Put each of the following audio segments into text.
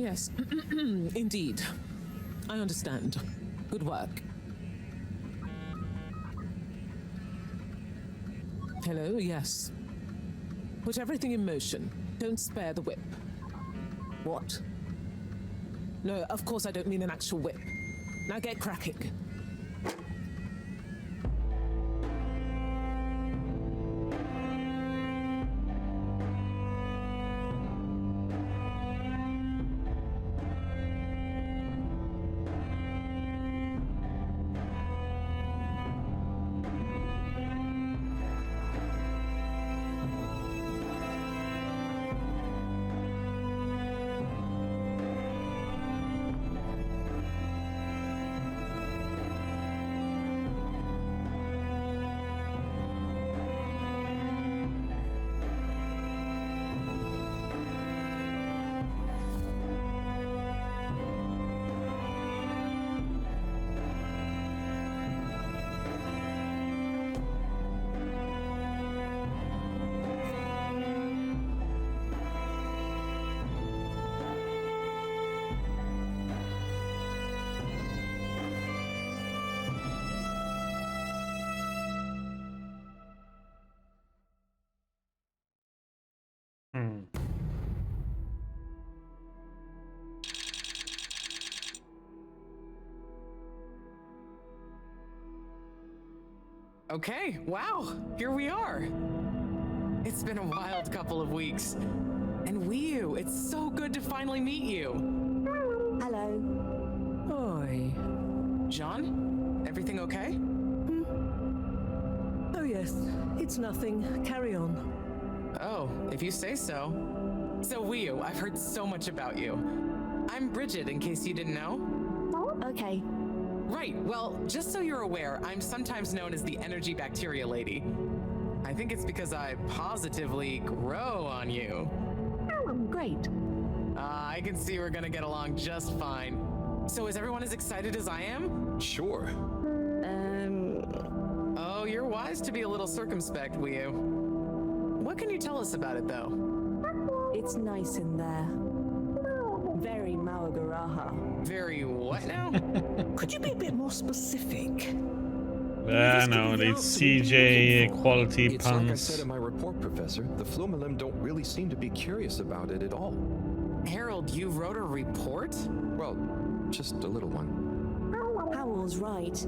Yes, indeed. I understand. Good work. Hello, yes. Put everything in motion. Don't spare the whip. What? No, of course I don't mean an actual whip. Now get cracking. Okay, wow, here we are. It's been a wild couple of weeks. And Wii, it's so good to finally meet you. Hello. Oi. John, everything okay? Oh yes, it's nothing. Carry on. Oh, if you say so. So Wii, I've heard so much about you. I'm Bridget, in case you didn't know. Okay. Right, well, just so you're aware, I'm sometimes known as the Energy Bacteria Lady. I think it's because I positively grow on you. Great. I can see we're gonna get along just fine. So is everyone as excited as I am? Sure. Oh, you're wise to be a little circumspect, Wii. What can you tell us about it, though? It's nice in there. Very Mawagaraha. Very what now? Could you be a bit more specific? No, it's CJ quality It's like I puns. said in my report, Professor. The Flumilim don't really seem to be curious about it at all. Harold, you wrote a report? Well, just a little one. Howell's right.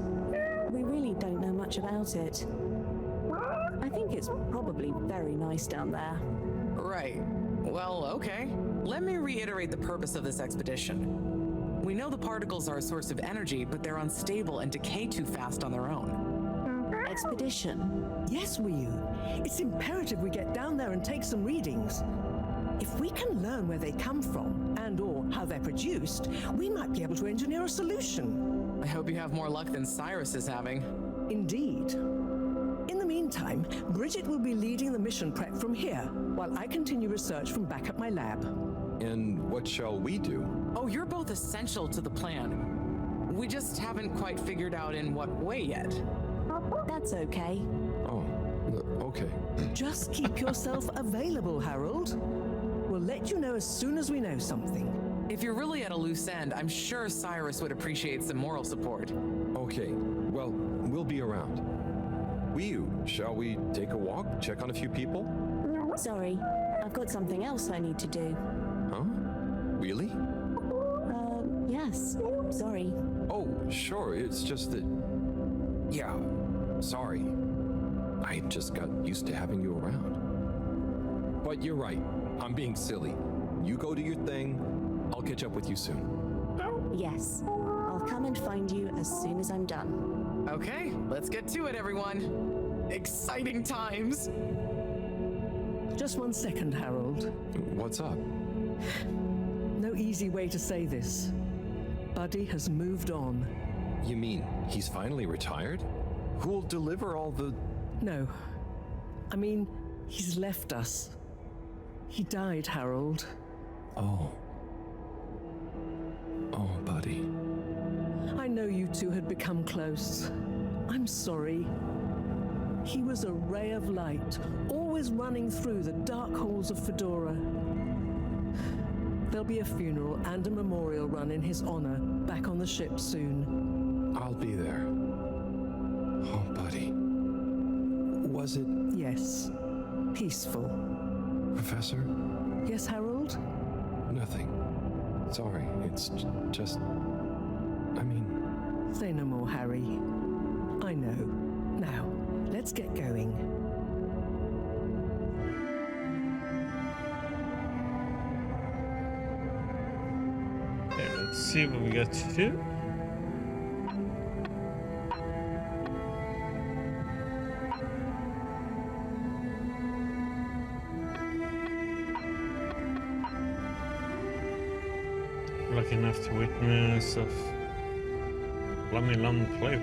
We really don't know much about it. I think it's probably very nice down there. Right. Well, okay. Let me reiterate the purpose of this expedition. We know the particles are a source of energy, but they're unstable and decay too fast on their own. Expedition? Yes, Wii. It's imperative we get down there and take some readings. If we can learn where they come from and or how they're produced, we might be able to engineer a solution. I hope you have more luck than Cyrus is having. Indeed. In the meantime, Bridget will be leading the mission prep from here, while I continue research from back at my lab. And what shall we do? Oh, you're both essential to the plan. We just haven't quite figured out in what way yet. That's okay. Oh, okay. Just keep yourself available, Harold. We'll let you know as soon as we know something. If you're really at a loose end, I'm sure Cyrus would appreciate some moral support. Okay, well, we'll be around. Wii, shall we take a walk, check on a few people? Sorry, I've got something else I need to do. Huh? Really? Yes. Sorry. Oh, sure, it's just that... Yeah, sorry. I just got used to having you around. But you're right, I'm being silly. You go do your thing, I'll catch up with you soon. Yes. I'll come and find you as soon as I'm done. Okay, let's get to it, everyone. Exciting times. Just 1 second, Harold. What's up? No easy way to say this. Buddy has moved on. You mean he's finally retired? Who'll deliver all the... No. I mean, he's left us. He died, Harold. Oh. Oh, buddy. I know you two had become close. I'm sorry. He was a ray of light, always running through the dark halls of Fedora. There'll be a funeral and a memorial run in his honor back on the ship soon. I'll be there. Oh, buddy. Was it... Yes. Peaceful. Professor? Yes, Harold? Nothing. Sorry, it's just... I mean... Say no more, Harry. I know. Now, let's get going. Okay, let's see what we got to do. Lucky enough to witness of Lummy Lum play.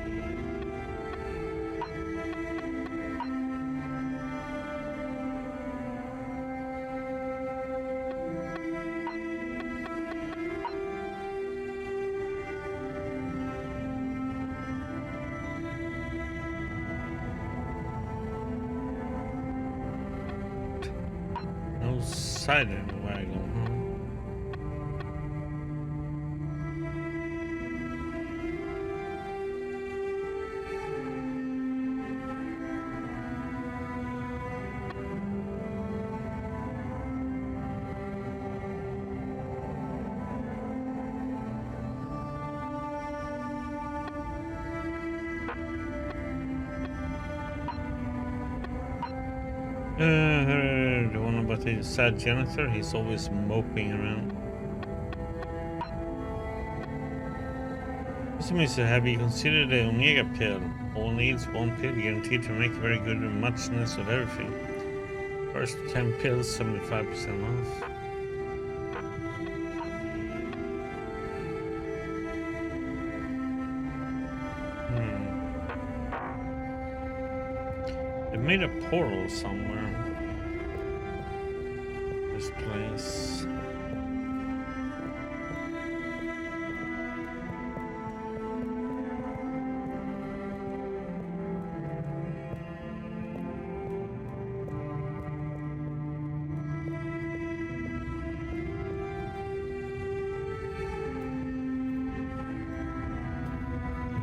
No side in the wagon, huh? The one about the sad janitor, he's always moping around. Mr. Have you considered the Omega pill? All needs one pill guaranteed to make very good muchness of everything. First 10 pills, 75% off. They made a portal somewhere. This place.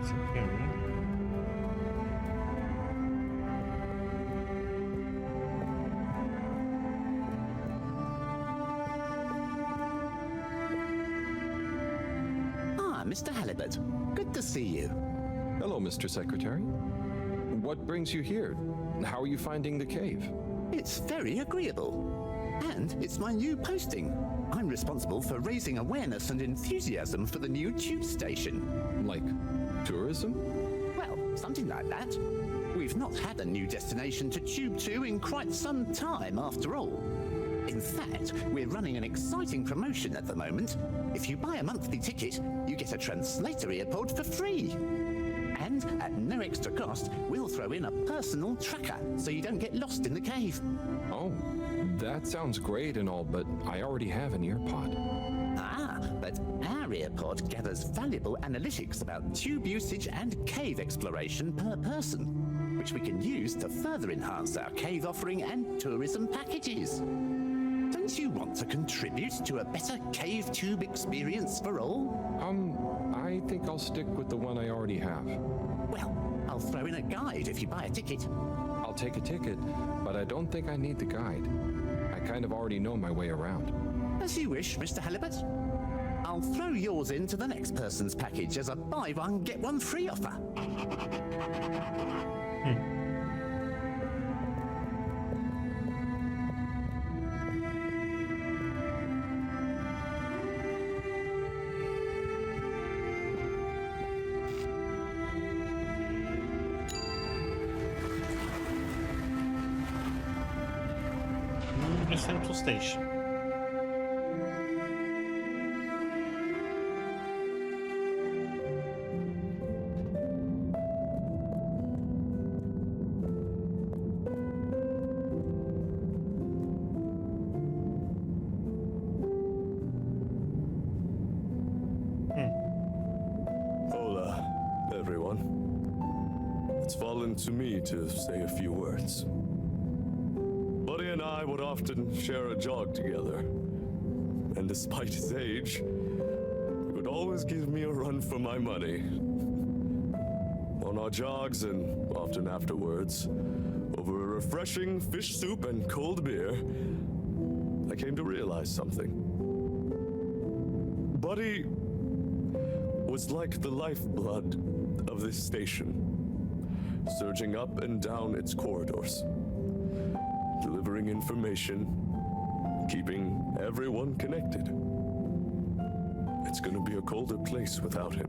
It's up here, right? Mr. Halibut, good to see you. Hello, Mr. Secretary. What brings you here? How are you finding the cave? It's very agreeable. And it's my new posting. I'm responsible for raising awareness and enthusiasm for the new tube station. Like tourism? Well, something like that. We've not had a new destination to tube to in quite some time, after all. In fact, we're running an exciting promotion at the moment. If you buy a monthly ticket, you get a translator earpod for free. And at no extra cost, we'll throw in a personal tracker so you don't get lost in the cave. Oh, that sounds great and all, but I already have an earpod. Ah, but our earpod gathers valuable analytics about tube usage and cave exploration per person, which we can use to further enhance our cave offering and tourism packages. Don't you want to contribute to a better cave tube experience for all? I think I'll stick with the one I already have. Well, I'll throw in a guide if you buy a ticket. I'll take a ticket, but I don't think I need the guide. I kind of already know my way around. As you wish, Mr. Halibut. I'll throw yours into the next person's package as a buy one, get one free offer. Central Station. Hola, everyone. It's fallen to me to say a few words. Buddy and I would often share a jog together. and despite his age, he would always give me a run for my money. On our jogs and often afterwards, over a refreshing fish soup and cold beer, I came to realize something. Buddy was like the lifeblood of this station, surging up and down its corridors, delivering information, keeping everyone connected. It's gonna be a colder place without him.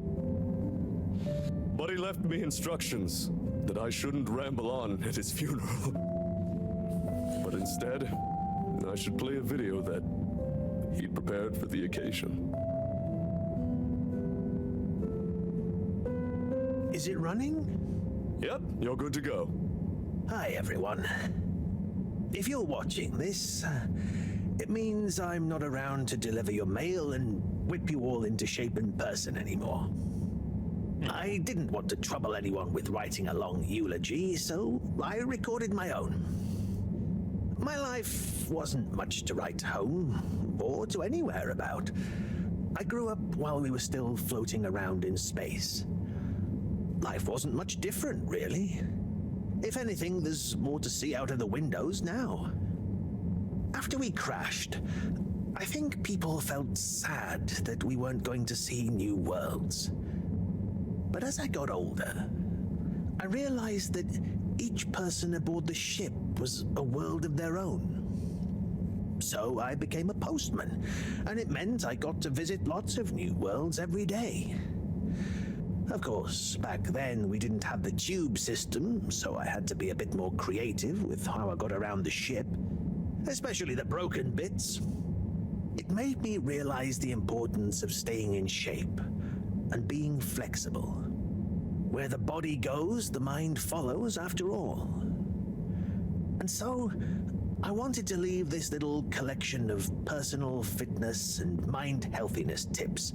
Buddy left me instructions that I shouldn't ramble on at his funeral. But instead, I should play a video that he'd prepared for the occasion. Is it running? Yep, you're good to go. Hi, everyone. If you're watching this, it means I'm not around to deliver your mail and whip you all into shape in person anymore. I didn't want to trouble anyone with writing a long eulogy, so I recorded my own. My life wasn't much to write home, or to anywhere about. I grew up while we were still floating around in space. Life wasn't much different, really. If anything, there's more to see out of the windows now. After we crashed, I think people felt sad that we weren't going to see new worlds. But as I got older, I realized that each person aboard the ship was a world of their own. So I became a postman, and it meant I got to visit lots of new worlds every day. Of course, back then we didn't have the tube system, so I had to be a bit more creative with how I got around the ship, especially the broken bits. It made me realize the importance of staying in shape and being flexible. Where the body goes, the mind follows after all. And so, I wanted to leave this little collection of personal fitness and mind healthiness tips,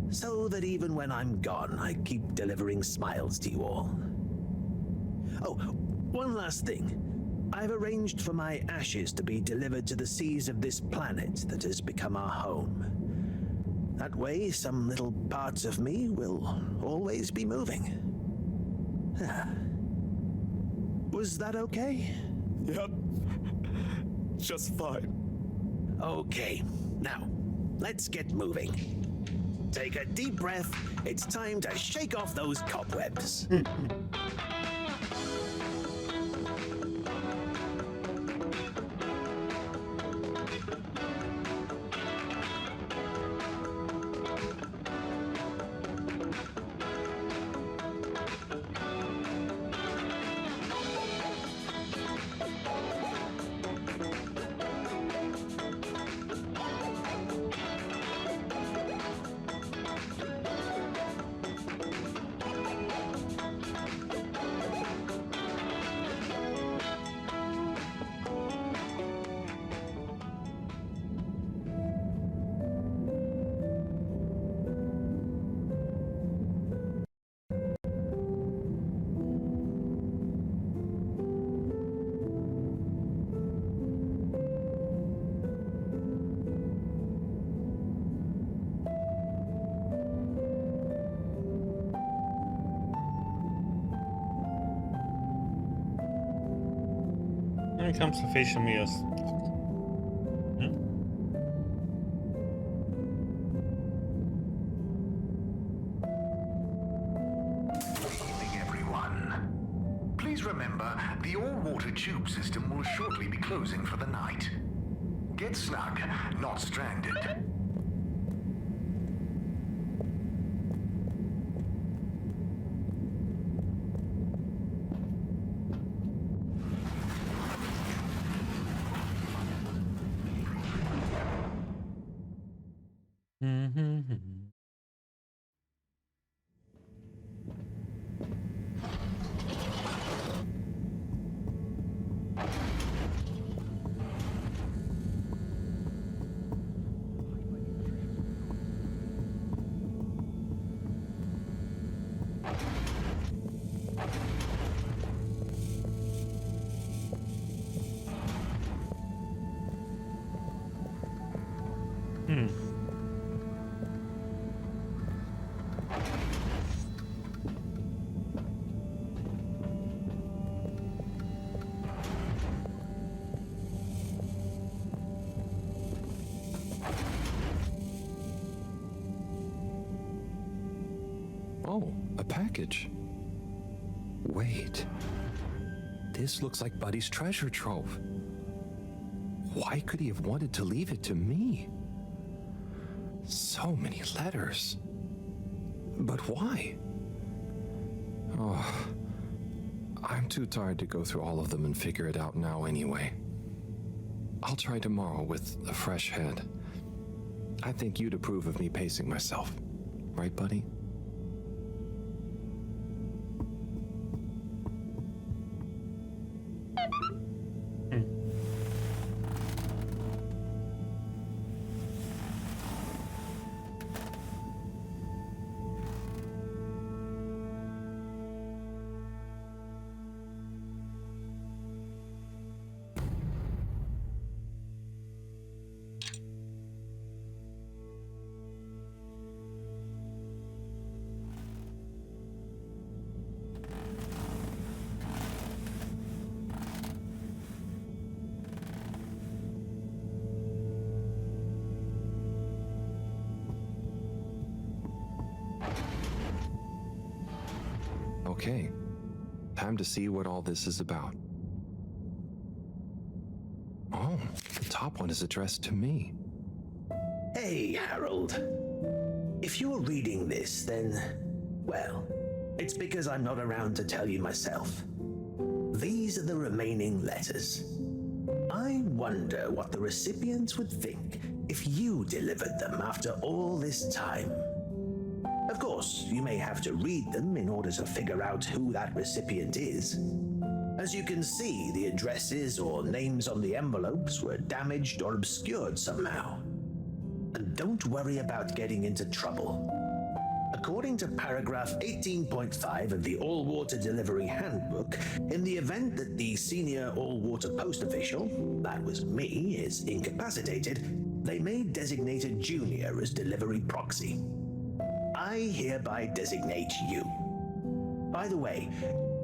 so that even when I'm gone, I keep delivering smiles to you all. Oh, one last thing. I've arranged for my ashes to be delivered to the seas of this planet that has become our home. That way, some little parts of me will always be moving. Was that okay? Yep, just fine. Okay, now, let's get moving. Take a deep breath. It's time to shake off those cobwebs. When it comes to facial meals. Good evening, everyone. Please remember, the all-water tube system will shortly be closing for the night. Get snug, not stranded. package. Wait. This looks like Buddy's treasure trove. Why could he have wanted to leave it to me? So many letters. But why? Oh, I'm too tired to go through all of them and figure it out now anyway. I'll try tomorrow with a fresh head. I think you'd approve of me pacing myself. Right, buddy? Okay, time to see what all this is about. Oh, the top one is addressed to me. Hey, Harold. If you're reading this, then, well, it's because I'm not around to tell you myself. These are the remaining letters. I wonder what the recipients would think if you delivered them after all this time. Of course, you may have to read them in order to figure out who that recipient is. As you can see, the addresses or names on the envelopes were damaged or obscured somehow. And don't worry about getting into trouble. According to paragraph 18.5 of the All-Water Delivery Handbook, in the event that the senior all-water post official, that was me, is incapacitated, they may designate a junior as delivery proxy. I hereby designate you. By the way,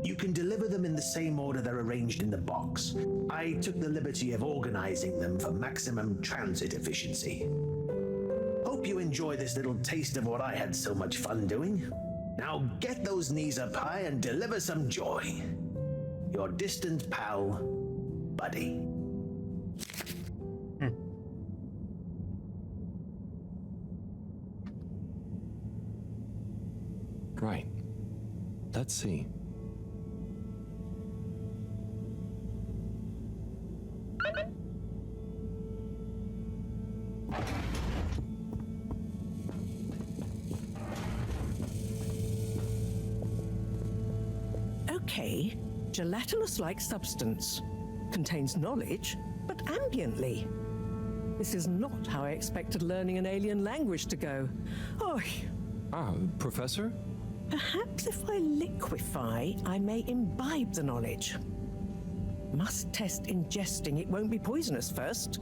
you can deliver them in the same order they're arranged in the box. I took the liberty of organizing them for maximum transit efficiency. Hope you enjoy this little taste of what I had so much fun doing. Now get those knees up high and deliver some joy. Your distant pal, Buddy. Right. Let's see. Okay, gelatinous-like substance. Contains knowledge, but ambiently. This is not how I expected learning an alien language to go. Oh, Professor? perhaps if I liquefy, I may imbibe the knowledge. Must test ingesting. It won't be poisonous first.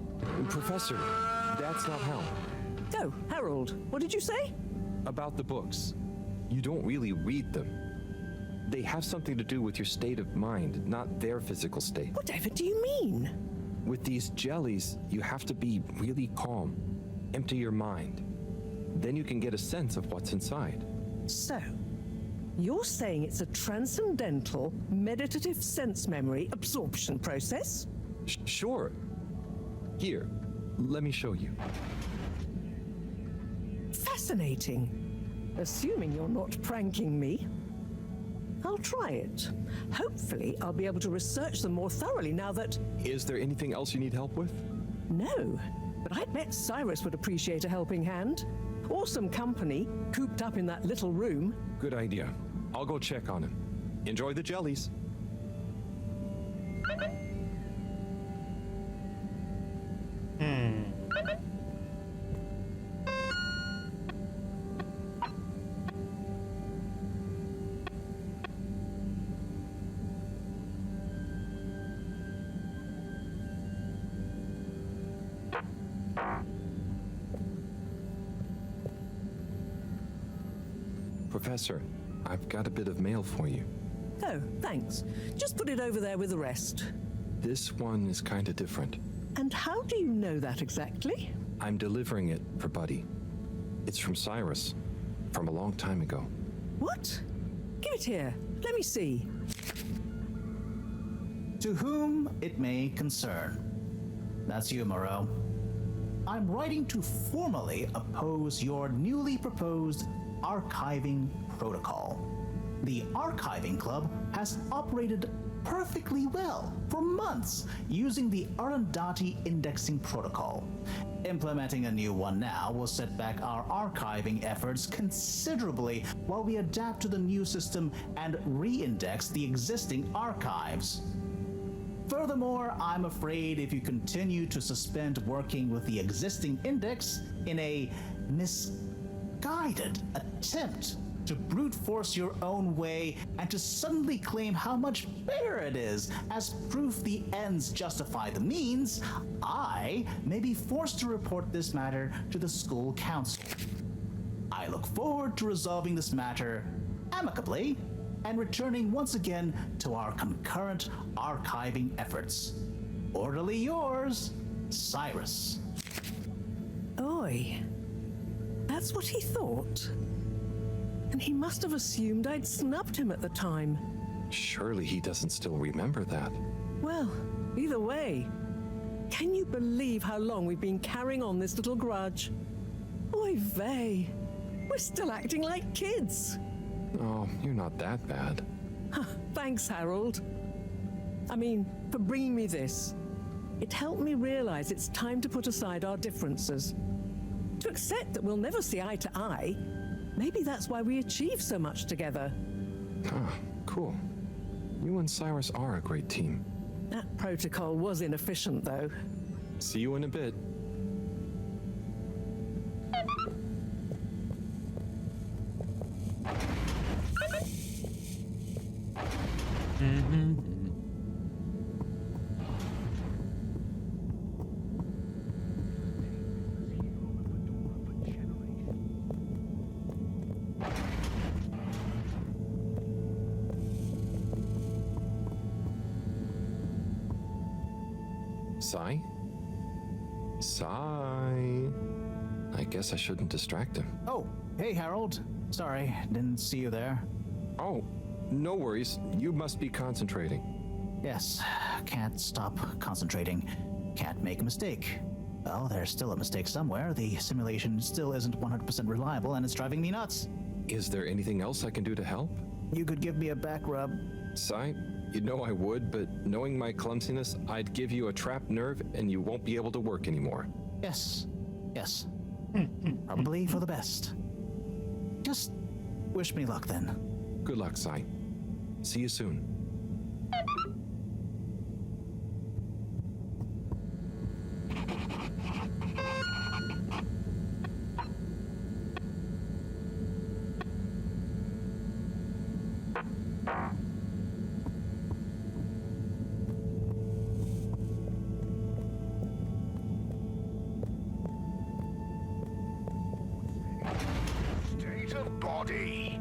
Professor, that's not how. Oh, Harold, what did you say? About the books. You don't really read them. They have something to do with your state of mind, not their physical state. Whatever do you mean? With these jellies, you have to be really calm. Empty your mind. Then you can get a sense of what's inside. So, you're saying it's a transcendental, meditative sense memory absorption process? Sure. Here, let me show you. Fascinating. Assuming you're not pranking me. I'll try it. Hopefully, I'll be able to research them more thoroughly now that... Is there anything else you need help with? No, but I bet Cyrus would appreciate a helping hand. Or some company, cooped up in that little room. Good idea. I'll go check on him. Enjoy the jellies. Professor, I've got a bit of mail for you. Oh, thanks. Just put it over there with the rest. This one is kind of different. And how do you know that exactly? I'm delivering it for Buddy. It's from Cyrus, from a long time ago. What? Give it here. Let me see. To whom it may concern. That's you, Moreau. I'm writing to formally oppose your newly proposed archiving protocol. The Archiving Club has operated perfectly well for months using the Arundhati indexing protocol. Implementing a new one now will set back our archiving efforts considerably while we adapt to the new system and re-index the existing archives. Furthermore, I'm afraid if you continue to suspend working with the existing index in a misguided attempt to brute force your own way and to suddenly claim how much better it is as proof the ends justify the means, I may be forced to report this matter to the school council. I look forward to resolving this matter amicably and returning once again to our concurrent archiving efforts. Orderly yours, Cyrus. Oi. That's what he thought. And he must have assumed I'd snubbed him at the time. Surely he doesn't still remember that. Well, either way, can you believe how long we've been carrying on this little grudge? Oy vey. We're still acting like kids. Oh, you're not that bad. Thanks, Harold. I mean, for bringing me this. It helped me realize it's time to put aside our differences. To accept that we'll never see eye to eye. Maybe that's why we achieve so much together. Ah, cool. You and Cyrus are a great team. That protocol was inefficient, though. See you in a bit. Sai? Sai? I guess I shouldn't distract him. Oh, hey Harold. Sorry, didn't see you there. Oh, no worries. You must be concentrating. Yes, can't stop concentrating. Can't make a mistake. Well, there's still a mistake somewhere. The simulation still isn't 100% reliable and it's driving me nuts. Is there anything else I can do to help? You could give me a back rub. Sai, you know I would, but knowing my clumsiness, I'd give you a trapped nerve and you won't be able to work anymore. Yes. Probably for the best. Just wish me luck then. Good luck, Sai. See you soon. State of body.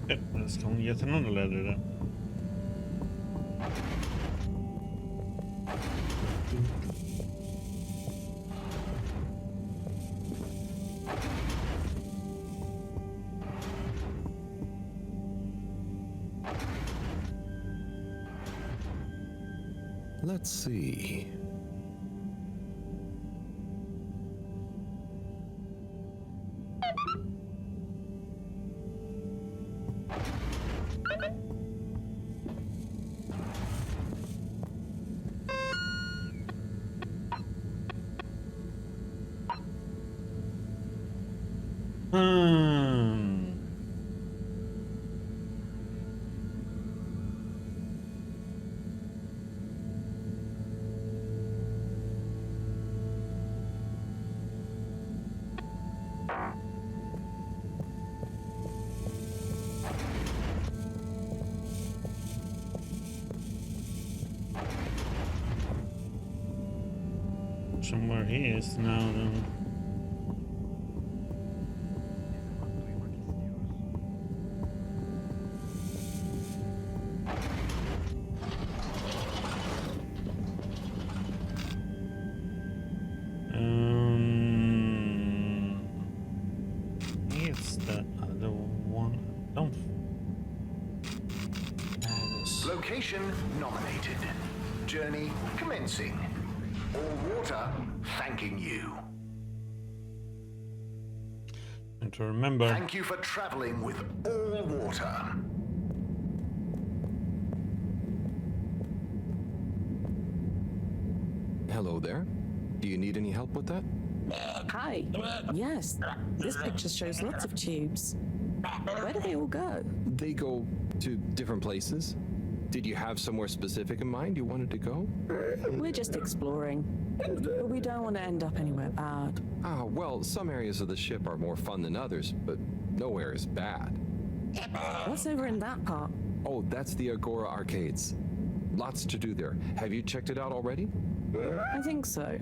Det ska hon jätteannorlunda det. Let's see. Somewhere he is now, then. It's that. Location nominated. Journey commencing. All water thanking you. And to remember. Thank you for traveling with all water. Hello there. Do you need any help with that? Hi. Yes, this picture shows lots of tubes. Where do they all go? They go to different places. Did you have somewhere specific in mind you wanted to go? We're just exploring. But we don't want to end up anywhere bad. Ah, well, some areas of the ship are more fun than others, but nowhere is bad. What's over in that part? Oh, that's the Agora Arcades. Lots to do there. Have you checked it out already? I think so.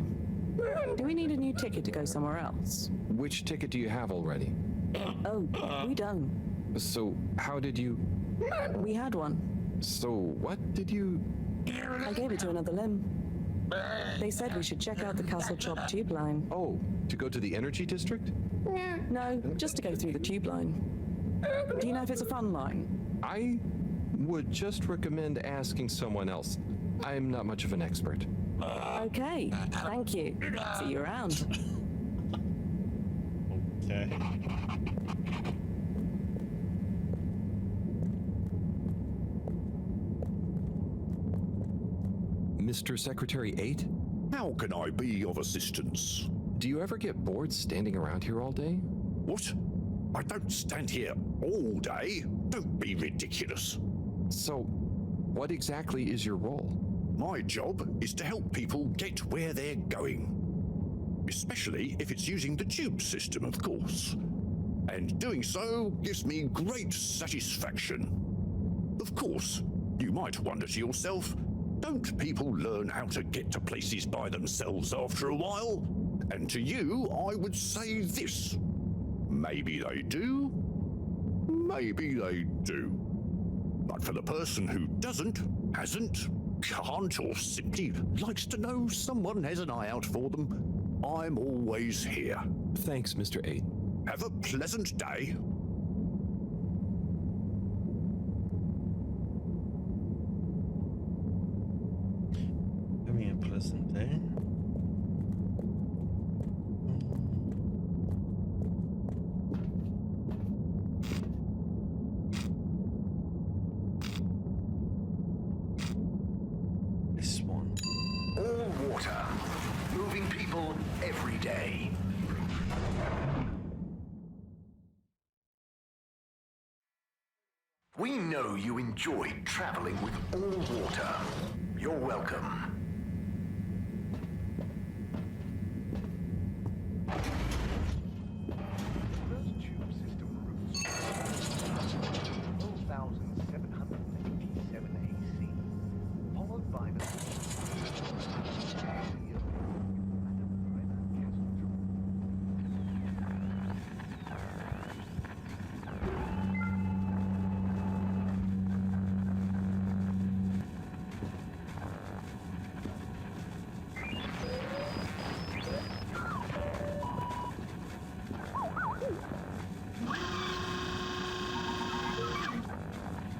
Do we need a new ticket to go somewhere else? Which ticket do you have already? Oh, we don't. So, how did you... We had one. So, what did you... I gave it to another limb. They said we should check out the Castle Chop tube line. Oh, to go to the energy district? No, just to go through the tube line. Do you know if it's a fun line? I would just recommend asking someone else. I'm not much of an expert. Okay, thank you. See you around. Okay. Mr. Secretary 8? How can I be of assistance? Do you ever get bored standing around here all day? What? I don't stand here all day. Don't be ridiculous. So, what exactly is your role? My job is to help people get where they're going. Especially if it's using the tube system, of course. And doing so gives me great satisfaction. Of course, you might wonder to yourself, don't people learn how to get to places by themselves after a while? And to you, I would say this. Maybe they do. Maybe they do. But for the person who doesn't, hasn't, can't, or simply likes to know someone has an eye out for them, I'm always here. Thanks, Mr. 8. Have a pleasant day. Having a pleasant day. This one. All water. Moving people every day. We know you enjoyed traveling with all water. You're welcome. First tube system routes. 12,787 AC. Followed by the...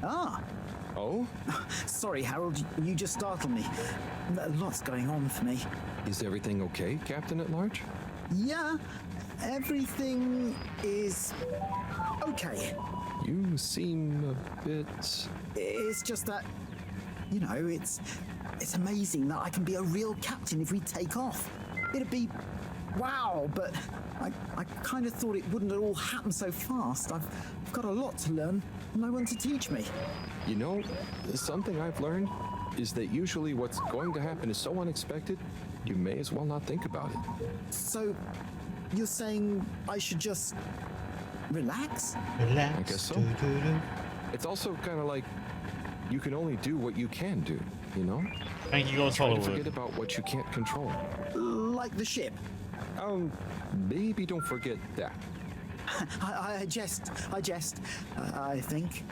Ah, Oh? sorry, Harold. You just startled me. Lots going on for me. Is everything okay, Captain at Large? Yeah, everything is okay. You seem a bit... It's just that, you know, it's amazing that I can be a real captain if we take off. It'd be wow, but I kind of thought it wouldn't all happen so fast. I've got a lot to learn, no one to teach me. You know, something I've learned is that usually what's going to happen is so unexpected, you may as well not think about it. So, you're saying I should just relax? Relax. I guess so. Do-do-do. It's also kind of like you can only do what you can do, you know? Thank you, Ghost Try to Hollywood. forget about what you can't control. Like the ship? Maybe don't forget that. I jest, I think.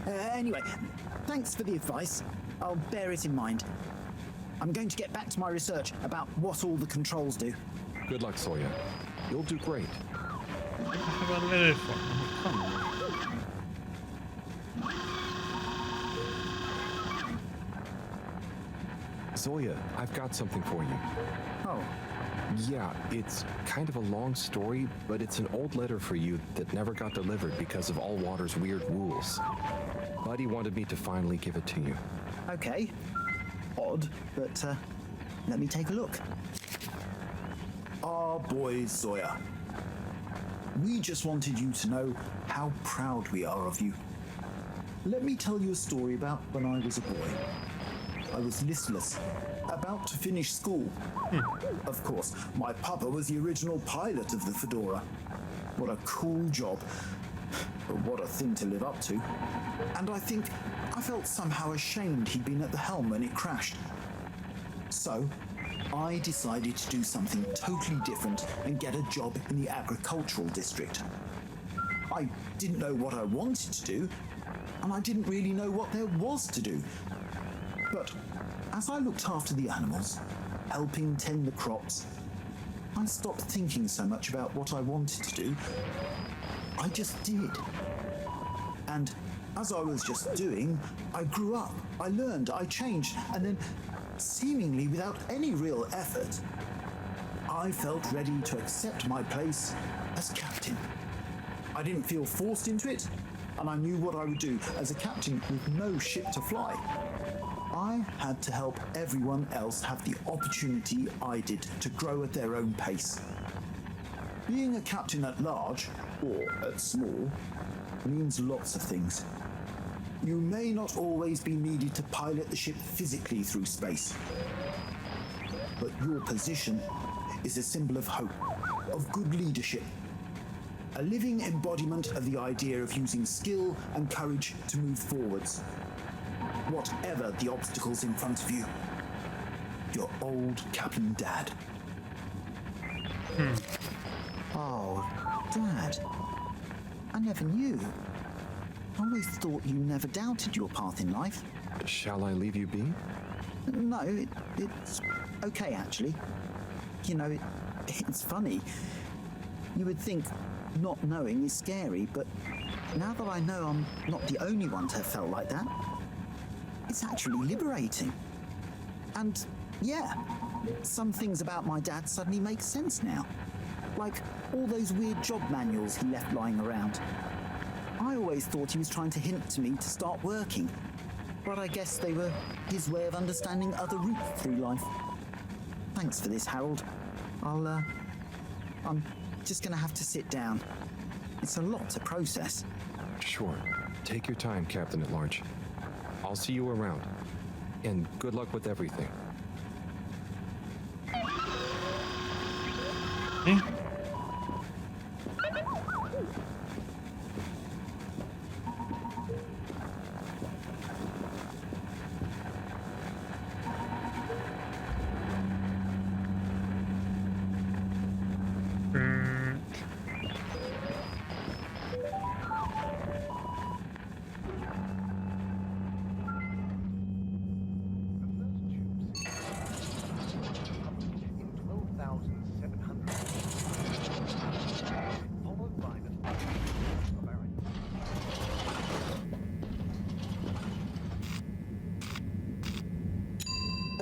Anyway, thanks for the advice. I'll bear it in mind. I'm going to get back to my research about what all the controls do. Good luck, Sawyer. You'll do great. What have I let it for? Come on. Zoya, I've got something for you. Oh, Yeah, it's kind of a long story, but it's an old letter for you that never got delivered because of Allwater's weird rules. Buddy wanted me to finally give it to you. okay. Odd, but let me take a look. Our boy Zoya. We just wanted you to know how proud we are of you. Let me tell you a story about when I was a boy. I was listless, about to finish school. Of course, my papa was the original pilot of the Fedora. What a cool job. But what a thing to live up to. And I think I felt somehow ashamed he'd been at the helm when it crashed. So, I decided to do something totally different and get a job in the agricultural district. I didn't know what I wanted to do, and I didn't really know what there was to do. But as I looked after the animals, helping tend the crops, I stopped thinking so much about what I wanted to do. I just did. And as I was just doing, I grew up, I learned, I changed, and then, seemingly without any real effort, I felt ready to accept my place as captain. I didn't feel forced into it, and I knew what I would do as a captain with no ship to fly. I had to help everyone else have the opportunity I did to grow at their own pace. Being a captain at large, or at small, means lots of things. You may not always be needed to pilot the ship physically through space, but your position is a symbol of hope, of good leadership, a living embodiment of the idea of using skill and courage to move forwards, whatever the obstacles in front of you. Your old Captain Dad. Oh, Dad. I never knew. I always thought you never doubted your path in life. Shall I leave you be? No, it's okay, actually. You know, it's funny. You would think not knowing is scary, but now that I know I'm not the only one to have felt like that, it's actually liberating. And yeah, some things about my dad suddenly make sense now. Like all those weird job manuals he left lying around. I always thought he was trying to hint to me to start working, but I guess they were his way of understanding other routes through life. Thanks for this, Harold. I'm just gonna have to sit down. It's a lot to process. Sure. Take your time, Captain at Large. I'll see you around. And good luck with everything.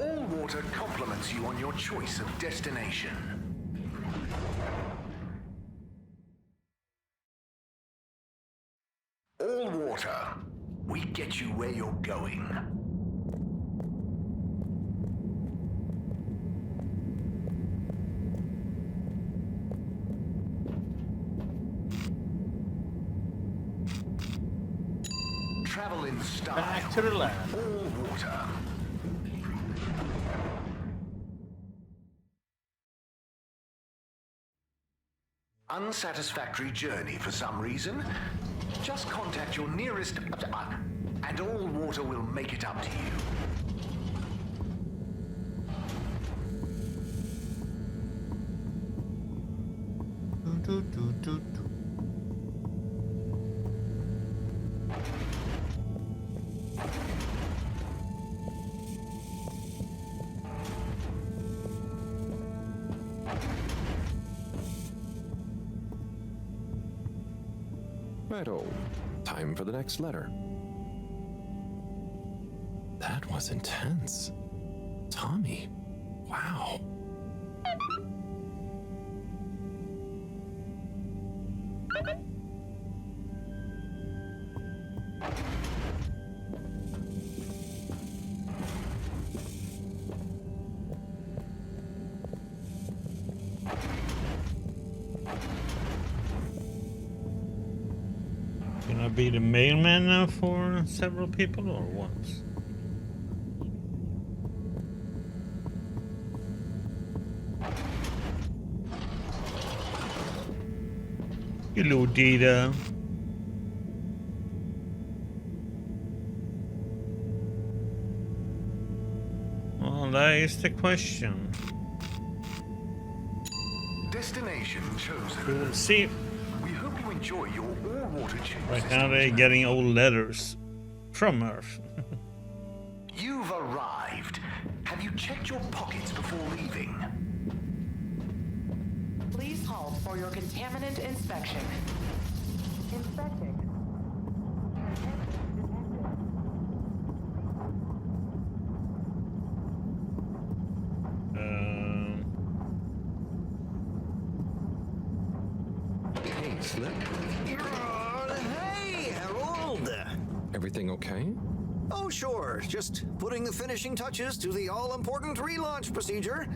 Allwater compliments you on your choice of destination. Allwater, we get you where you're going. Travel in style. Back to the lab. Allwater. Unsatisfactory journey for some reason? Just contact your nearest and Allwater will make it up to you. Righto. Time for the next letter. That was intense. Tommy. Wow. Can I be the mailman now for several people or what? Hello, Data. Well, that is the question. Destination chosen. We'll see. We hope you enjoy your all-water tube Right system now they're journey. getting old letters from Earth. You've arrived. Have you checked your pockets before leaving? Please halt for your contaminant inspection. Inspecting. Hey, Slip. Hey, Harold! Everything okay? Oh, sure. Just putting the finishing touches to the all-important relaunch procedure.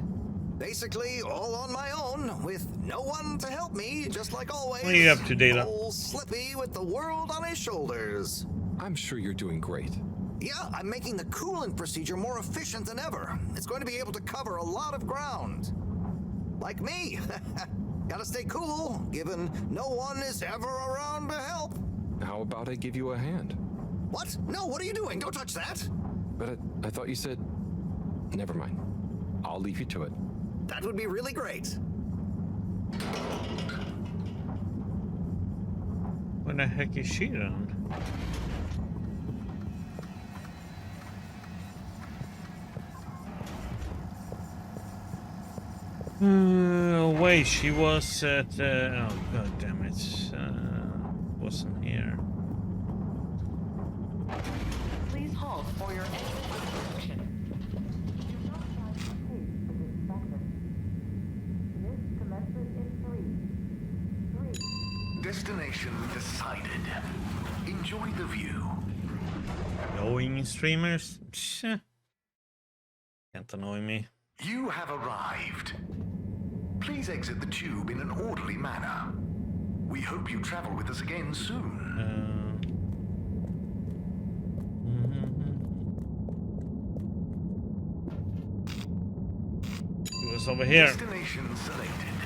Basically, all on my own, with no one to help me, just like always. What are you up to, Data? Old Slippy with the world on his shoulders. I'm sure you're doing great. Yeah, I'm making the coolant procedure more efficient than ever. It's going to be able to cover a lot of ground. Like me. Gotta stay cool, given no one is ever around to help. How about I give you a hand? What? No, what are you doing? Don't touch that. But I thought you said... Never mind. I'll leave you to it. That would be really great. What the heck is she on? Wait, she was at... oh, god damn it. Wasn't here. Please halt for your exit inspection. Do not try to escape the inspection. This commences in 3. Destination decided. Enjoy the view. Annoying streamers? Psh. Can't annoy me. You have arrived. Please exit the tube in an orderly manner. We hope you travel with us again soon. It was over here. Destination selected.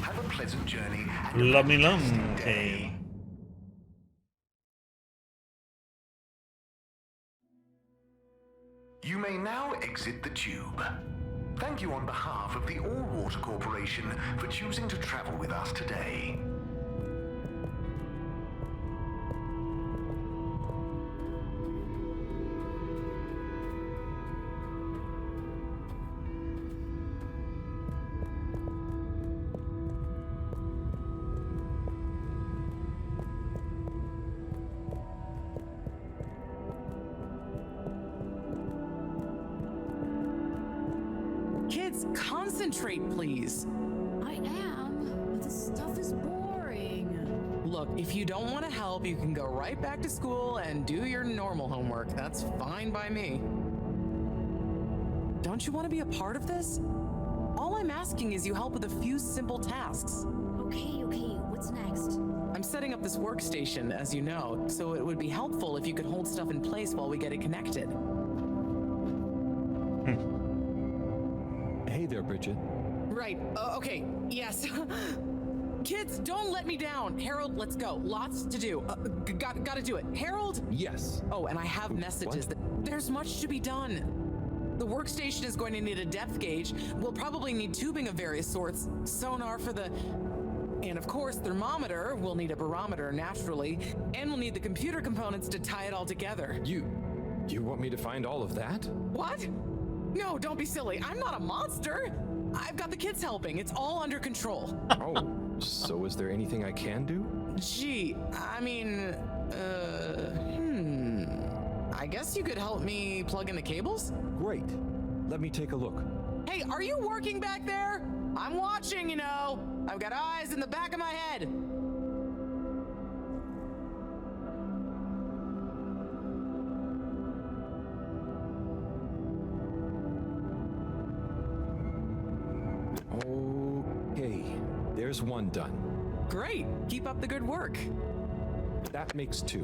Have a pleasant journey. Lummy lum. Okay. You may now exit the tube. Thank you on behalf of the All Water Corporation for choosing to travel with us today. Kids, concentrate, please. I am, but this stuff is boring. Look, if you don't want to help, you can go right back to school and do your normal homework. That's fine by me. Don't you want to be a part of this? All I'm asking is you help with a few simple tasks. Okay, what's next? I'm setting up this workstation, as you know, so it would be helpful if you could hold stuff in place while we get it connected. Hey there, Bridget. Right, okay, yes. Kids, don't let me down. Harold, let's go. Lots to do. Gotta do it. Harold? Yes. Oh, and I have messages that there's much to be done. The workstation is going to need a depth gauge. We'll probably need tubing of various sorts, sonar for the... And of course, thermometer. We'll need a barometer, naturally. And we'll need the computer components to tie it all together. You want me to find all of that? What? No, don't be silly. I'm not a monster. I've got the kids helping. It's all under control. Oh, so is there anything I can do? Gee, I mean, I guess you could help me plug in the cables? Great. let me take a look. Hey, are you working back there? I'm watching, you know. I've got eyes in the back of my head. Okay, there's one done. Great. Keep up the good work. That makes 2.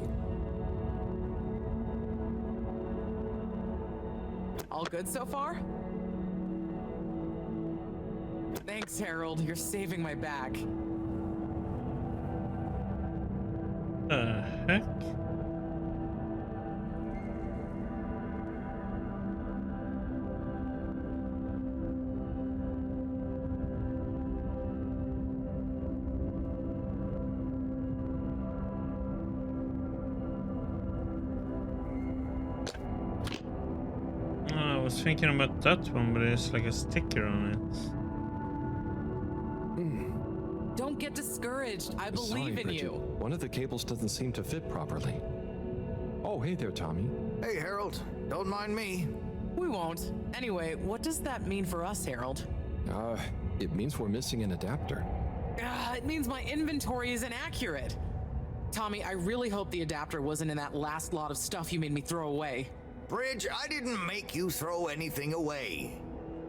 All good so far? Thanks, Harold. You're saving my back. Heck? I was thinking about that one, but it's like a sticker on it. Don't get discouraged. I believe Sorry, in Bridget. you. One of the cables doesn't seem to fit properly. Oh, hey there, Tommy. Hey, Harold. Don't mind me. We won't. Anyway, what does that mean for us, Harold? It means we're missing an adapter. It means my inventory is inaccurate. Tommy, I really hope the adapter wasn't in that last lot of stuff you made me throw away. Bridge, I didn't make you throw anything away.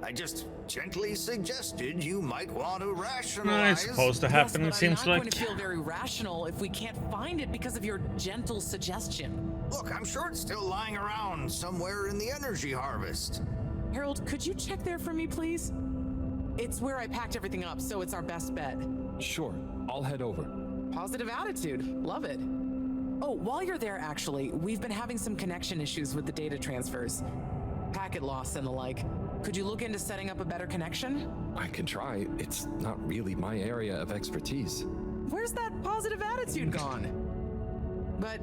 I just gently suggested you might want to rationalize. It's supposed to happen, yes, it seems I'm not like. going to feel very rational if we can't find it because of your gentle suggestion. Look, I'm sure it's still lying around somewhere in the energy harvest. Harold, could you check there for me, please? It's where I packed everything up, so it's our best bet. Sure, I'll head over. Positive attitude. Love it. Oh, while you're there, actually, we've been having some connection issues with the data transfers. Packet loss and the like. Could you look into setting up a better connection? I can try. It's not really my area of expertise. Where's that positive attitude gone? But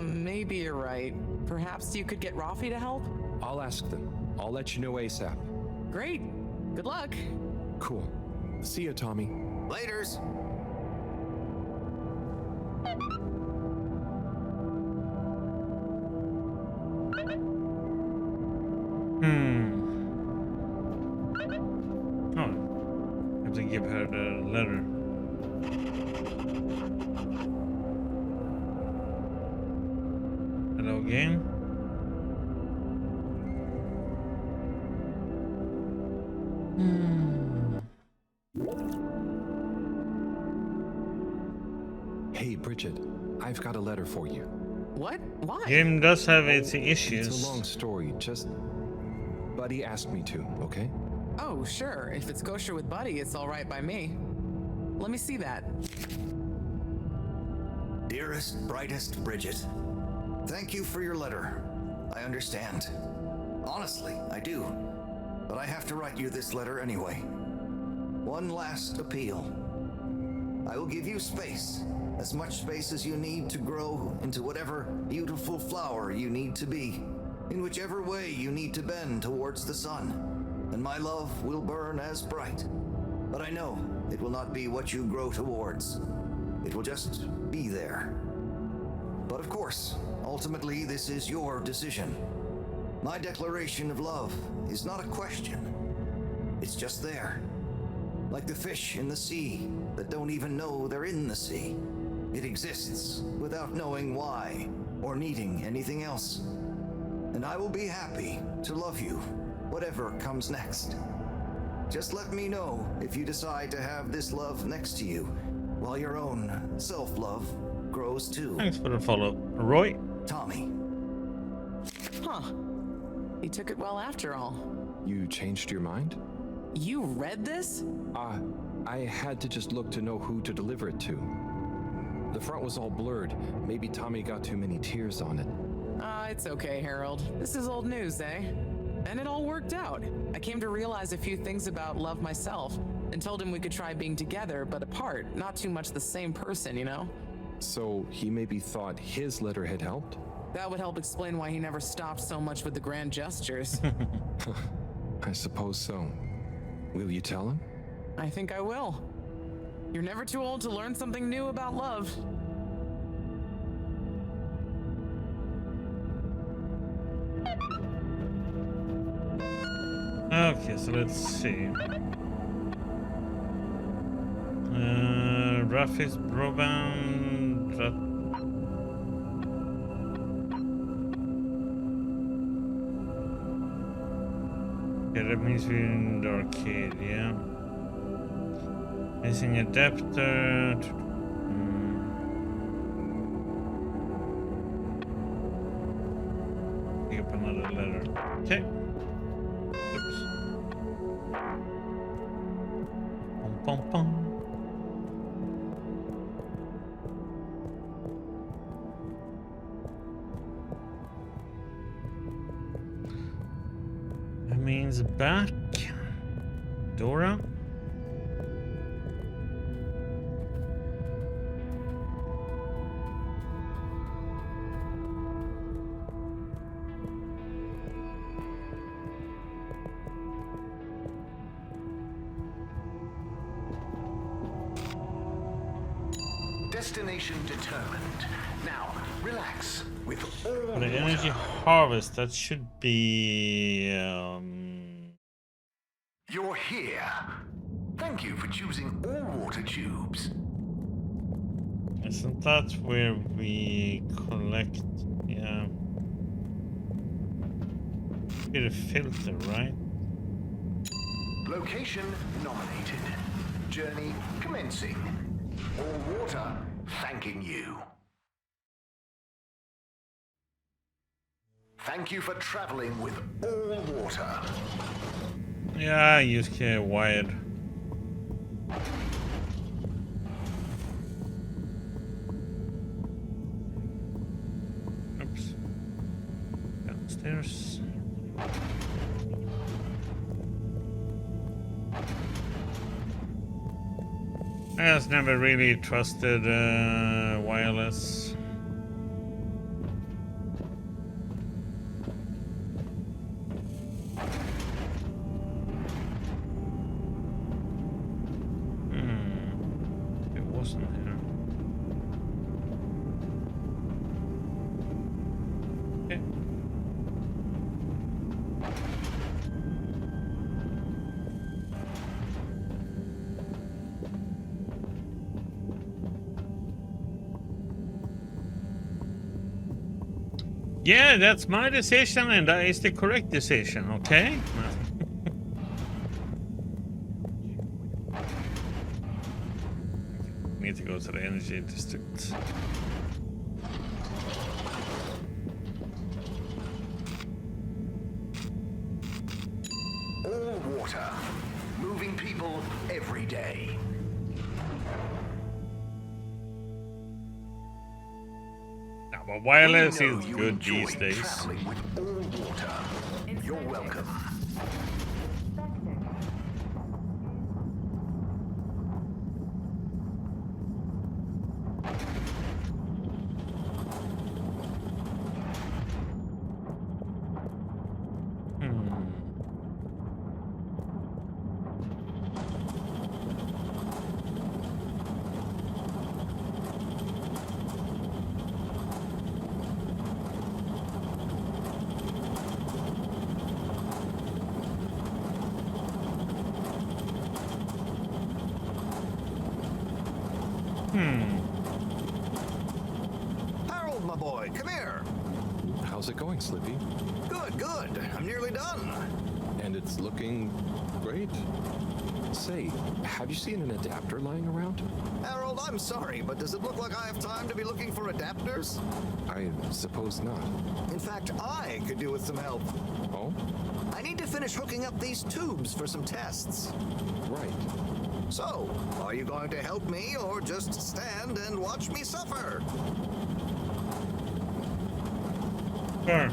maybe you're right. Perhaps you could get Rafi to help? I'll ask them. I'll let you know ASAP. Great. Good luck. Cool. See ya, Tommy. Laters. Oh, I have to give her the letter. Hello, game. Hey, Bridget. I've got a letter for you. What? Why? Game does have its issues. It's a long story. Just... Buddy asked me to, okay? Oh, sure. If it's kosher with Buddy, it's all right by me. Let me see that. Dearest, brightest Bridget, thank you for your letter. I understand. Honestly, I do. But I have to write you this letter anyway. One last appeal. I will give you space. As much space as you need to grow into whatever beautiful flower you need to be. In whichever way you need to bend towards the sun. And my love will burn as bright. But I know it will not be what you grow towards. It will just be there. But of course, ultimately this is your decision. My declaration of love is not a question. It's just there. Like the fish in the sea that don't even know they're in the sea. It exists without knowing why or needing anything else. And I will be happy to love you, whatever comes next. Just let me know if you decide to have this love next to you, while your own self-love grows too. Thanks for the follow, Roy. Tommy. Huh. He took it well after all. You changed your mind? You read this? I had to just look to know who to deliver it to. The front was all blurred. Maybe Tommy got too many tears on it. It's okay, Harold. This is old news, eh? And it all worked out. I came to realize a few things about love myself, and told him we could try being together, but apart, not too much the same person, you know? So he maybe thought his letter had helped? That would help explain why he never stopped so much with the grand gestures. I suppose so. Will you tell him? I think I will. You're never too old to learn something new about love. Okay, so let's see. Rafis Broban. Okay, that means we're in the arcade, yeah. Missing adapter. Pick up another letter. Okay. Oops. Pom pom pom. That means back. Dora. Destination determined. Now, relax. With all The energy harvest, that should be You're here. Thank you for choosing all water tubes. isn't that where we collect? Yeah. Get a filter, right? Location nominated. Journey commencing. All water thanking you. Thank you for traveling with all water. Yeah, I just get wired. Oops. Downstairs. I just never really trusted wireless. It wasn't here. Okay. Yeah, that's my decision, and that is the correct decision, okay? Need to go to the energy district. All water. Moving people every day. Now, but wireless We know is you good enjoy these days. traveling with all water. You're welcome. Harold, my boy, come here. How's it going, Slippy? Good, good. I'm nearly done. And it's looking great. Say, have you seen an adapter lying around? Harold, I'm sorry, but does it look like I have time to be looking for adapters? I suppose not. In fact, I could do with some help. Oh? I need to finish hooking up these tubes for some tests. Right. So, are you going to help me or just stand and watch me suffer? Sure.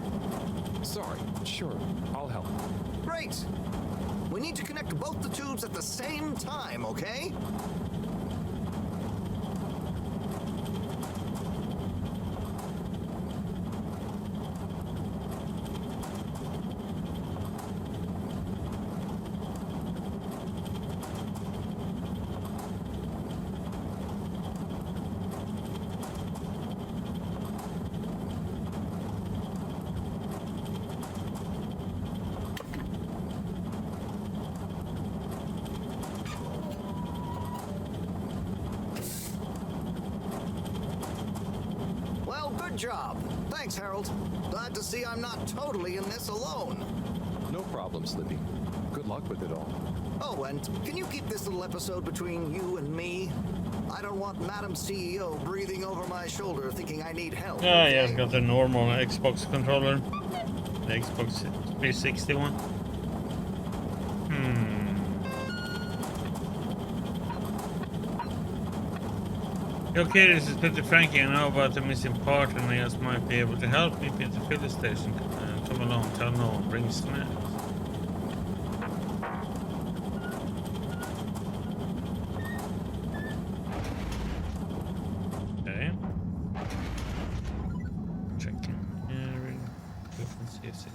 Sorry. Sure. I'll help. Great. We need to connect both the tubes at the same time, okay? Good job. Thanks, Harold. Glad to see I'm not totally in this alone. No problem, Slippy. Good luck with it all. Oh, and can you keep this little episode between you and me? I don't want Madam CEO breathing over my shoulder thinking I need help. Yeah, I've got the normal Xbox controller. The Xbox 360 one. Okay, this is Peter Frankie. I know about the missing part and I just might be able to help me. Peter, fill the station. Come along, tell no one. Bring snacks. Okay. Checking hearing. Frequency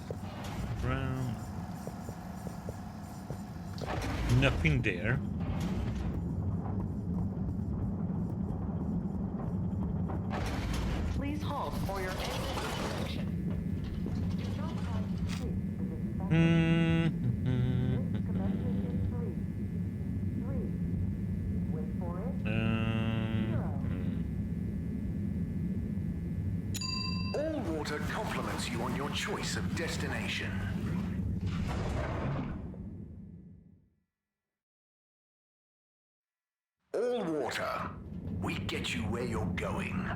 around. Nothing there. Please halt for your inspection. All water compliments you on your choice of destination. All water, we get you where you're going.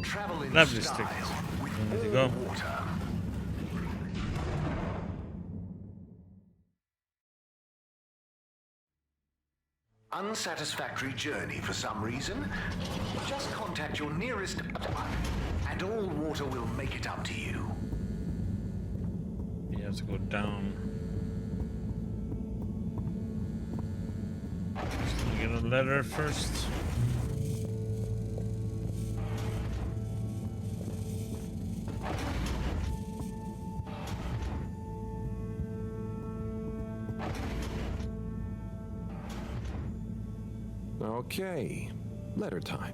Travel in Lovely style stick. with There you all go. water. Unsatisfactory journey for some reason? Just contact your nearest and all water will make it up to you. You have to go down. Just gonna get a letter first. Okay, letter time.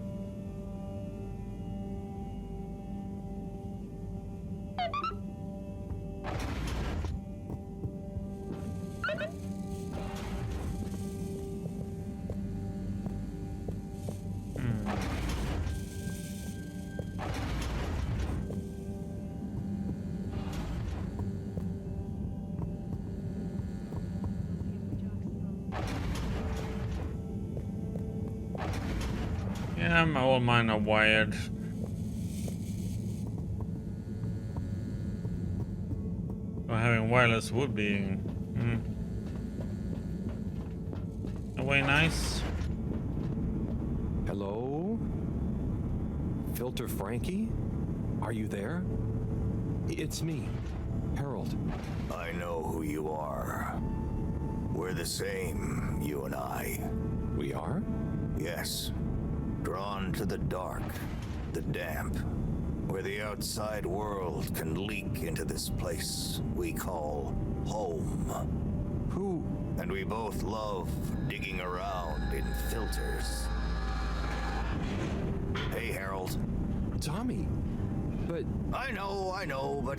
Yeah, all mine are wired. Well, having wireless would be way nice. Hello? Filter Frankie? Are you there? It's me, Harold. I know who you are. We're the same, you and I. We are? Yes. Drawn to the dark, the damp, where the outside world can leak into this place we call home. Who? And we both love digging around in filters. Hey, Harold. Tommy, but... I know, but...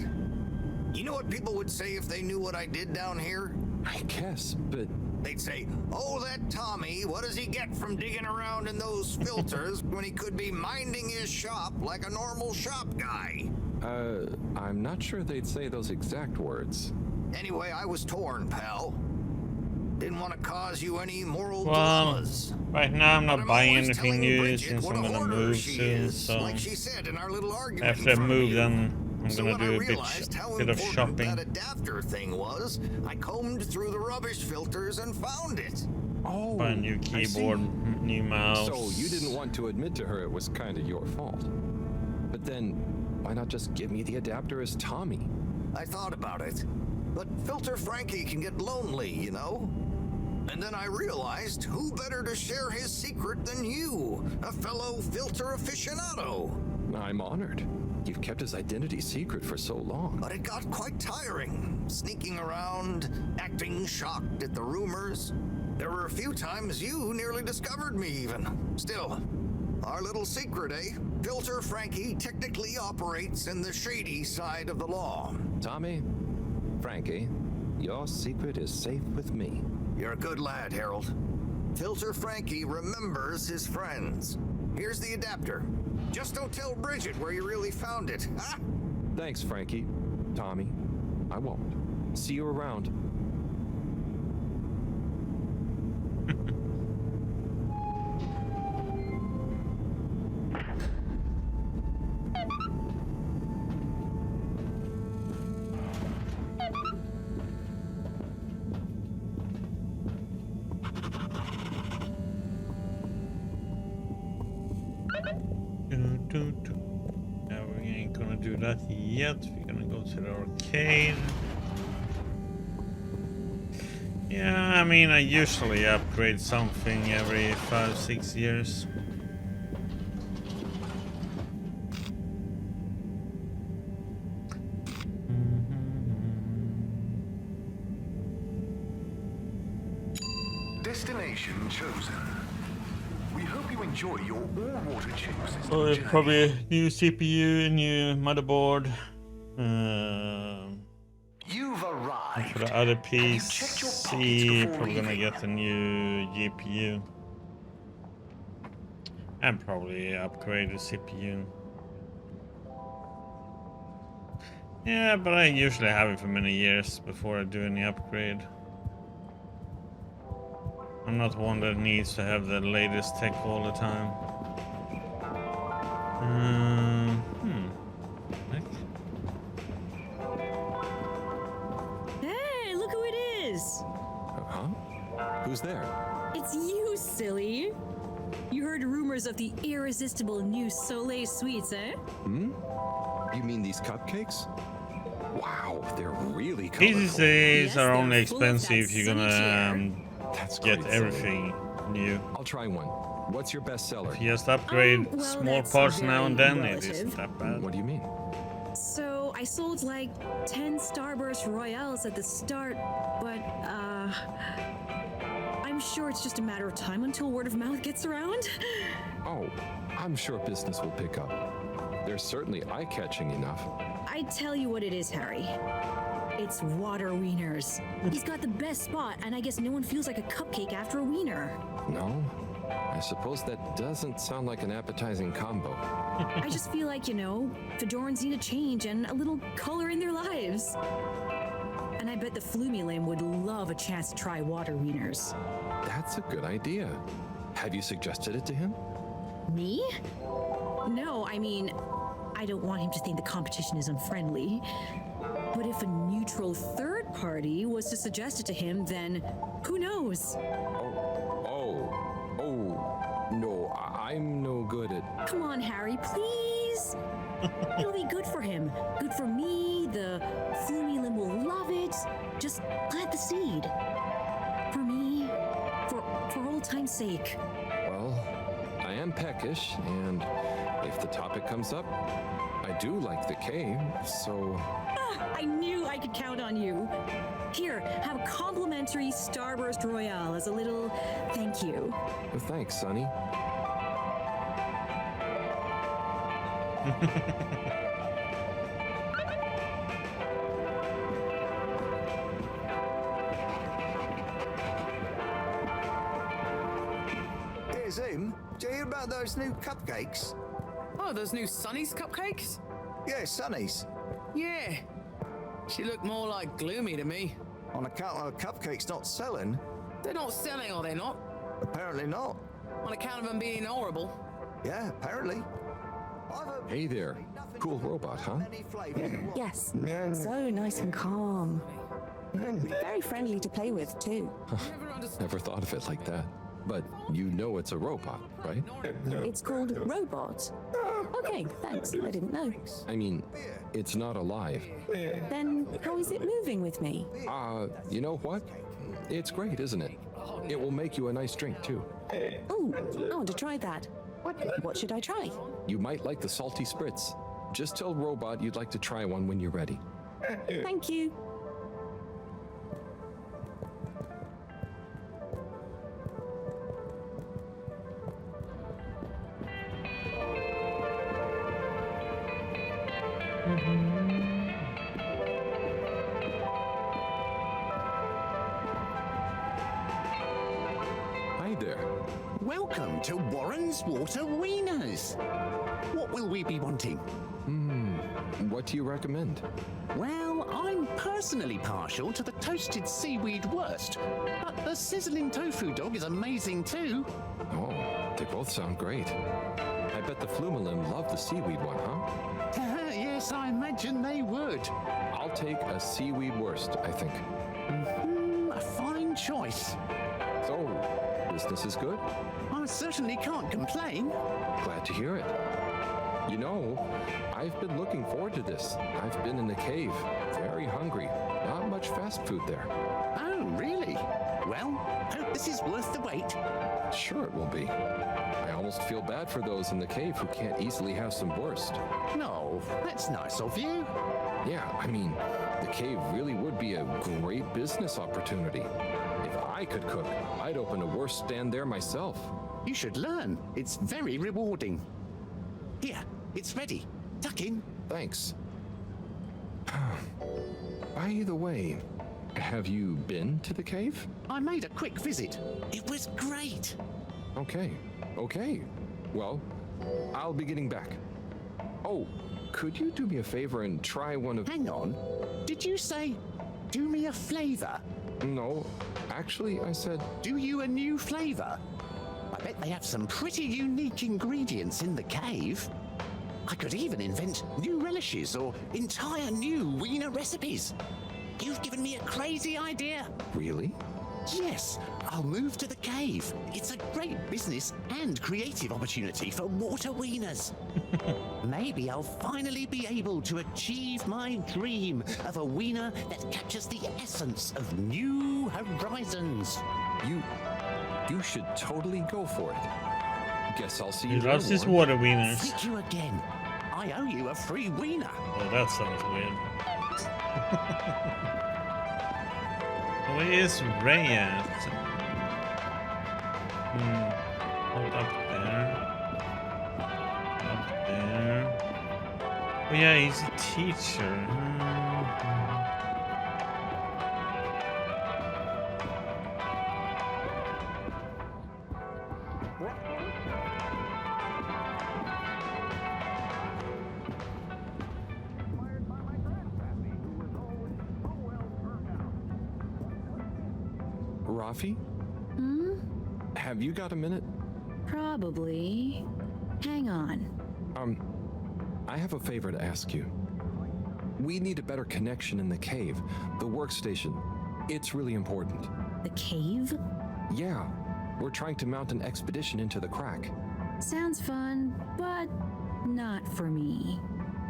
You know what people would say if they knew what I did down here? I guess, but... They'd say, oh, that Tommy, what does he get from digging around in those filters when he could be minding his shop like a normal shop guy? I'm not sure they'd say those exact words. Anyway, I was torn, pal. Didn't want to cause you any moral Well, dilemmas. right now I'm not But buying always anything telling new Bridget since what I'm a gonna hoarder move she soon, is, so like she said in our little argument after I in front of move you. then I'm So gonna when I do a realized how bit of important shopping. that adapter thing was, I combed through the rubbish filters and found it. Oh, Buy a new I see. keyboard, new mouse. So you didn't want to admit to her it was kind of your fault. But then, why not just give me the adapter as Tommy? I thought about it, but Filter Frankie can get lonely, you know? And then I realized who better to share his secret than you, a fellow filter aficionado. I'm honored. You've kept his identity secret for so long. But it got quite tiring, sneaking around, acting shocked at the rumors. There were a few times you nearly discovered me even. Still, our little secret, eh? Filter Frankie technically operates in the shady side of the law. Tommy, Frankie, your secret is safe with me. You're a good lad, Harold. Filter Frankie remembers his friends. Here's the adapter. Just don't tell Bridget where you really found it, huh? Thanks, Frankie. Tommy, I won't. See you around. No, we ain't gonna do that yet. We're gonna go to the arcade. Yeah, I mean, I usually upgrade something every 5-6 years. Destination chosen. We hope you enjoy your all-water tube system So journey. probably a new CPU, new motherboard. You've arrived. For the other checked your pockets PC, before probably gonna leaving? get a new GPU. And probably upgrade the CPU. Yeah, but I usually have it for many years before I do any upgrade. I'm not one that needs to have the latest tech all the time. Hey, look who it is! Huh? Who's there? It's you, silly! You heard rumors of the irresistible new Soleil sweets, eh? Hmm? You mean these cupcakes? Wow, they're really colorful. These days Yes, are they're only full of that expensive if you're sunny gonna That's get great, everything new. I'll try one. What's your best seller? If you just upgrade well, small that's parts now and then, very it isn't relative. that bad. What do you mean? So I sold like 10 Starburst Royales at the start, but I'm sure it's just a matter of time until word of mouth gets around. Oh, I'm sure business will pick up. They're certainly eye-catching enough. I tell you what it is, Harry. It's water wieners. He's got the best spot, and I guess no one feels like a cupcake after a wiener. No? I suppose that doesn't sound like an appetizing combo. I just feel like, Fedorans need a change and a little color in their lives. And I bet the Flumilim would love a chance to try water wieners. That's a good idea. Have you suggested it to him? Me? No, I mean, I don't want him to think the competition is unfriendly. But if a neutral third party was to suggest it to him, then who knows? No, I'm no good at... Come on, Harry, please. It'll be good for him. Good for me. The Flumilim will love it. Just plant the seed. For me. For old time's sake. Well, I am peckish, and if the topic comes up, I do like the cave, so... I knew I could count on you. Here, have a complimentary Starburst Royale as a little thank you. Well, thanks, Sonny. Hey, Zoom, do you hear about those new cupcakes? Oh, those new Sunny's cupcakes? Yeah, Sonny's. Yeah. She looked more like gloomy to me. On account of cupcakes not selling? They're not selling, are they not? Apparently not. On account of them being horrible. Yeah, apparently. Hey there. Cool robot, huh? Yes, so nice and calm. Very friendly to play with, too. Never thought of it like that. But you know it's a robot, right? It's called Robot. Okay, thanks. I didn't know. I mean, it's not alive. Then how is it moving with me? You know what? It's great, isn't it? It will make you a nice drink, too. Oh, I want to try that. What should I try? You might like the salty spritz. Just tell Robot you'd like to try one when you're ready. Thank you. Hi there. Welcome to Warren's Water Wieners. What will we be wanting? What do you recommend? Well, I'm personally partial to the toasted seaweed wurst, but the sizzling tofu dog is amazing too. Oh, they both sound great. I bet the Flumelim love the seaweed one, huh? Yes, I imagine they would. I'll take a seaweed wurst, I think. A fine choice. So, business is good? I certainly can't complain. Glad to hear it. You know, I've been looking forward to this. I've been in the cave, very hungry. Not much fast food there. Oh, really? Well, hope this is worth the wait. Sure it will be. I almost feel bad for those in the cave who can't easily have some wurst. No, that's nice of you. Yeah, I mean, the cave really would be a great business opportunity. If I could cook, I'd open a wurst stand there myself. You should learn. It's very rewarding. Here, it's ready. Tuck in. Thanks. By the way, have you been to the cave? I made a quick visit. It was great. Okay. Well, I'll be getting back. Oh, could you do me a favor and try one of... Hang on. Did you say, do me a flavor? No, actually, I said... Do you a new flavor? I bet they have some pretty unique ingredients in the cave. I could even invent new relishes or entire new wiener recipes. You've given me a crazy idea. Really? Yes, I'll move to the cave. It's a great business and creative opportunity for water wieners. Maybe I'll finally be able to achieve my dream of a wiener that captures the essence of new horizons. You should totally go for it. Guess I'll see you He there, loves his Warren. water wieners. Thank you again. I owe you a free wiener. Oh, that sounds weird. Where is Ray at? Hold up there. Up there. Oh yeah, he's a teacher. Rafi? Have you got a minute? Probably. Hang on. I have a favor to ask you. We need a better connection in the cave. The workstation. It's really important. The cave? Yeah. We're trying to mount an expedition into the crack. Sounds fun, but not for me.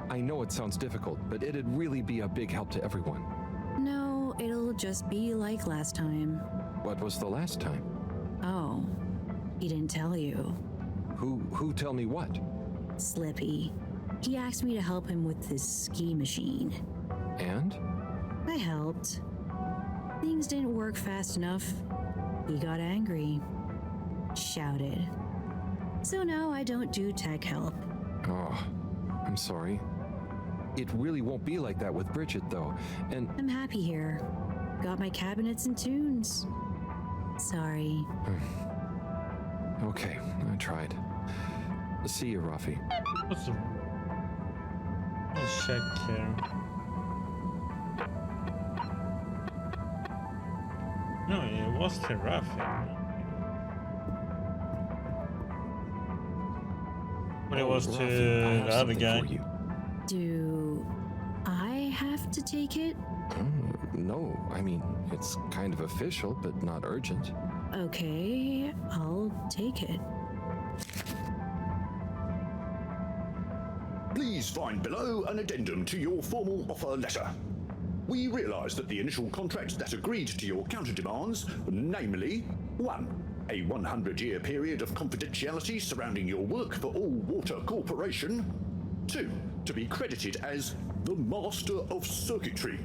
I know it sounds difficult, but it'd really be a big help to everyone. No, it'll just be like last time. What was the last time? Oh, he didn't tell you. Who tell me what? Slippy. He asked me to help him with this ski machine. And? I helped. Things didn't work fast enough. He got angry. Shouted. So now I don't do tech help. Oh, I'm sorry. It really won't be like that with Bridget, though, and... I'm happy here. Got my cabinets and tunes. Sorry. Okay, I tried. See you, Rafi. What's the... Let's check here. No, it was the Rafi. But it was to Rafi, the other guy. Do I have to take it? No, I mean, it's kind of official, but not urgent. Okay, I'll take it. Please find below an addendum to your formal offer letter. We realise that the initial contract that agreed to your counter-demands, namely 1. A 100-year period of confidentiality surrounding your work for All Water Corporation. 2. To be credited as the Master of Circuitry.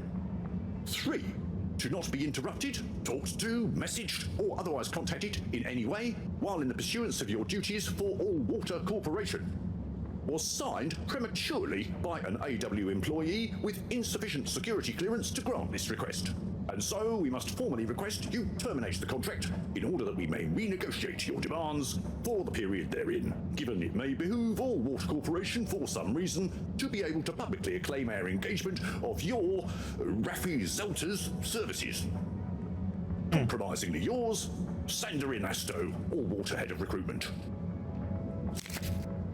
3. To not be interrupted, talked to, messaged, or otherwise contacted in any way while in the pursuance of your duties for All Water Corporation. was signed prematurely by an AW employee with insufficient security clearance to grant this request. And so we must formally request you terminate the contract in order that we may renegotiate your demands for the period therein, given it may behoove all Water Corporation for some reason to be able to publicly acclaim our engagement of your Raffi Zelter's services. Compromisingly yours, Sandorin Asto, All Water Head of Recruitment.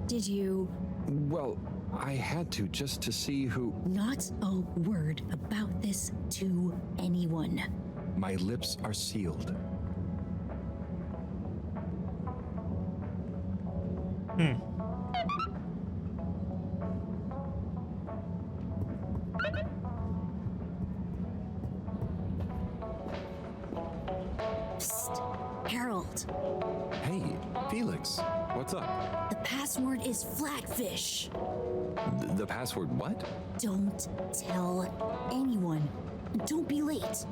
Did you? Well, I had to just to see who... Not a word about this to anyone. My lips are sealed. Psst, Harold. Hey, Felix, what's up? The password is flatfish. The password what? Don't tell anyone. Don't be late.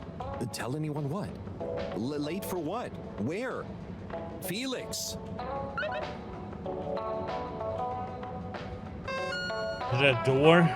Tell anyone what? Late for what? Where? Felix! Is that a door?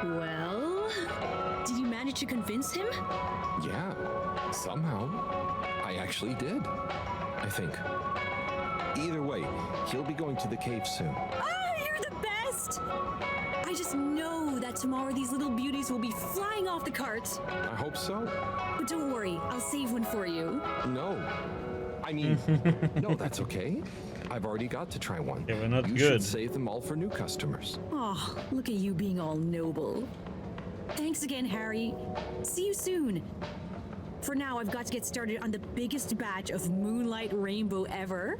Well, did you manage to convince him? Yeah, somehow. I actually did. I think. Either way, he'll be going to the cave soon. Oh, you're the best! I just know that tomorrow these little beauties will be flying off the cart. I hope so. But don't worry, I'll save one for you. No. I mean, no, that's okay. I've already got to try one. Yeah, we're not you good. should save them all for new customers. Oh, look at you being all noble. Thanks again, Harry. See you soon. For now, I've got to get started on the biggest batch of Moonlight Rainbow ever.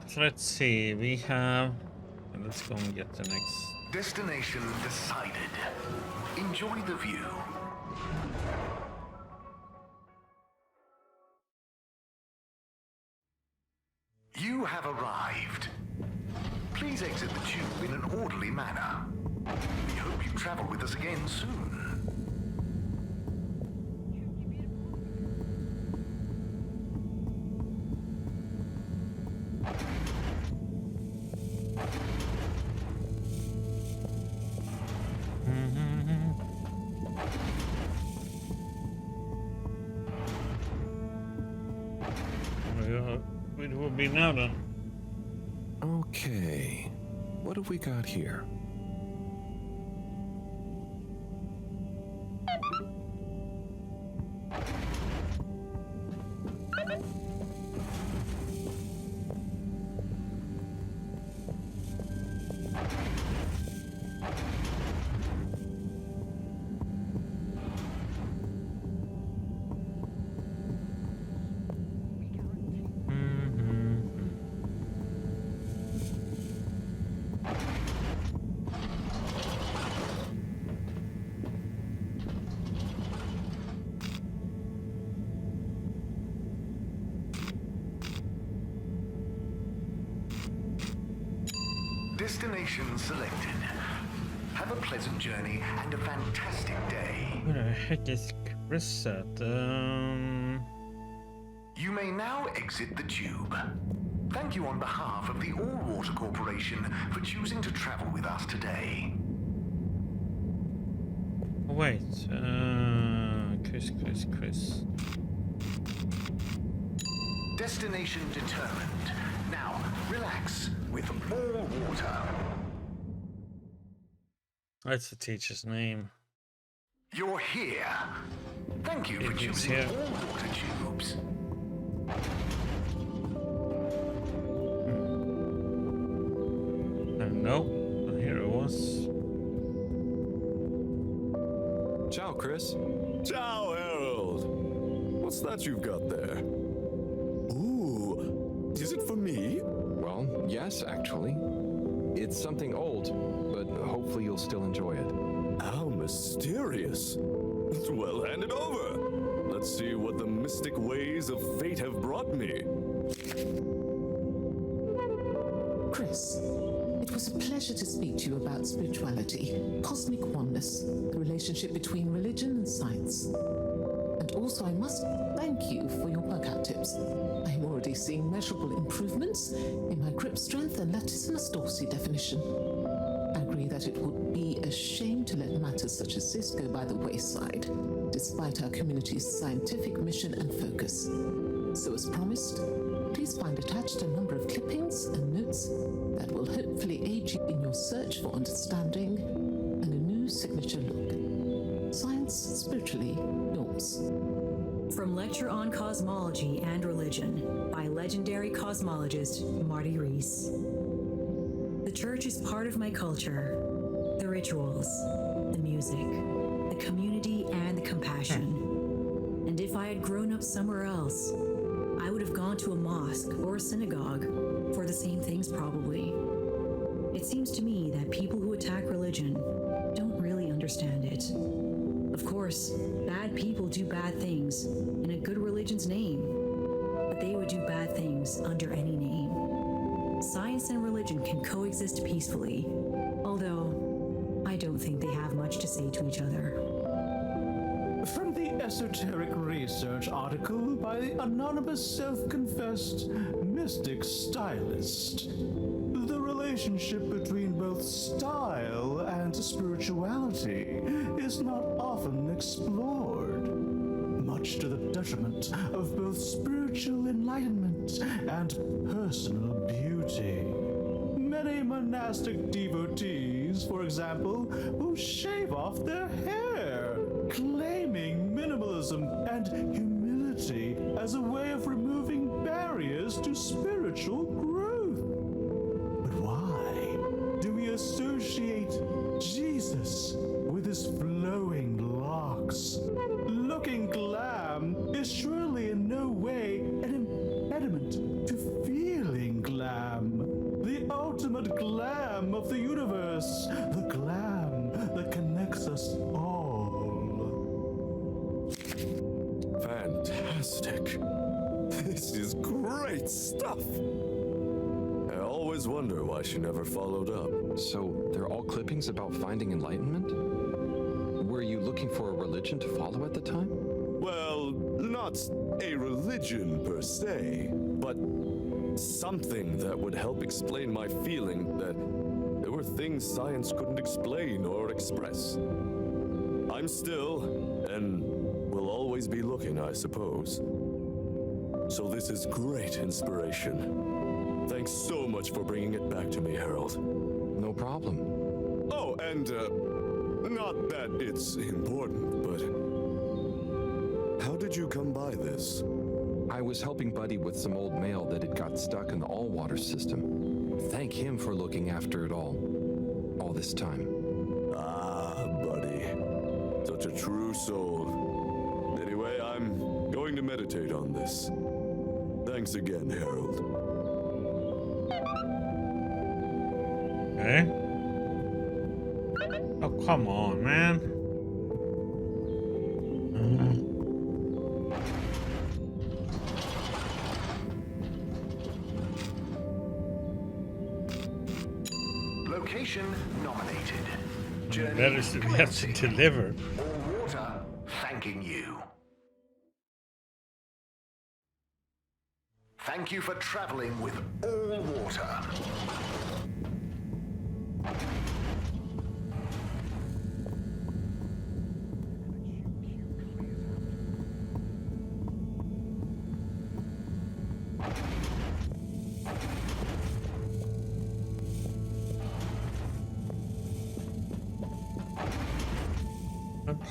So let's see. We have... Let's go and get the next... Destination decided. Enjoy the view. You have arrived. Please exit the tube in an orderly manner. We hope you travel with us again soon. It will be now then. Okay. What have we got here? Destination selected. Have a pleasant journey and a fantastic day. Where the heck is Chris at? You may now exit the tube. Thank you on behalf of the All Water Corporation for choosing to travel with us today. Wait, Chris. Destination determined. Now, relax with more water. That's the teacher's name. You're here. Thank you for choosing here. All Water Tubes. No, here it was. Ciao, Chris. Ciao, Harold. What's that you've got there? Ooh, is it for me? Well, yes, actually. It's something old, but hopefully you'll still enjoy it. How mysterious. Well, hand it over. Let's see what the mystic ways of fate have brought me. Chris, it was a pleasure to speak to you about spirituality, cosmic oneness, the relationship between religion and science. And also, I must thank you for your workout tips. I am already seeing measurable improvements in my grip strength and latissimus dorsi definition. I agree that it would be a shame to let matters such as this go by the wayside, despite our community's scientific mission and focus. So as promised, please find attached a number of clippings and notes that will hopefully aid you in your search for understanding and a new signature look. Science spiritually yours. From Lecture on Cosmology and Religion by legendary cosmologist Marty Rees. The church is part of my culture. The rituals, the music, the community, and the compassion. And if I had grown up somewhere else, I would have gone to a mosque or a synagogue for the same things probably. It seems to me that people who attack religion don't really understand it. Of course, bad people do bad things in a good religion's name, but they would do bad things under any name. Science and religion can coexist peacefully, although I don't think they have much to say to each other. From the esoteric research article by the anonymous self-confessed mystic stylist, the relationship between both style and spirituality is not often explored, much to the detriment of both spiritual enlightenment and personal beauty. Many monastic devotees, for example, will shave off their hair, claiming minimalism and humility as a way of removing barriers to spiritual growth. But why do we associate Jesus with his flowing locks? Looking glam is surely in no way an impediment to feeling glam. The ultimate glam of the universe, the glam that connects us all. Fantastic. This is great stuff. I always wonder why she never followed up. So, they're all clippings about finding enlightenment? Were you looking for a religion to follow at the time? Well, not a religion per se, but something that would help explain my feeling that there were things science couldn't explain or express. I'm still, and will always be looking, I suppose. So this is great inspiration. Thanks so much for bringing it back to me, Harold. No problem. Oh, and, not that it's important, but how did you come by this? I was helping Buddy with some old mail that had got stuck in the all-water system. Thank him for looking after it all this time. Ah, Buddy. Such a true soul. Anyway, I'm going to meditate on this. Thanks again, Harold. Okay. Oh, come on, man. Location nominated. Journey Better we have to deliver. All water thanking you. Thank you for traveling with all water. Oops.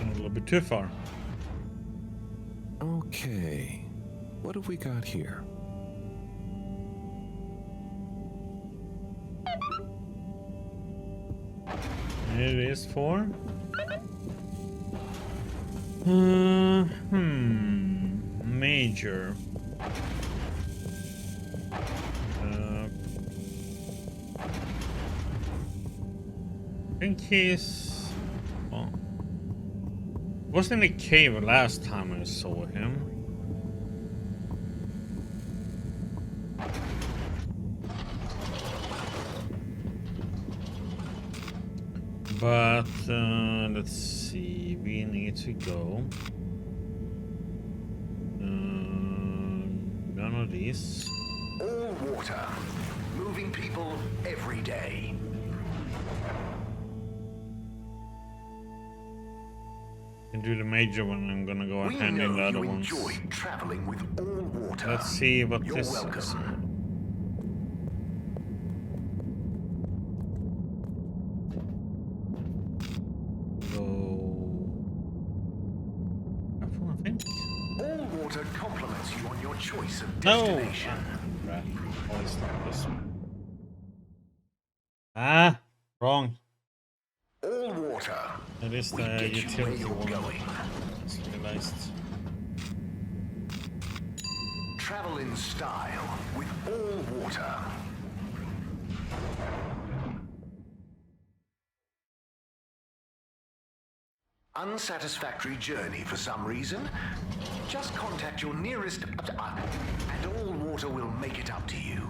A little bit too far. Okay, what have we got here? It is for Major. I think he's... Well, wasn't in a cave last time I saw him. But let's see, we need to go. None of these. All water, moving people every day. And do the major one. I'm gonna go and hand in the other ones. Enjoy traveling with all water. Let's see what You're this welcome. is. All water compliments you on your choice of No! destination. Right. Always like this one. Ah, wrong. All water. It is We the get you where utility you're one. going. Just realized. Travel in style with all water. Unsatisfactory journey for some reason? Just contact your nearest and all water will make it up to you.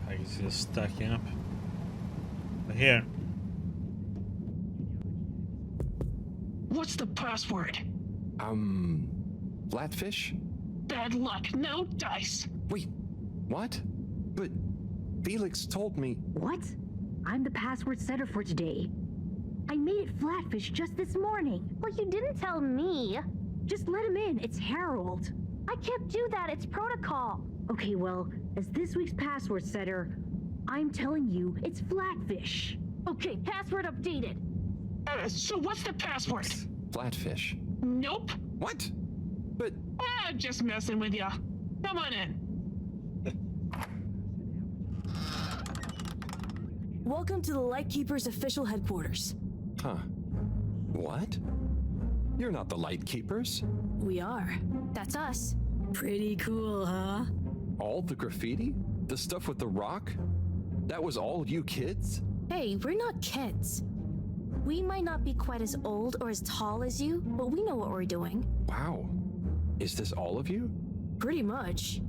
I guess it's stacking up. Here. What's the password? Flatfish? Bad luck, no dice. Wait, what? But Felix told me. What? I'm the password setter for today. I made it Flatfish just this morning. Well, you didn't tell me. Just let him in. It's Harold. I can't do that. It's protocol. Okay, well, as this week's password setter, I'm telling you it's Flatfish. Okay, password updated. So what's the password? Flatfish. Nope. What? But... just messing with ya. Come on in. Welcome to the Lightkeeper's official headquarters. Huh. What? You're not the Lightkeepers. We are. That's us. Pretty cool, huh? All the graffiti? The stuff with the rock? That was all you kids? Hey, we're not kids. We might not be quite as old or as tall as you, but we know what we're doing. Wow. Is this all of you? Pretty much.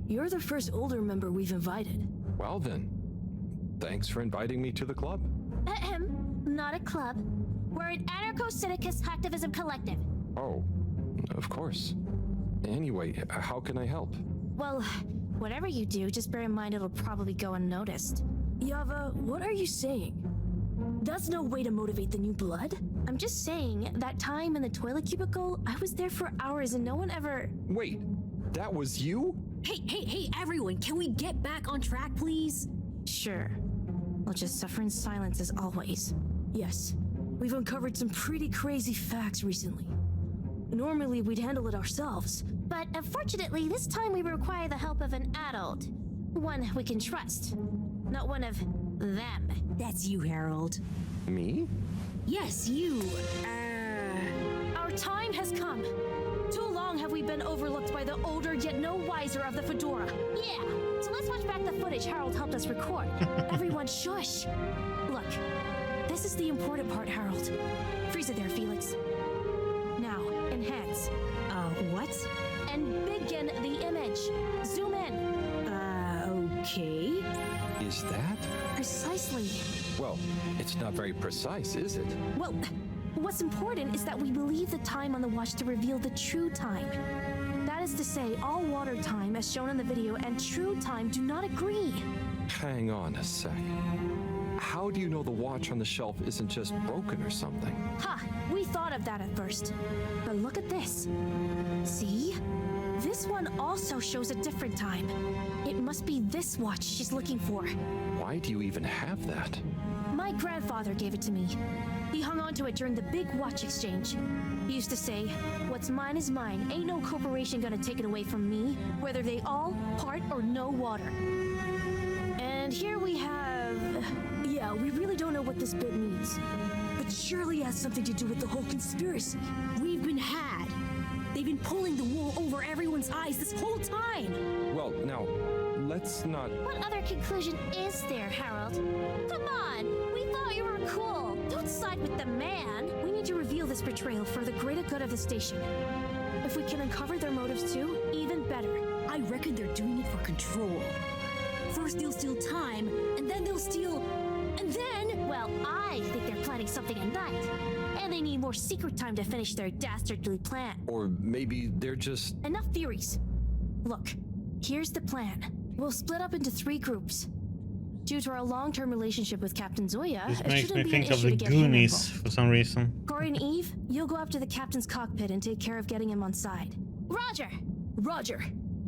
You're the first older member we've invited. Well then. Thanks for inviting me to the club. Not a club. We're an anarcho-syndicalist hacktivism collective. Oh, of course. Anyway, how can I help? Well, whatever you do, just bear in mind it'll probably go unnoticed. Yava, what are you saying? That's no way to motivate the new blood. I'm just saying, that time in the toilet cubicle, I was there for hours and no one ever... Wait, that was you? Hey, everyone, can we get back on track, please? Sure. We'll just suffer in silence as always. Yes, we've uncovered some pretty crazy facts recently. Normally, we'd handle it ourselves. But unfortunately, this time we require the help of an adult. One we can trust. Not one of them. That's you, Harold. Me? Yes, you. Our time has come. Too long have we been overlooked by the older yet no wiser of the Fedora. Yeah, so let's watch back the footage Harold helped us record. Everyone shush. Look, this is the important part, Harold. Freeze it there, Felix. Now, enhance. What? And begin the image. Zoom in. Okay. Is that? Precisely. Well, it's not very precise, is it? Well, what's important is that we believe the time on the watch to reveal the true time. That is to say, all water time, as shown in the video, and true time do not agree. Hang on a sec. How do you know the watch on the shelf isn't just broken or something? Ha! We thought of that at first. But look at this. See? This one also shows a different time. It must be this watch she's looking for. Why do you even have that? My grandfather gave it to me. He hung on to it during the big watch exchange. He used to say, "What's mine is mine. Ain't no corporation gonna take it away from me, whether they all, part, or no water." And here we have... Yeah, Well, we really don't know what this bit means. But surely it has something to do with the whole conspiracy. We've been had. They've been pulling the wool over everyone's eyes this whole time. Well, now, let's not. What other conclusion is there, Harold? Come on, we thought you were cool. Don't side with the man. We need to reveal this betrayal for the greater good of the station. If we can uncover their motives too, even better. I reckon they're doing it for control. First they'll steal time, and then they'll steal... And then... Well, I think they're planning something at night. And they need more secret time to finish their dastardly plan. Or maybe they're just. Enough theories. Look, here's the plan. We'll split up into 3 groups. Due to our long-term relationship with Captain Zoya, This it makes shouldn't me be an think of issue the to get him Goonies involved. for some reason. Corey and Eve, you'll go up to the captain's cockpit and take care of getting him on side. Roger! Roger!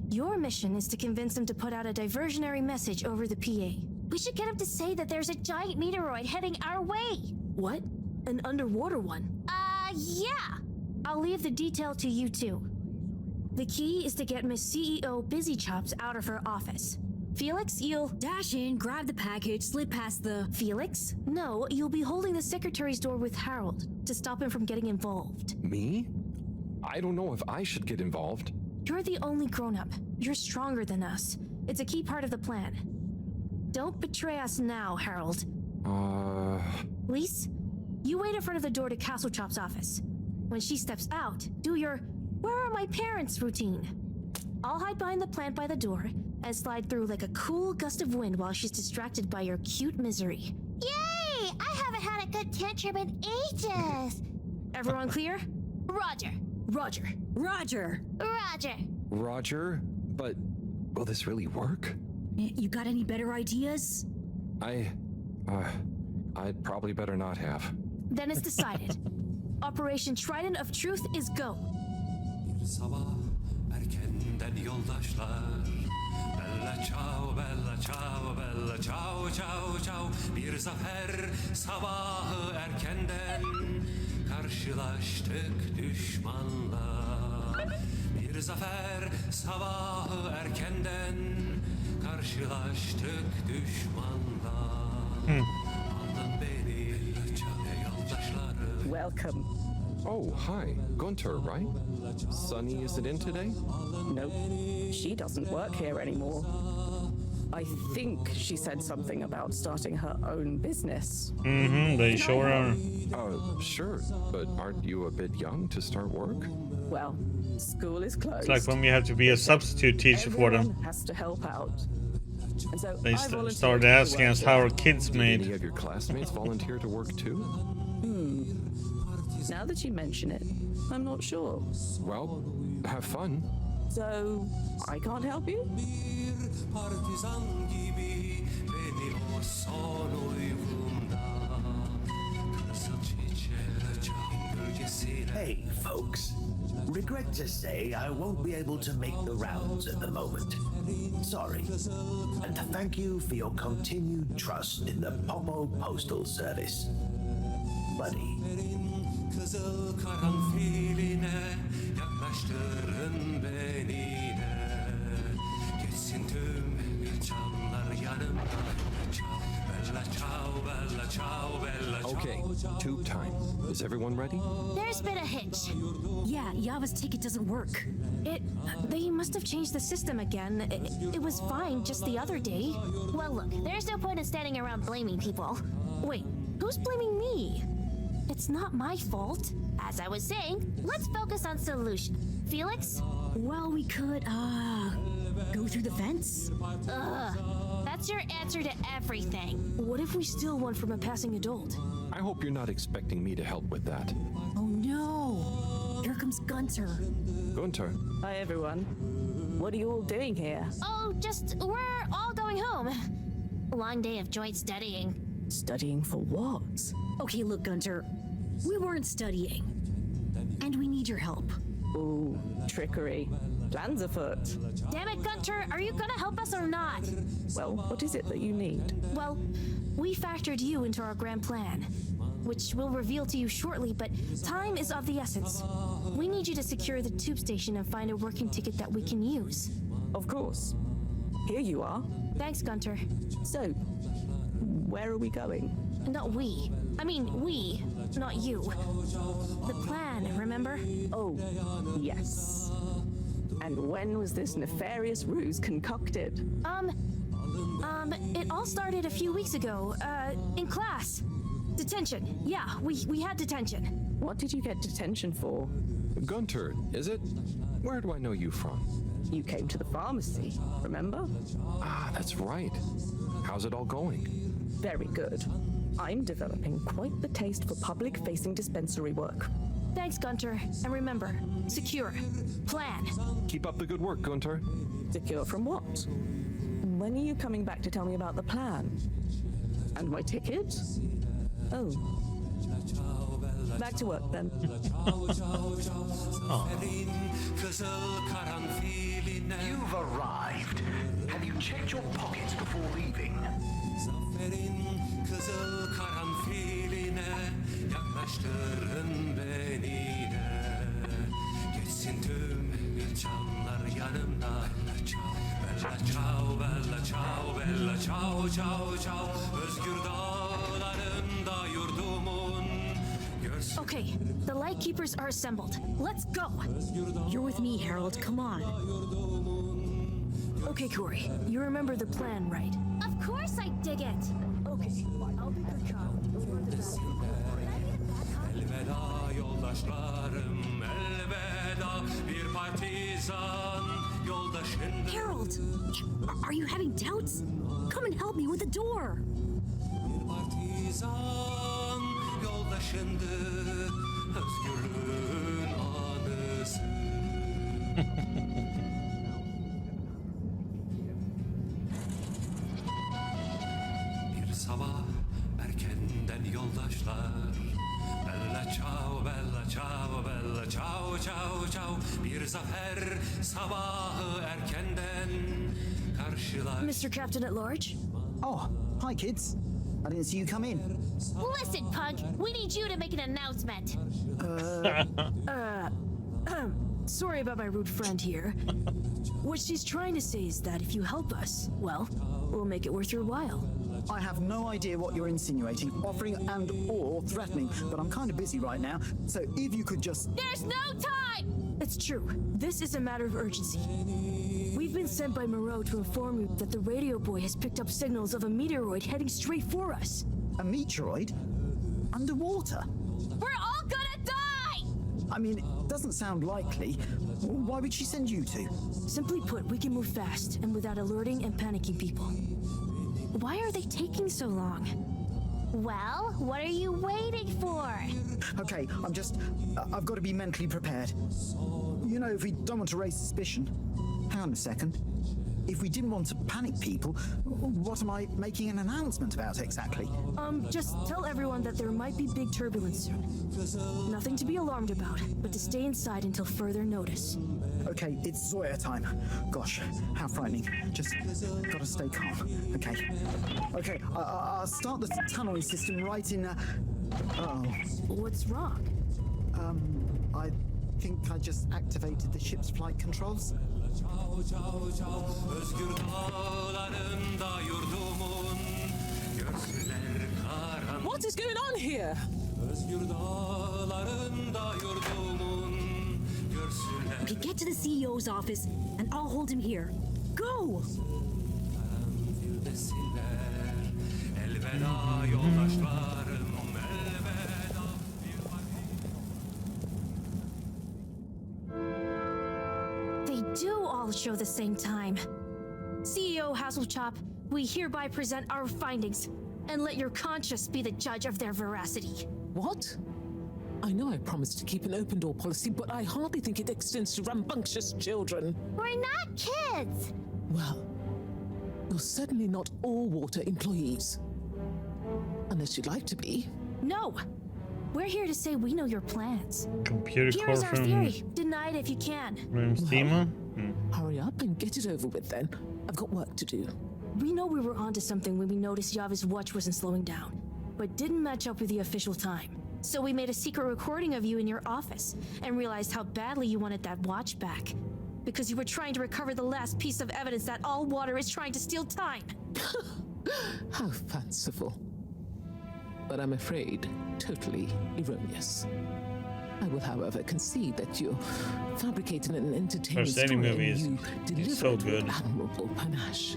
Your mission is to convince him to put out a diversionary message over the PA. We should get him to say that there's a giant meteoroid heading our way. What? An underwater one? Yeah. I'll leave the detail to you two. The key is to get Miss CEO Busy Chops out of her office. Felix, you'll dash in, grab the package, slip past the... Felix? No, you'll be holding the secretary's door with Harold to stop him from getting involved. Me? I don't know if I should get involved. You're the only grown-up. You're stronger than us. It's a key part of the plan. Don't betray us now, Harold. Lise, you wait in front of the door to Castle Chop's office. When she steps out, do your "Where are my parents?" routine. I'll hide behind the plant by the door and slide through like a cool gust of wind while she's distracted by your cute misery. Yay! I haven't had a good tantrum in ages. Everyone clear? Roger. Roger. Roger. Roger. Roger? But will this really work? You got any better ideas? I'd probably better not have. Then it's decided. Operation Trident of Truth is go. Bir sabah erkenden yoldaşlar. Bella ciao, bella ciao, bella ciao, ciao, ciao. Bir zafer sabahı erkenden karşılaştık düşmanla. Bir zafer sabahı erkenden karşılaştık düşmanla. Alın beni yoldaşları. Welcome. Oh, hi. Gunter, right? Sunny isn't in today? Nope. She doesn't work here anymore. I think she said something about starting her own business. They sure are. Sure. But aren't you a bit young to start work? Well, school is closed. It's like when we have to be a substitute teacher for them. Everyone has to help out. And so They I volunteered started to asking work us here. how our kids Did made. any of your classmates volunteer to work too? Now that you mention it, I'm not sure. Well, have fun. So, I can't help you? Partizan gibi beni o son uykumda kızıl çiçeğin gölgesine. Hey, folks. Regret to say I won't be able to make the rounds at the moment. Sorry. And thank you for your continued trust in the Popo Postal Service. Buddy. Kızıl karanfiline yaklaştırın beni de. Geçsin tüm kaçanlar yanımdan. Bella ciao, bella ciao, bella ciao. Okay, tube time. Is everyone ready? There's been a hitch. Yeah, Yava's ticket doesn't work. They must have changed the system again. It was fine just the other day. Well, look, there's no point in standing around blaming people. Wait, who's blaming me? It's not my fault. As I was saying, let's focus on solution. Felix? Well, we could, go through the fence? Ugh. That's your answer to everything. What if we steal one from a passing adult? I hope you're not expecting me to help with that. Oh no! Here comes Gunter. Gunter. Hi, everyone. What are you all doing here? Oh, we're all going home. A long day of joint studying. Studying for what? Okay, look, Gunter. We weren't studying. And we need your help. Ooh, trickery. Plans afoot. Damn it, Gunter, are you gonna help us or not? Well, what is it that you need? Well, we factored you into our grand plan, which we'll reveal to you shortly, but time is of the essence. We need you to secure the tube station and find a working ticket that we can use. Of course. Here you are. Thanks, Gunter. So, Where are we going? Not we. I mean, we, not you. The plan, remember? Oh, yes. And when was this nefarious ruse concocted? It all started a few weeks ago, in class. Detention. Yeah, we had detention. What did you get detention for? Gunter, is it? Where do I know you from? You came to the pharmacy, remember? Ah, that's right. How's it all going? Very good. I'm developing quite the taste for public-facing dispensary work. Thanks, Gunter. And remember, secure. Plan. Keep up the good work, Gunter. Secure from what? When are you coming back to tell me about the plan? And my ticket? Oh. Back to work, then. You've arrived. Have you checked your pockets before leaving? Zaferin kızıl karanfiline yaklaştırın beni de. Geçsin tüm çamlar yanımda. Bella ciao, bella ciao, bella ciao, ciao, ciao. Özgür dağlarında yurdumun. Okay, the Lightkeepers are assembled. Let's go. You're with me, Harold. Come on. Okay, Corey, you remember the plan, right? Of course I dig it. Okay, I'll be good child. Elveda yoldaşlarım, elveda bir partizan yoldaşındır. Harold, are you having doubts? Come and help me with the door. Bir partizan yoldaşındır, özgürlüğün anısı. Bir sabah erkenden yoldaşlar. Bella ciao, bella ciao, bella ciao, ciao, ciao. Bir zafer sabahı erkenden karşılar. Mr. Captain at Large? Oh, hi kids. I didn't see you come in. Listen, Pug, we need you to make an announcement. Sorry about my rude friend here. What she's trying to say is that if you help us, well, we'll make it worth your while. I have no idea what you're insinuating, offering and or threatening, but I'm kind of busy right now, so if you could just... There's no time! It's true. This is a matter of urgency. We've been sent by Moreau to inform you that the radio boy has picked up signals of a meteoroid heading straight for us. A meteoroid? Underwater? We're all gonna die! I mean, it doesn't sound likely. Why would she send you two? Simply put, we can move fast and without alerting and panicking people. Why are they taking so long? Well, what are you waiting for? Okay, I've got to be mentally prepared. You know, if we don't want to raise suspicion... Hang on a second. If we didn't want to panic people, what am I making an announcement about exactly? Just tell everyone that there might be big turbulence soon. Nothing to be alarmed about, but to stay inside until further notice. Okay, it's Zoya time. Gosh, how frightening. Just gotta stay calm. Okay, I'll start the tunneling system right in... Oh. What's wrong? I think I just activated the ship's flight controls. What is going on here? Okay, get to the CEO's office, and I'll hold him here. Go! They do all show the same time. CEO Hasselchop, we hereby present our findings, and let your conscience be the judge of their veracity. What? I know I promised to keep an open door policy, but I hardly think it extends to rambunctious children. We're not kids! Well, you're certainly not all water employees. Unless you'd like to be. No! We're here to say we know your plans. Computer core Here's our from theory. Deny it if you can. Steamer? Hurry up and get it over with then. I've got work to do. We know we were onto something when we noticed Yava's watch wasn't slowing down, but didn't match up with the official time. So we made a secret recording of you in your office and realized how badly you wanted that watch back. Because you were trying to recover the last piece of evidence that all water is trying to steal time. How fanciful. But I'm afraid totally erroneous. I will, however, concede that you fabricated an entertaining First any story movies, and you it's so delivered good. with admirable panache.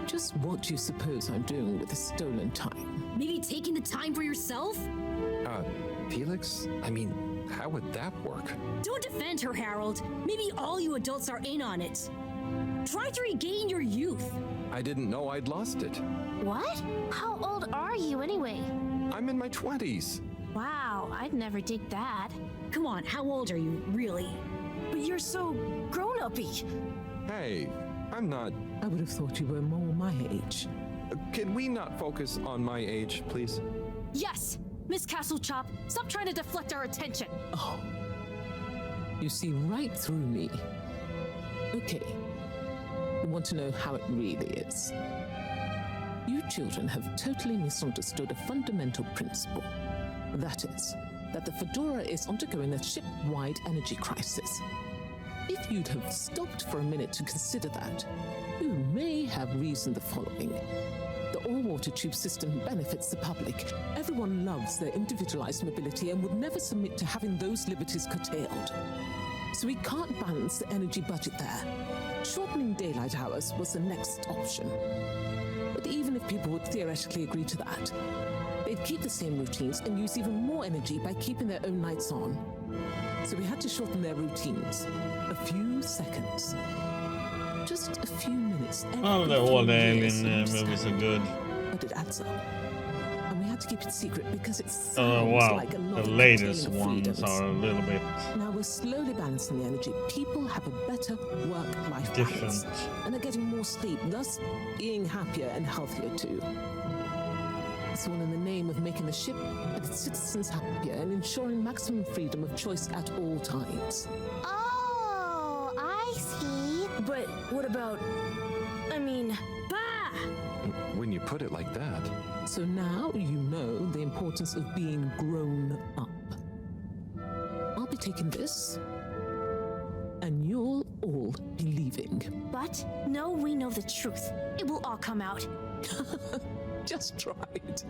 Just what do you suppose I'm doing with the stolen time? Maybe taking the time for yourself? Felix? I mean, how would that work? Don't defend her, Harold. Maybe all you adults are in on it. Try to regain your youth. I didn't know I'd lost it. What? How old are you anyway? I'm in my 20s. Wow, I'd never dig that. Come on, how old are you, really? But you're so grown-uppy. Hey, I'm not... I would have thought you were more my age. Can we not focus on my age, please? Yes! Miss Castlechop, stop trying to deflect our attention. Oh. You see right through me. Okay. You want to know how it really is. You children have totally misunderstood a fundamental principle. That is, that the Fedora is undergoing a ship-wide energy crisis. If you'd have stopped for a minute to consider that, you may have reasoned the following. The all-water tube system benefits the public. Everyone loves their individualized mobility and would never submit to having those liberties curtailed. So we can't balance the energy budget there. Shortening daylight hours was the next option. But even if people would theoretically agree to that, they'd keep the same routines and use even more energy by keeping their own lights on. So we had to shorten their routines. A few seconds. Just a few minutes. Oh, the old alien movies are good. But it adds up. And we had to keep it secret because it sounds Oh wow, like a lot the of latest curtailing of ones freedoms. are a little bit Now we're slowly balancing the energy. People have a better work-life balance. different. And are getting more sleep, thus being happier and healthier too. It's all in the name of making the ship and its citizens happier and ensuring maximum freedom of choice at all times. Oh, I see. But what about... I mean... Bah! When you put it like that. So now you know the importance of being grown up. I'll be taking this, and you'll all be leaving. But no, we know the truth. It will all come out. Just try it.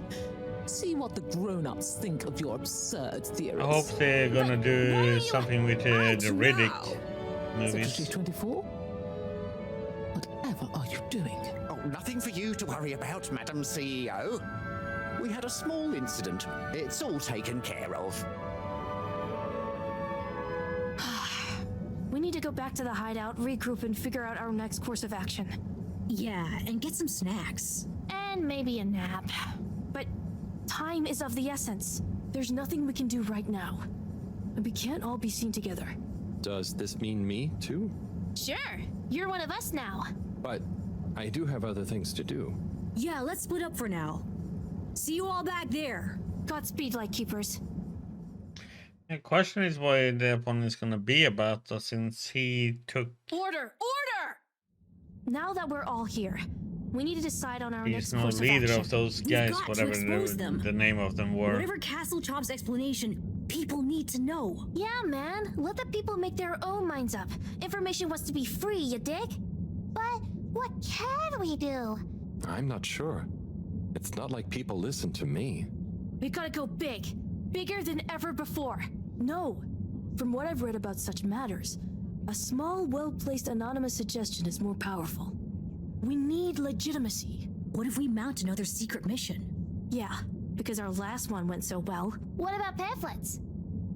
See what the grown-ups think of your absurd theories. I hope they're gonna do something with the Riddick movies. Secretary 24? Whatever are you doing? Oh, nothing for you to worry about, Madam CEO. We had a small incident. It's all taken care of. We need to go back to the hideout, regroup, and figure out our next course of action. Yeah, and get some snacks. And maybe a nap. But time is of the essence. There's nothing we can do right now. And we can't all be seen together. Does this mean me, too? Sure, you're one of us now. But I do have other things to do. Yeah, let's split up for now. See you all back there. Godspeed, Lightkeepers. The question is why the opponent is gonna be about us since he took. Order! Order! Now that we're all here, we need to decide on our He's next no course of leader action. of those We've guys, got to whatever expose them. the name of them were. Whatever Castlechop's explanation, people need to know. Yeah, man. Let the people make their own minds up. Information wants to be free, you dig? But what can we do? I'm not sure. It's not like people listen to me. We gotta go big. Bigger than ever before. No. From what I've read about such matters, a small, well-placed anonymous suggestion is more powerful. We need legitimacy. What if we mount another secret mission? Yeah, because our last one went so well. What about pamphlets?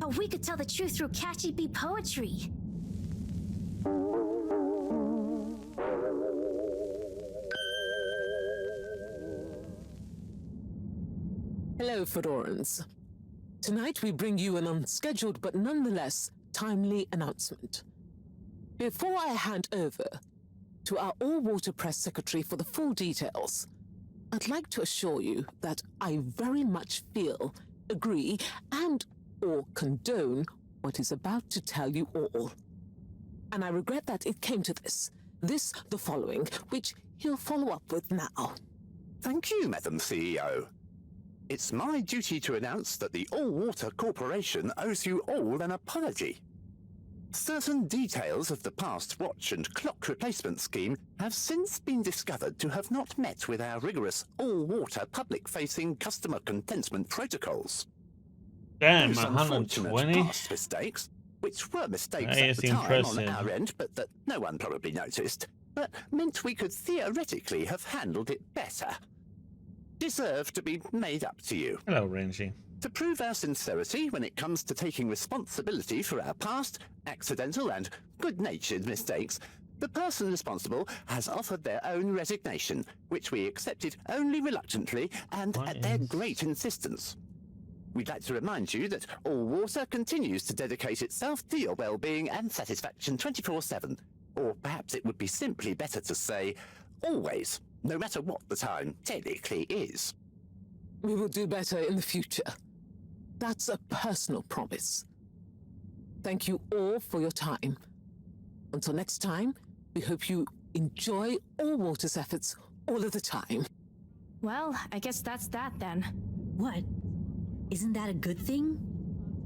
Oh, we could tell the truth through catchy bee poetry. Hello, Fedorans. Tonight we bring you an unscheduled but nonetheless timely announcement. Before I hand over to our all-water press secretary for the full details, I'd like to assure you that I very much feel, agree, and/or condone what is about to tell you all. And I regret that it came to this, the following, which he'll follow up with now. Thank you, Madam CEO. It's my duty to announce that the All Water Corporation owes you all an apology. Certain details of the past watch and clock replacement scheme have since been discovered to have not met with our rigorous all-water public-facing customer contentment protocols. Damn, Those unfortunate 120? past mistakes, which were mistakes That at is the time impressive. on our end, but that no one probably noticed, but meant we could theoretically have handled it better, deserve to be made up to you. Hello, Renji. To prove our sincerity when it comes to taking responsibility for our past, accidental and good-natured mistakes, the person responsible has offered their own resignation, which we accepted only reluctantly and at their great insistence. We'd like to remind you that All Water continues to dedicate itself to your well-being and satisfaction 24/7. Or perhaps it would be simply better to say, always, no matter what the time technically is. We will do better in the future. That's a personal promise. Thank you all for your time. Until next time, we hope you enjoy All Water's efforts all of the time. Well, I guess that's that then. What? Isn't that a good thing?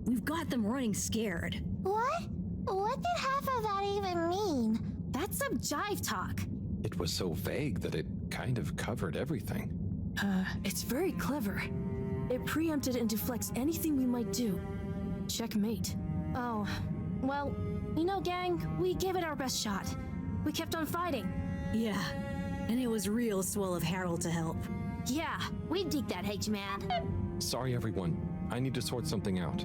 We've got them running scared. What? What did half of that even mean? That's some jive talk. It was so vague that it kind of covered everything. It's very clever. It preempted and deflects anything we might do. Checkmate. Oh, well, you know, gang, we gave it our best shot. We kept on fighting. Yeah, and it was real swell of Harold to help. Yeah, we dig that, H-Man. Sorry, everyone. I need to sort something out.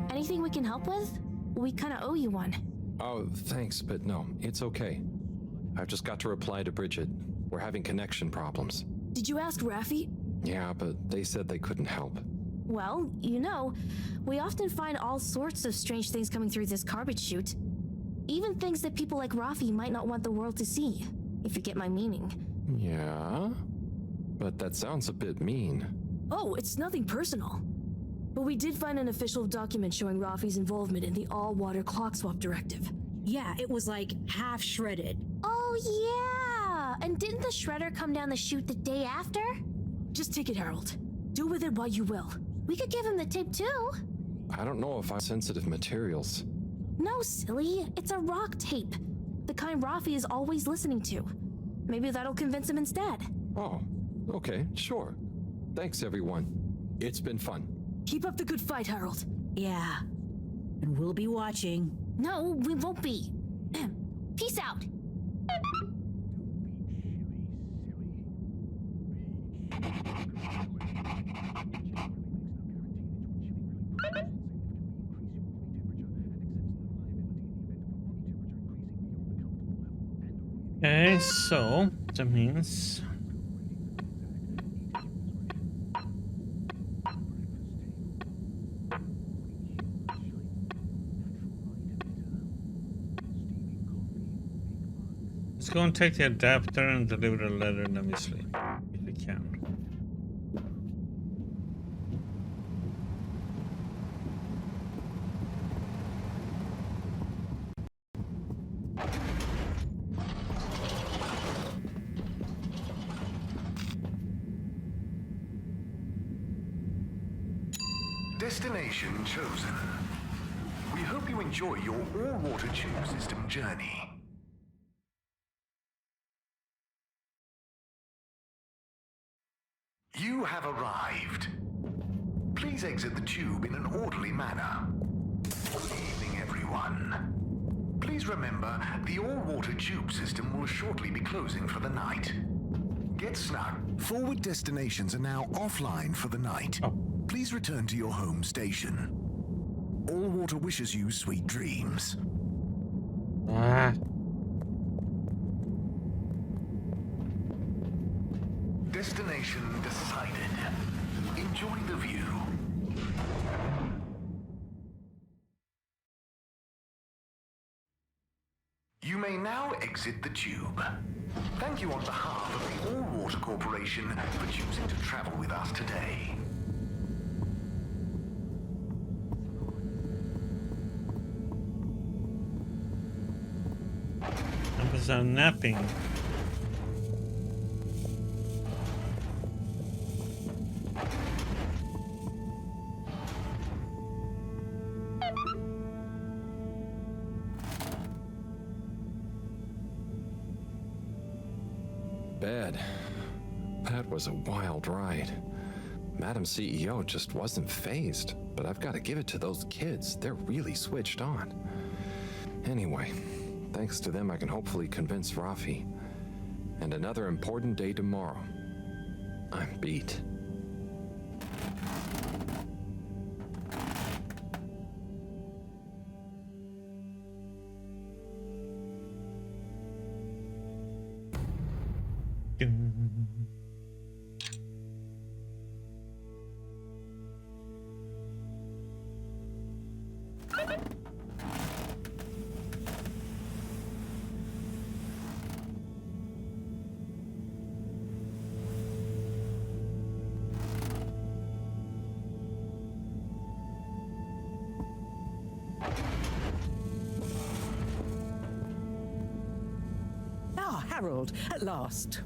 Anything we can help with? We kinda owe you one. Oh, thanks, but no, it's okay. I've just got to reply to Bridget. We're having connection problems. Did you ask Raffi? Yeah, but they said they couldn't help. Well, you know, we often find all sorts of strange things coming through this garbage chute. Even things that people like Raffi might not want the world to see, if you get my meaning. Yeah? But that sounds a bit mean. Oh, it's nothing personal. But we did find an official document showing Raffi's involvement in the all-water clock swap directive. Yeah, it was like half shredded. Oh, yeah! And didn't the shredder come down the chute the day after? Just take it, Harold. Do with it what you will. We could give him the tape too. I don't know if I'm sensitive materials. No, silly. It's a rock tape. The kind Raffi is always listening to. Maybe that'll convince him instead. Oh, okay, sure. Thanks, everyone. It's been fun. Keep up the good fight, Harold. Yeah. And we'll be watching. No, we won't be. Peace out. Okay, so that means let's go and take the adapter and deliver the letter, and then we sleep if we can. Destination chosen. We hope you enjoy your all-water tube system journey. You have arrived. Please exit the tube in an orderly manner. Good evening, everyone. Please remember, the all-water tube system will shortly be closing for the night. Get snug. Forward destinations are now offline for the night. Please return to your home station. All Water wishes you sweet dreams. Destination decided. Enjoy the view. You may now exit the tube. Thank you on behalf of the All Water Corporation for choosing to travel with us today. I was napping. bed. That was a wild ride. Madam CEO just wasn't fazed, but I've got to give it to those kids. They're really switched on. Anyway, thanks to them I can hopefully convince Rafi. And another important day tomorrow. I'm beat. Harold, at last.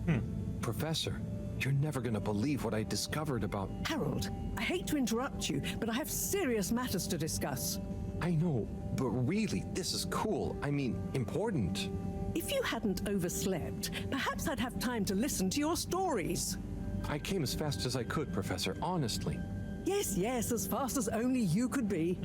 Professor, you're never gonna believe what I discovered about... Harold, I hate to interrupt you, but I have serious matters to discuss. I know, but really, this is cool. I mean, important. If you hadn't overslept, perhaps I'd have time to listen to your stories. I came as fast as I could, Professor, honestly. Yes, as fast as only you could be.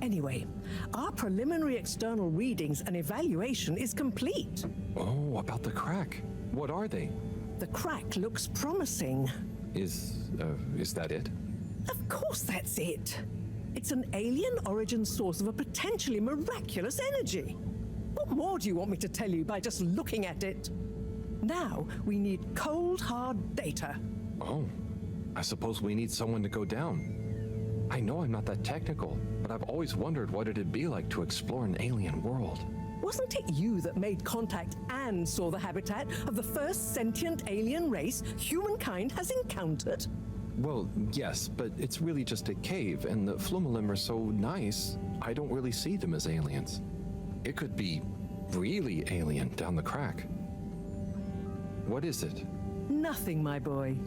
Anyway, our preliminary external readings and evaluation is complete. Oh, about the crack. What are they? The crack looks promising. Is that it? Of course that's it. It's an alien origin source of a potentially miraculous energy. What more do you want me to tell you by just looking at it? Now we need cold, hard data. Oh, I suppose we need someone to go down. I know I'm not that technical, but I've always wondered what it'd be like to explore an alien world. Wasn't it you that made contact and saw the habitat of the first sentient alien race humankind has encountered? Well, yes, but it's really just a cave, and the Flumalim are so nice, I don't really see them as aliens. It could be really alien down the crack. What is it? Nothing, my boy.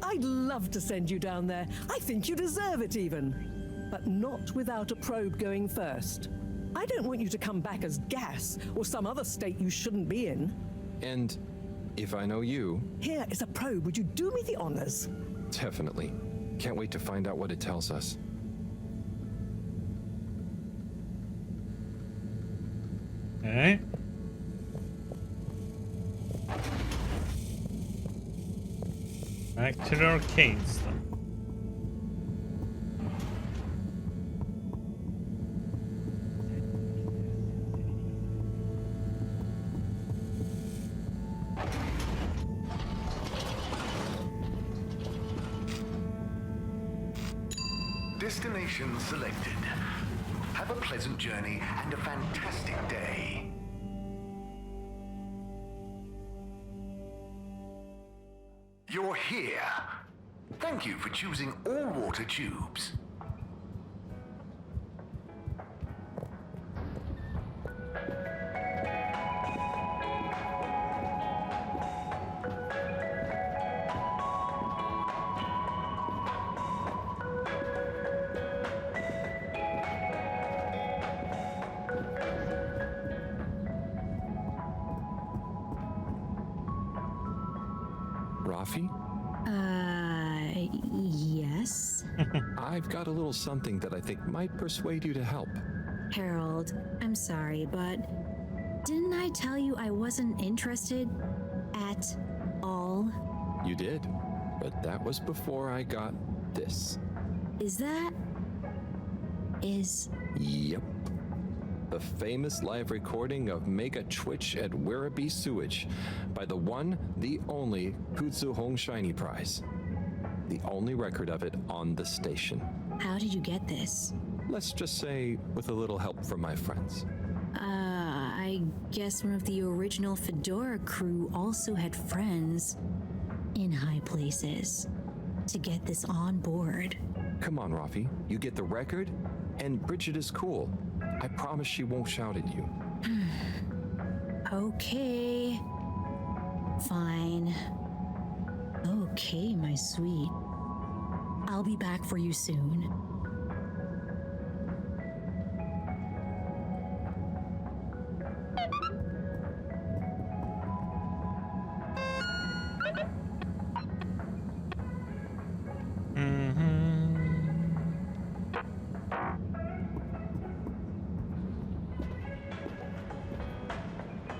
I'd love to send you down there. I think you deserve it even. But not without a probe going first. I don't want you to come back as gas or some other state you shouldn't be in. And if I know you... Here is a probe. Would you do me the honors? Definitely. Can't wait to find out what it tells us. Okay. Back to the arcades then. Destination selected. Have a pleasant journey and a fantastic day. You're here. Thank you for choosing all water tubes. Rafi? Yes? I've got a little something that I think might persuade you to help. Harold, I'm sorry, but didn't I tell you I wasn't interested at all? You did, but that was before I got this. Yep. The famous live recording of Mega Twitch at Werribee Sewage by the one, the only Kutsu Hong Shiny Prize. The only record of it on the station. How did you get this? Let's just say with a little help from my friends. I guess one of the original Fedora crew also had friends in high places to get this on board. Come on, Rafi. You get the record, and Bridget is cool. I promise she won't shout at you. Okay. Fine. Okay, my sweet. I'll be back for you soon.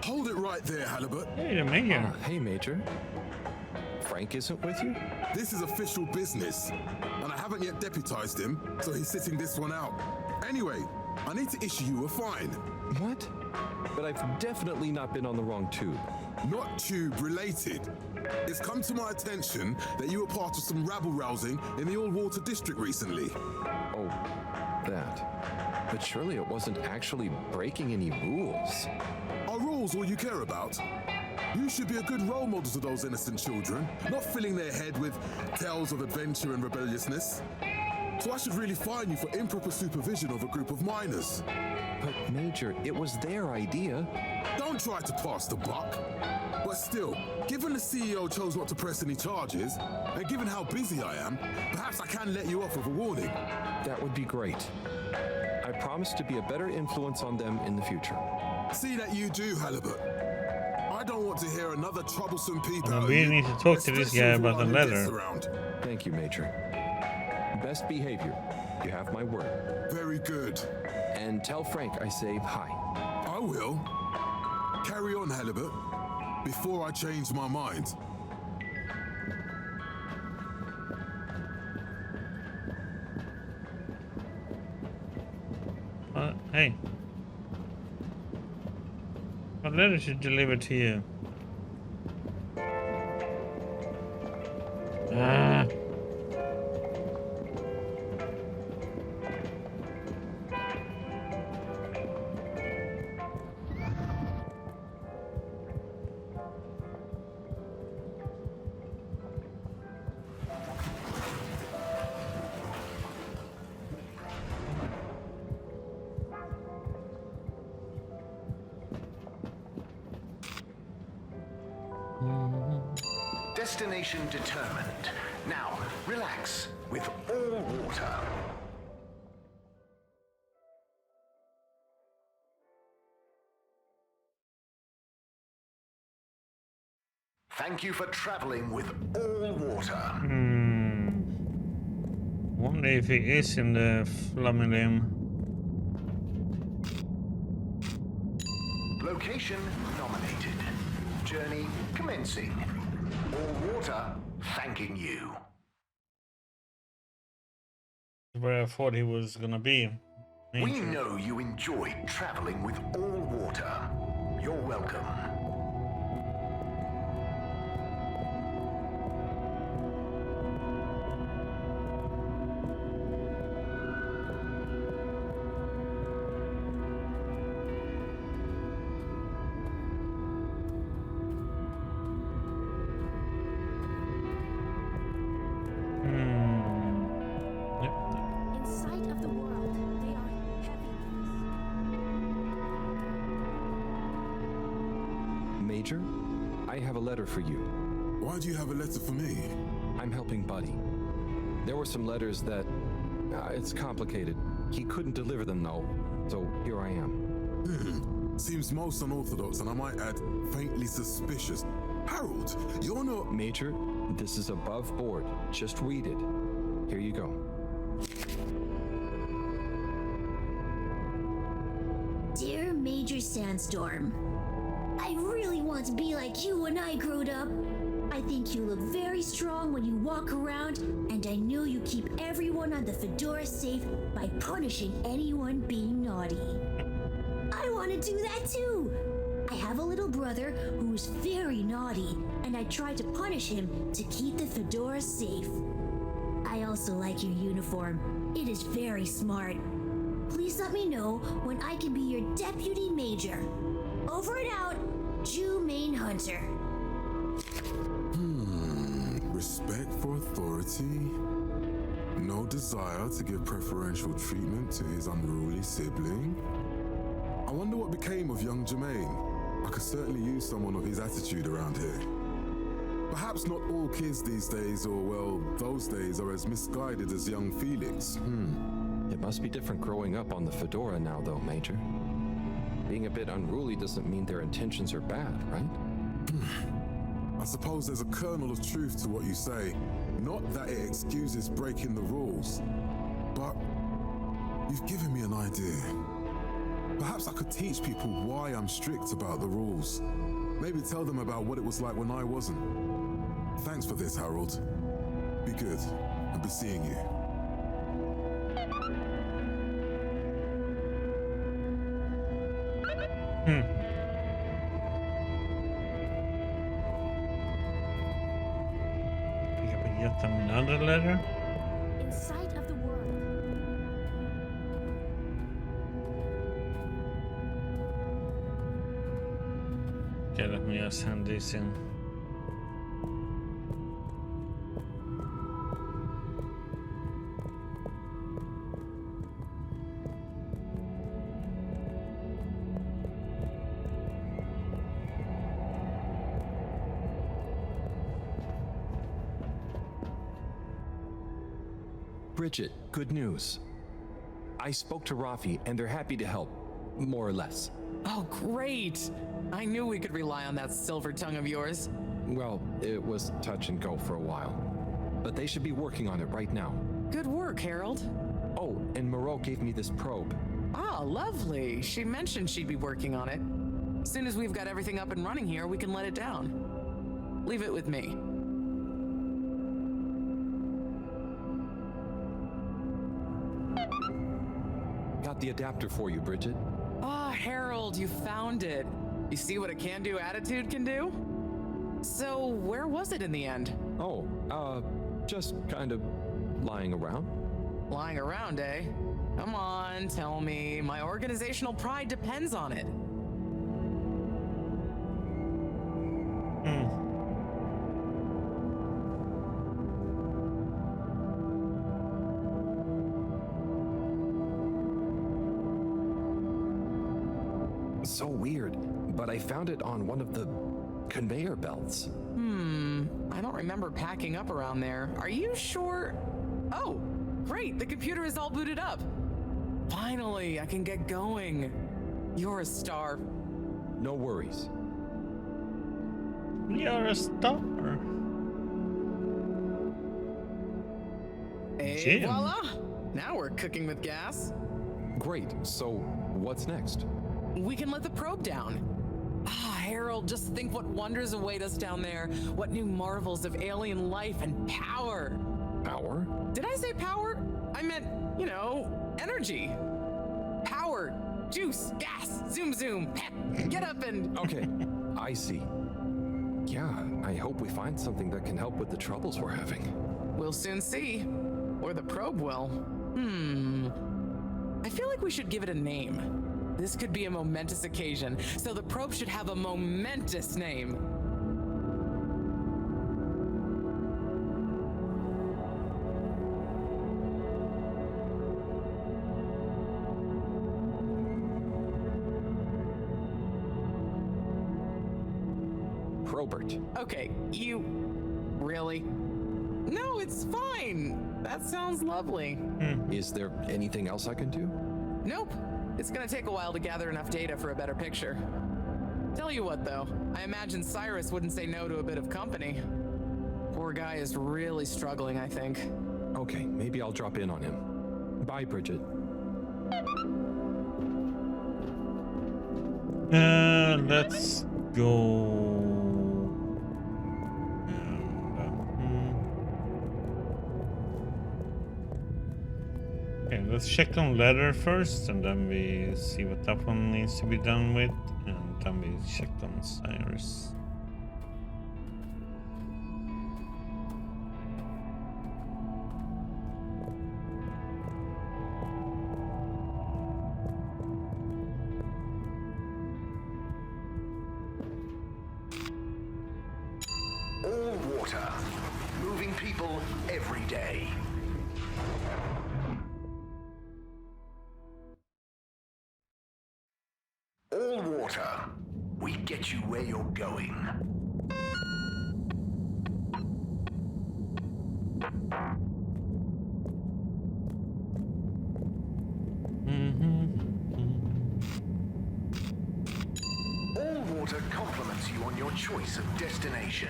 Hold it right there, Halibut. Hey, the Major. Hey, Major. Frank isn't with you? This is official business, and I haven't yet deputized him, so he's sitting this one out. Anyway, I need to issue you a fine. What? But I've definitely not been on the wrong tube. Not tube related. It's come to my attention that you were part of some rabble-rousing in the All-Water District recently. Oh, that. But surely it wasn't actually breaking any rules. Are rules all you care about? You should be a good role model to those innocent children, not filling their head with tales of adventure and rebelliousness. So I should really fine you for improper supervision of a group of minors. But Major, it was their idea. Don't try to pass the buck. But still, given the CEO chose not to press any charges, and given how busy I am, perhaps I can let you off with a warning. That would be great. I promise to be a better influence on them in the future. See that you do, Halibut. I don't want to hear another troublesome peep out. We need to talk to this guy about the letter. Thank you, Major. Best behavior. You have my word. Very good. And tell Frank I say hi. I will. Carry on, Halibut, before I change my mind. Hey. What letter should deliver to you? Ah. Destination determined. Now, relax with all water. Thank you for traveling with all water. Wonder if he is in the Flaminlim. Location nominated. Journey commencing. All water thanking you. Where I thought he was gonna be. We know you enjoyed traveling with all water. You're welcome. Major, I have a letter for you. Why do you have a letter for me? I'm helping Buddy. There were some letters that... it's complicated. He couldn't deliver them, though. So here I am. Seems most unorthodox, and I might add, faintly suspicious. Harold, you're not... Major, this is above board. Just read it. Here you go. Dear Major Sandstorm, I really want to be like you when I growed up. I think you look very strong when you walk around, and I know you keep everyone on the Fedora safe by punishing anyone being naughty. I want to do that too. I have a little brother who's very naughty, and I try to punish him to keep the Fedora safe. I also like your uniform. It is very smart. Please let me know when I can be your deputy major. Over and out, Jew Main Hunter. Respect for authority. No desire to give preferential treatment to his unruly sibling. I wonder what became of young Jermaine. I could certainly use someone of his attitude around here. Perhaps not all kids these days, or well, those days, are as misguided as young Felix. It must be different growing up on the Fedora now, though, Major. Being a bit unruly doesn't mean their intentions are bad, right? I suppose there's a kernel of truth to what you say. Not that it excuses breaking the rules, but you've given me an idea. Perhaps I could teach people why I'm strict about the rules. Maybe tell them about what it was like when I wasn't. Thanks for this, Harold. Be good. I'll be seeing you. Get them another letter. In sight of the world. Okay, let me just hand this in. Bridget, good news. I spoke to Rafi and they're happy to help, more or less. Oh, great. I knew we could rely on that silver tongue of yours. Well, it was touch and go for a while, but they should be working on it right now. Good work, Harold. Oh, and Moreau gave me this probe. Ah, lovely. She mentioned she'd be working on it. As soon as we've got everything up and running here, we can let it down. Leave it with me. Got the adapter for you, Bridget. Ah, Harold, you found it. You see what a can-do attitude can do? So, where was it in the end? Oh, just kind of lying around. Lying around, eh? Come on, tell me. My organizational pride depends on it. So weird, but I found it on one of the conveyor belts. I don't remember packing up around there. Are you sure? Oh, great, the computer is all booted up. Finally, I can get going. You're a star. No worries. You're a star. Hey, voila! Now we're cooking with gas. Great, so what's next? We can let the probe down. Ah, Harold, just think what wonders await us down there. What new marvels of alien life and power. Power? Did I say power? I meant, you know, energy. Power, juice, gas, zoom zoom, pep, get up and... Okay, I see. Yeah, I hope we find something that can help with the troubles we're having. We'll soon see. Or the probe will. I feel like we should give it a name. This could be a momentous occasion, so the probe should have a momentous name. Probert. Okay, you... Really? No, it's fine. That sounds lovely. Is there anything else I can do? Nope. It's gonna take a while to gather enough data for a better picture. Tell you what, though, I imagine Cyrus wouldn't say no to a bit of company. Poor guy is really struggling, I think. Okay, maybe I'll drop in on him. Bye, Bridget. Let's go. Okay, let's check on letter first, and then we see what that one needs to be done with, and then we check on Cyrus. All water, moving people every day. All water, we get you where you're going. All water compliments you on your choice of destination.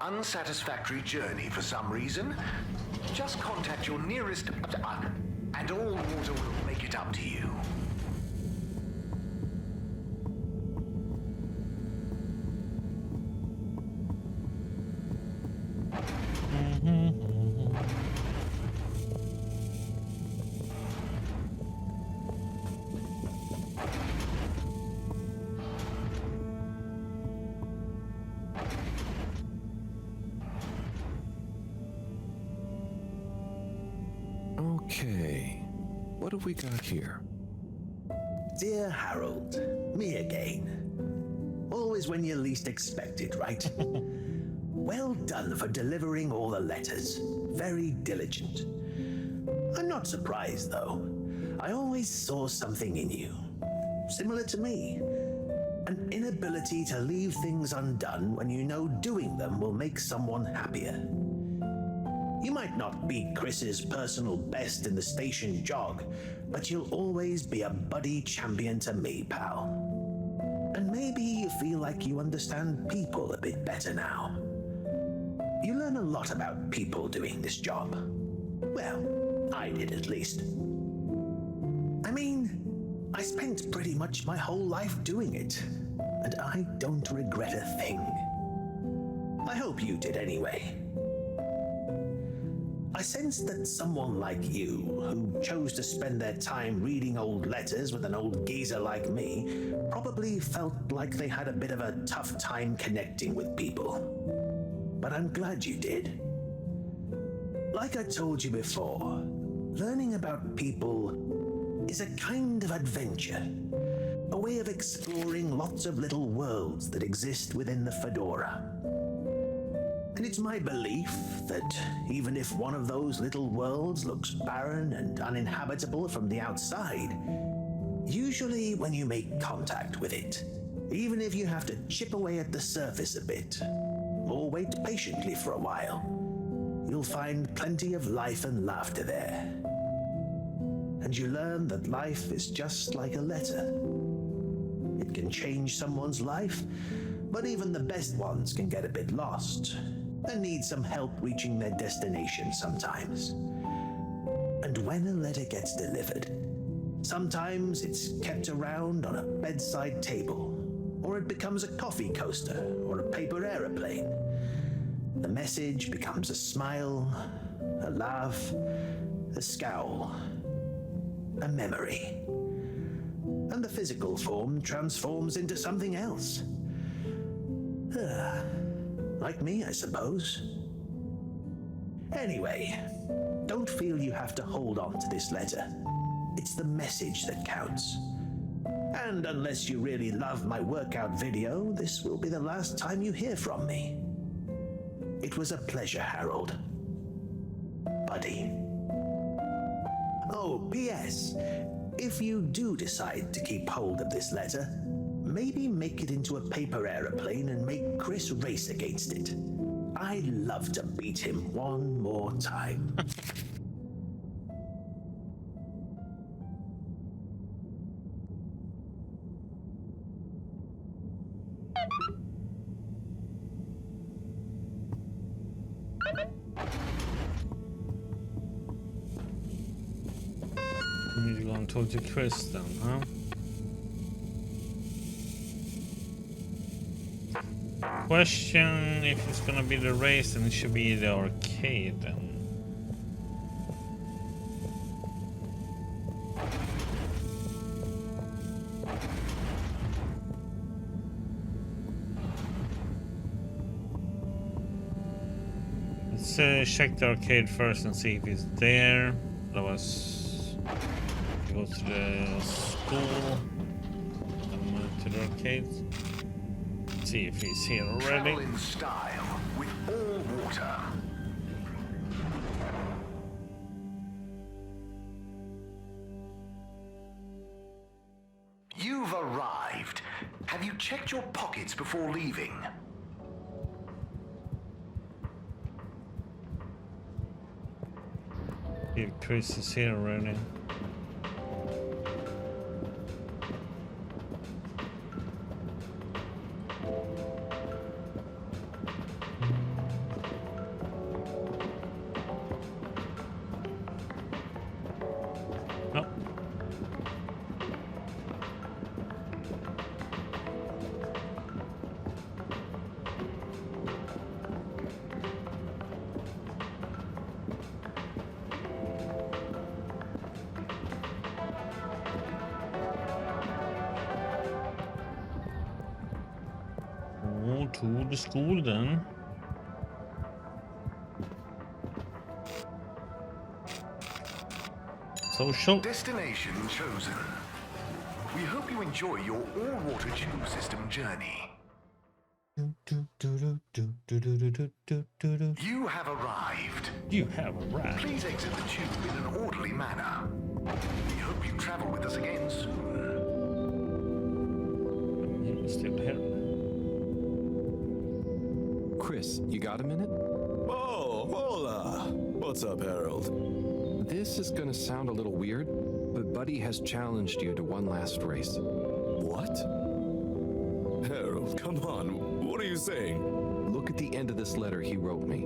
unsatisfactory journey for some reason, just contact your nearest and all water will make it up to you. Okay, what have we got here? Dear Harold, me again. Always when you least expect it, right? Well done for delivering all the letters. Very diligent. I'm not surprised, though. I always saw something in you. Similar to me. An inability to leave things undone when you know doing them will make someone happier. You might not be Chris's personal best in the station jog, but you'll always be a buddy champion to me, pal. And maybe you feel like you understand people a bit better now. You learn a lot about people doing this job. Well, I did at least. I mean, I spent pretty much my whole life doing it, and I don't regret a thing. I hope you did anyway. I sense that someone like you, who chose to spend their time reading old letters with an old geezer like me, probably felt like they had a bit of a tough time connecting with people. But I'm glad you did. Like I told you before, learning about people is a kind of adventure, a way of exploring lots of little worlds that exist within the Fedora. And it's my belief that even if one of those little worlds looks barren and uninhabitable from the outside, usually when you make contact with it, even if you have to chip away at the surface a bit, or wait patiently for a while, you'll find plenty of life and laughter there. And you learn that life is just like a letter. It can change someone's life, but even the best ones can get a bit lost and need some help reaching their destination sometimes. And when a letter gets delivered, sometimes it's kept around on a bedside table, or it becomes a coffee coaster or a paper aeroplane. The message becomes a smile, a laugh, a scowl, a memory. And the physical form transforms into something else. Like me, I suppose. Anyway, don't feel you have to hold on to this letter. It's the message that counts. And unless you really love my workout video, this will be the last time you hear from me. It was a pleasure, Harold. Buddy. Oh, P.S. If you do decide to keep hold of this letter, maybe make it into a paper aeroplane and make Chris race against it. I'd love to beat him one more time. We need to go and talk to Chris then, huh? Question if it's gonna be the race, then it should be the arcade then. Let's check the arcade first and see if he's there. Otherwise, go to the school and to the arcade. See if he's here already. Travel in style with all water. You've arrived. Have you checked your pockets before leaving? If Chris is here already. to the school then. Social. Destination chosen. We hope you enjoy your all-water tube system journey. You have arrived. You have arrived. Please exit the tube in an orderly manner. We hope you travel with us again soon. Still here. Chris, you got a minute? Oh, hola. What's up, Harold? This is gonna sound a little weird, but Buddy has challenged you to one last race. What? Harold, come on. What are you saying? Look at the end of this letter he wrote me.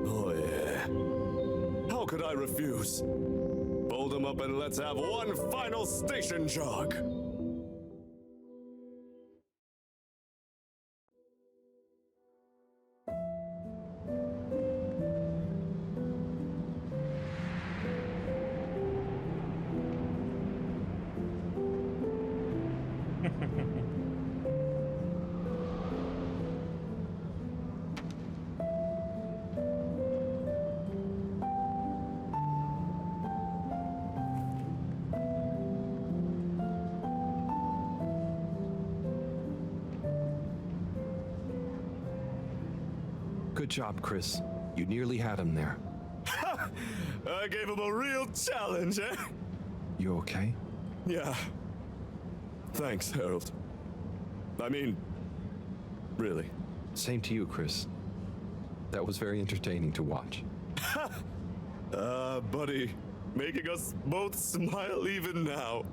Oh, yeah. How could I refuse? Fold them up and let's have one final station jog. Good job, Chris. You nearly had him there. I gave him a real challenge, eh? You okay? Yeah. Thanks, Harold. I mean, really. Same to you, Chris. That was very entertaining to watch. Buddy, making us both smile even now.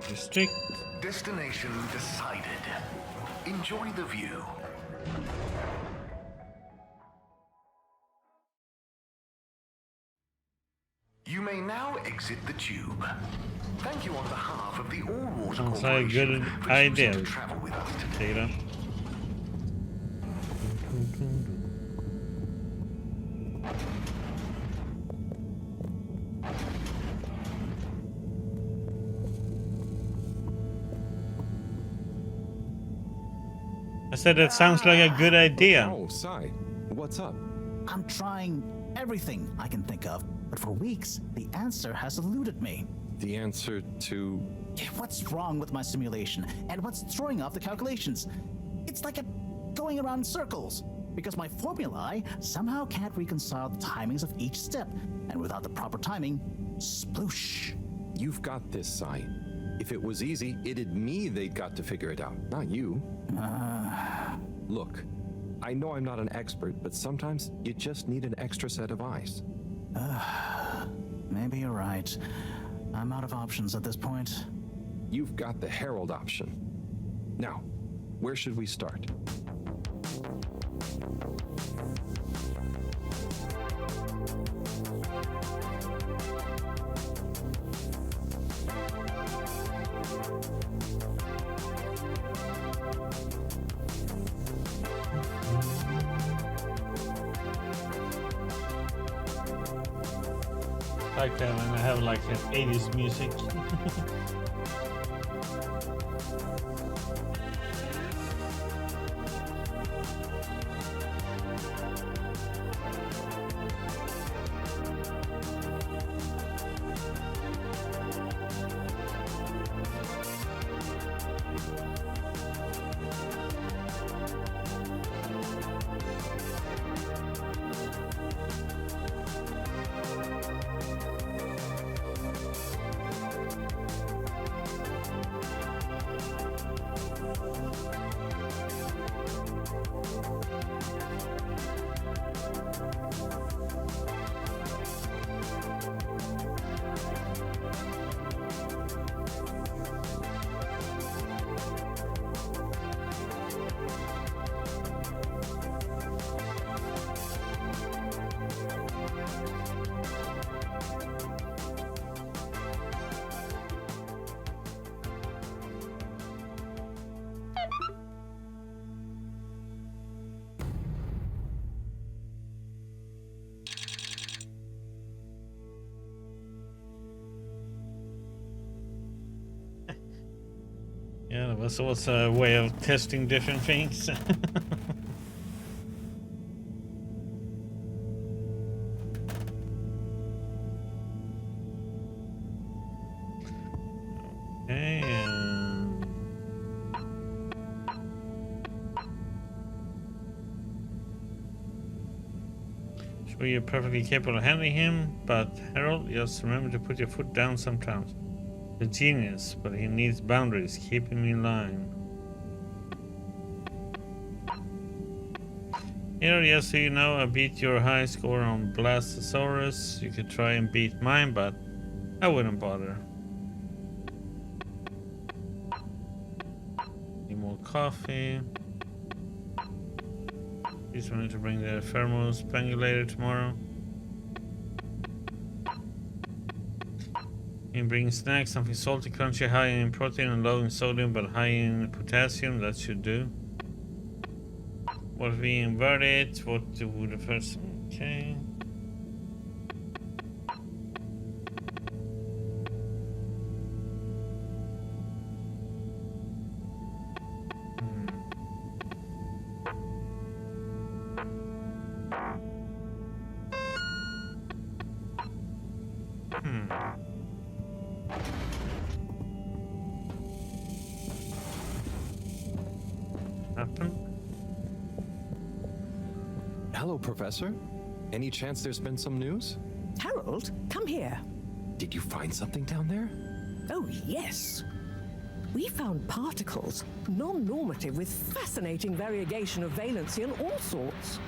District. Destination decided. Enjoy the view. You may now exit the tube. Thank you on behalf of the All-Water Sounds like a Corporation good for idea. choosing to travel with us today. Data. I said that sounds like a good idea. Oh, Sai. What's up? I'm trying everything I can think of, but for weeks, the answer has eluded me. The answer to... What's wrong with my simulation, and what's throwing off the calculations? It's like going around in circles, because my formulae somehow can't reconcile the timings of each step, and without the proper timing, sploosh. You've got this, Sai. If it was easy, it'd me they'd got to figure it out, not you. Look, I know I'm not an expert, but sometimes you just need an extra set of eyes. Maybe you're right. I'm out of options at this point. You've got the Harold option. Now, where should we start? Like that, and I have like an 80s music. Yeah, that was also a way of testing different things. Okay. Sure, you're perfectly capable of handling him, but Harold, just remember to put your foot down sometimes. He's a genius, but he needs boundaries. Keep him in line. Harold, yes, so you know, I beat your high score on Blastosaurus. You could try and beat mine, but I wouldn't bother. Need more coffee. Please wanted to bring the thermal spangulator tomorrow. You bring snacks, something salty, crunchy, high in protein and low in sodium, but high in potassium. That should do. What if we invert it? What would the first? Okay. Hello, Professor. Any chance there's been some news? Harold, come here. Did you find something down there? Oh, yes. We found particles, non-normative with fascinating variegation of valency and all sorts.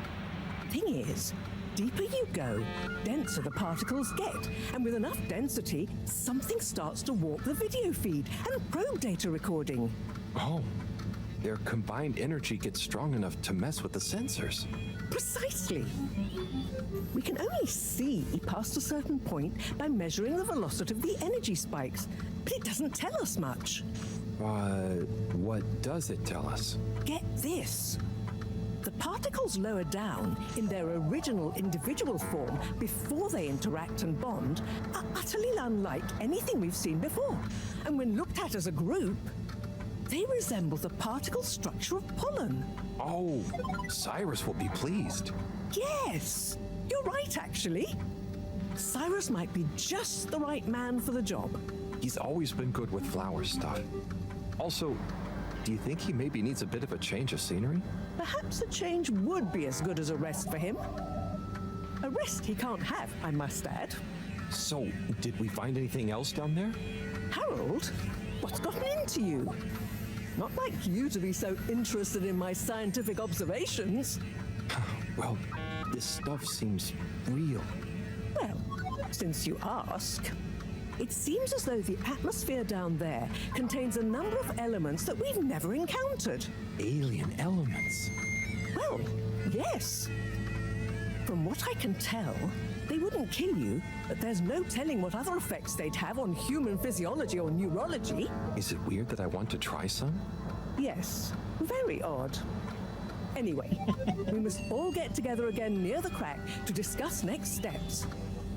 Thing is, deeper you go, denser the particles get. And with enough density, something starts to warp the video feed and probe data recording. Oh, their combined energy gets strong enough to mess with the sensors. Precisely. We can only see past a certain point by measuring the velocity of the energy spikes, but it doesn't tell us much. What does it tell us? Get this. The particles lower down in their original individual form before they interact and bond are utterly unlike anything we've seen before. And when looked at as a group, they resemble the particle structure of pollen. Oh, Cyrus will be pleased. Yes, you're right, actually. Cyrus might be just the right man for the job. He's always been good with flower stuff. Also, do you think he maybe needs a bit of a change of scenery? Perhaps a change would be as good as a rest for him. A rest he can't have, I must add. So, did we find anything else down there? Harold, what's gotten into you? Not like you to be so interested in my scientific observations. Well, this stuff seems real. Well, since you ask, it seems as though the atmosphere down there contains a number of elements that we've never encountered. Alien elements? Well, yes. From what I can tell, they wouldn't kill you, but there's no telling what other effects they'd have on human physiology or neurology. Is it weird that I want to try some? Yes, very odd. Anyway, we must all get together again near the crack to discuss next steps.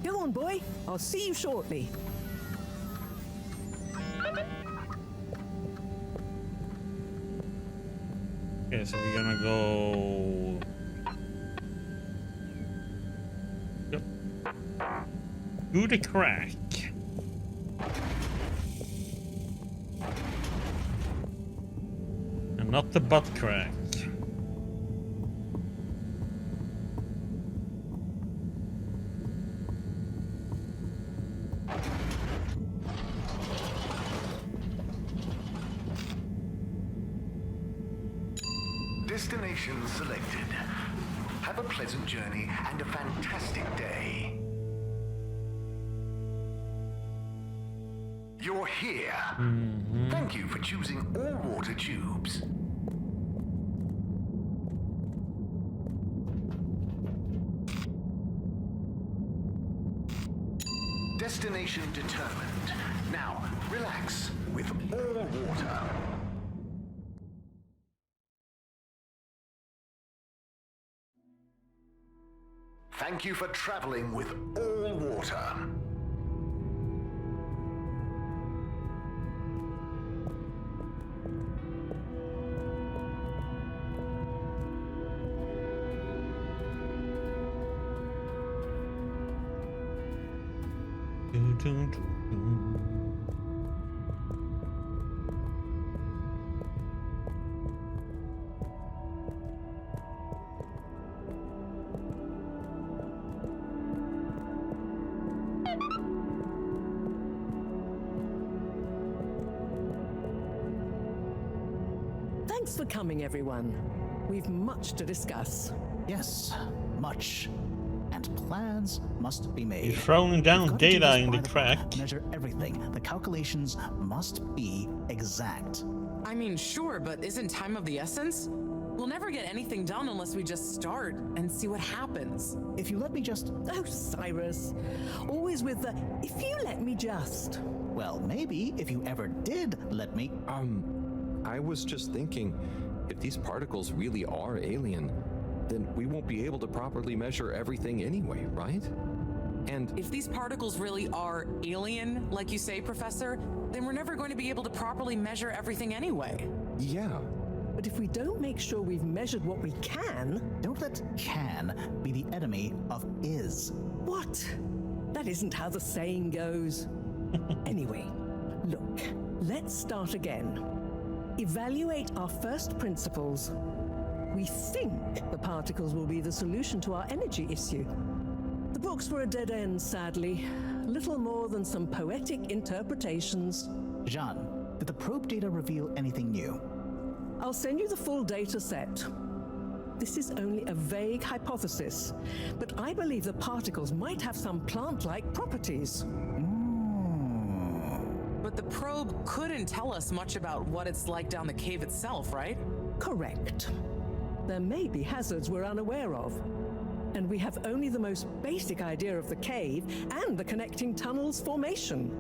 Go on, boy. I'll see you shortly. Okay, so we're gonna go... Yep. To the crack. And not the butt crack. Destination selected. Have a pleasant journey and a fantastic day. You're here. Thank you for choosing all water tubes. Destination determined. Now, relax with all water. Thank you for traveling with all water. dun, dun. Thanks for coming, everyone. We've much to discuss. Yes, much. And plans must be made. He's throwing down We've got to do data this in by the crack. book, measure everything. The calculations must be exact. I mean, sure, but isn't time of the essence? We'll never get anything done unless we just start and see what happens. If you let me just... Oh, Cyrus. Always with the, if you let me just. Well, maybe if you ever did let me... I was just thinking, if these particles really are alien, then we won't be able to properly measure everything anyway, right? And if these particles really are alien, like you say, Professor, then we're never going to be able to properly measure everything anyway. Yeah. But if we don't make sure we've measured what we can... Don't let can be the enemy of is. What? That isn't how the saying goes. Anyway, look, let's start again. Evaluate our first principles. We think the particles will be the solution to our energy issue. The books were a dead end, sadly. Little more than some poetic interpretations. Jean, did the probe data reveal anything new? I'll send you the full data set. This is only a vague hypothesis, but I believe the particles might have some plant-like properties. But the probe couldn't tell us much about what it's like down the cave itself, right? Correct. There may be hazards we're unaware of, and we have only the most basic idea of the cave and the connecting tunnels formation.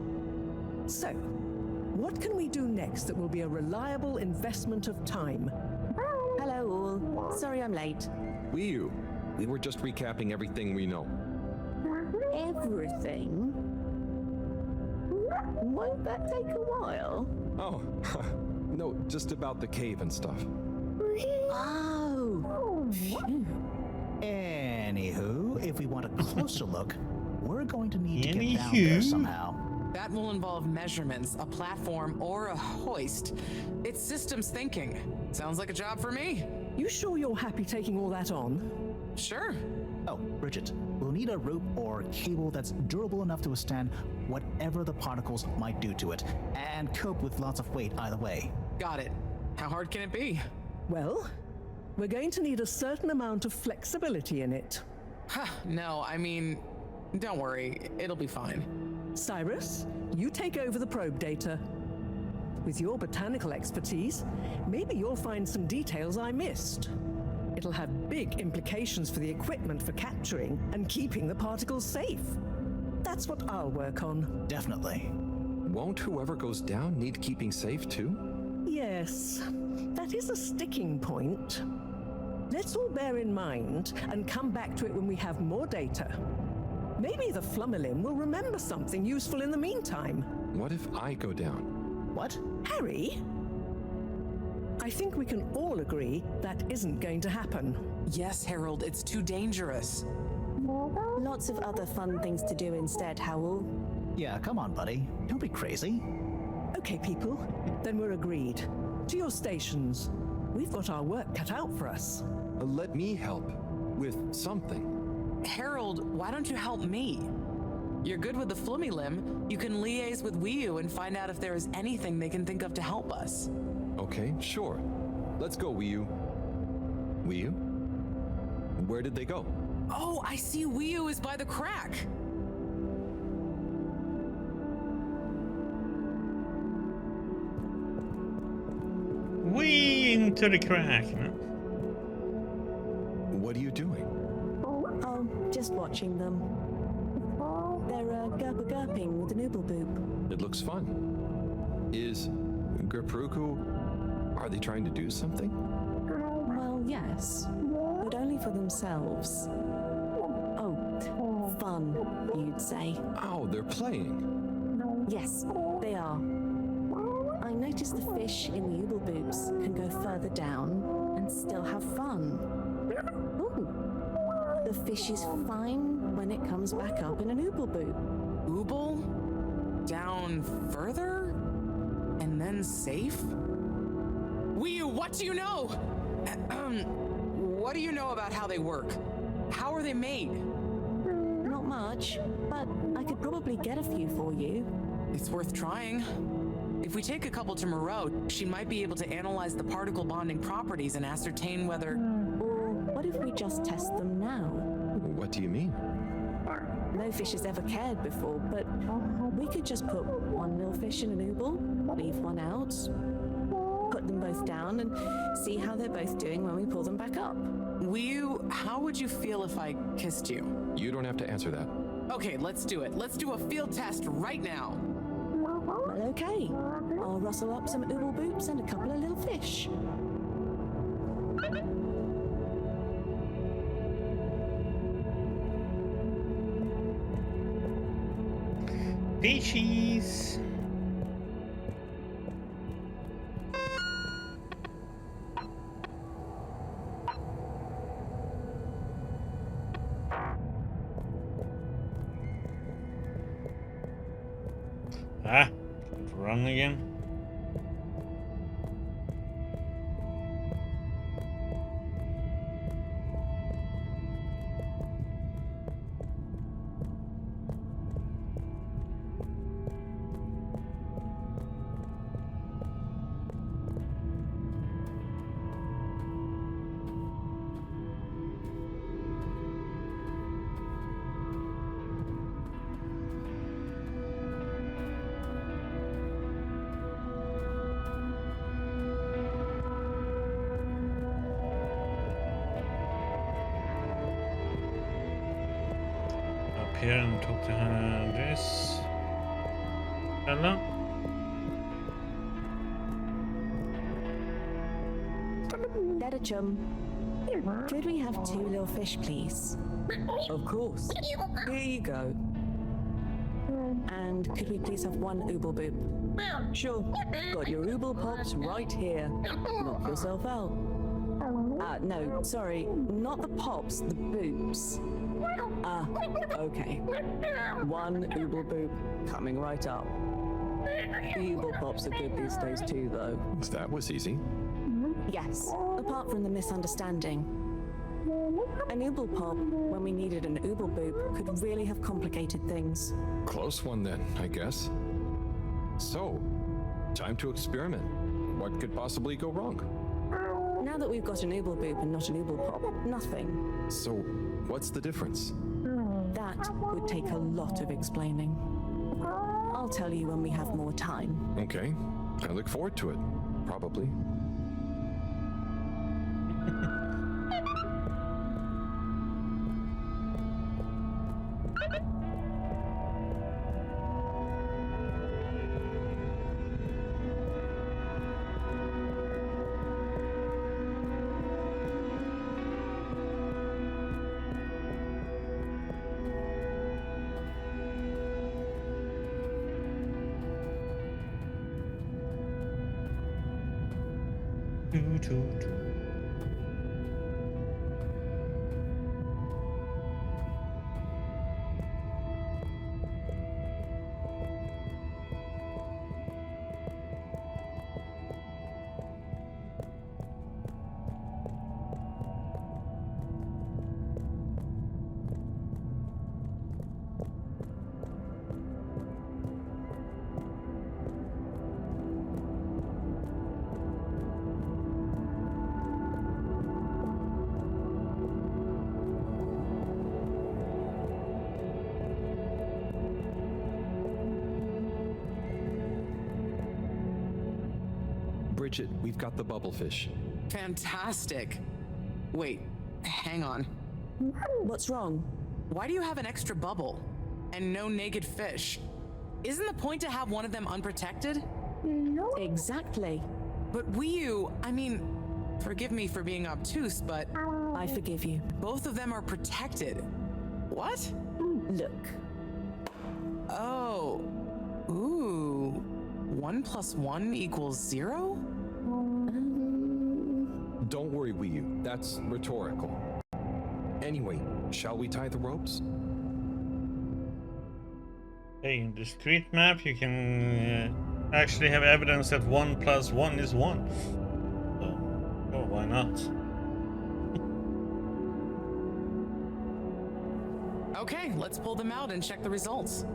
So, what can we do next that will be a reliable investment of time? Hello all. Sorry I'm late. We were just recapping everything we know. Everything? Won't that take a while? Oh, no, just about the cave and stuff. Oh. Anywho, if we want a closer look, we're going to need to get down there somehow. That will involve measurements, a platform, or a hoist. It's systems thinking. Sounds like a job for me. You sure you're happy taking all that on? Sure. Oh, Bridget, we'll need a rope or cable that's durable enough to withstand whatever the particles might do to it, and cope with lots of weight either way. Got it. How hard can it be? Well, we're going to need a certain amount of flexibility in it. No, I mean, don't worry, it'll be fine. Cyrus, you take over the probe data. With your botanical expertise, maybe you'll find some details I missed. It'll have big implications for the equipment for capturing and keeping the particles safe. That's what I'll work on. Definitely. Won't whoever goes down need keeping safe too? Yes, that is a sticking point. Let's all bear in mind and come back to it when we have more data. Maybe the Flummerlim will remember something useful in the meantime. What if I go down? What? Harry? I think we can all agree that isn't going to happen. Yes, Harold, it's too dangerous. Lots of other fun things to do instead, Howell. Yeah, come on, buddy. Don't be crazy. Okay, people. Then we're agreed. To your stations. We've got our work cut out for us. Let me help with something. Harold, why don't you help me? You're good with the Flummerlim. You can liaise with Wiu and find out if there is anything they can think of to help us. Okay, sure. Let's go, Wiu. Wiu? Where did they go? Oh, I see Wiu is by the crack. Wee into the crack. No? What are you doing? Oh, just watching them. They're gurping with an ooble boop. It looks fun. Is Gerpruku... Are they trying to do something? Well, yes. But only for themselves. Oh, fun, you'd say. Oh, they're playing. Yes, they are. I noticed the fish in the ooble boops can go further down and still have fun. Ooh. The fish is fine when it comes back up in an ooble boop. Ooble? down further? And then safe? Wiyu, what do you know? What do you know about how they work? How are they made? Not much, but I could probably get a few for you. It's worth trying. If we take a couple to Moreau, she might be able to analyze the particle bonding properties and ascertain whether... Or what if we just test them now? What do you mean? No fish has ever cared before, but we could just put one little fish in an ooble, leave one out, put them both down, and see how they're both doing when we pull them back up. Wiyu, how would you feel if I kissed you? You don't have to answer that. Okay, let's do it. Let's do a field test right now. Well, okay. I'll rustle up some ooble boops and a couple of little fish. Fishies! Ah, wrong again. Here and talk to her. This fella. Better chum. Could we have 2 little fish, please? Of course. Here you go. And could we please have 1 ooble boop? Sure. Got your ooble pops right here. Knock yourself out. No, sorry. Not the pops, the boops. Okay. 1 ooble boop coming right up. The ooble pops are good these days too, though. That was easy. Yes, apart from the misunderstanding. An ooble pop, when we needed an ooble boop, could really have complicated things. Close one then, I guess. So, time to experiment. What could possibly go wrong? Now that we've got an ooble boop and not an ooble pop, nothing. So, what's the difference? That would take a lot of explaining. I'll tell you when we have more time. Okay, I look forward to it. Probably. Bridget, we've got the bubblefish. Fantastic. Wait, hang on. What's wrong? Why do you have an extra bubble and no naked fish? Isn't the point to have one of them unprotected? Exactly. But Wiyu, I mean, forgive me for being obtuse, but... I forgive you. Both of them are protected. What? Look. Oh. Ooh. 1 + 1 = 0? Don't worry, Wiyu. That's rhetorical. Anyway, shall we tie the ropes? Hey, in the street map, you can actually have evidence that 1 + 1 is 1. So, oh, why not? Okay, let's pull them out and check the results.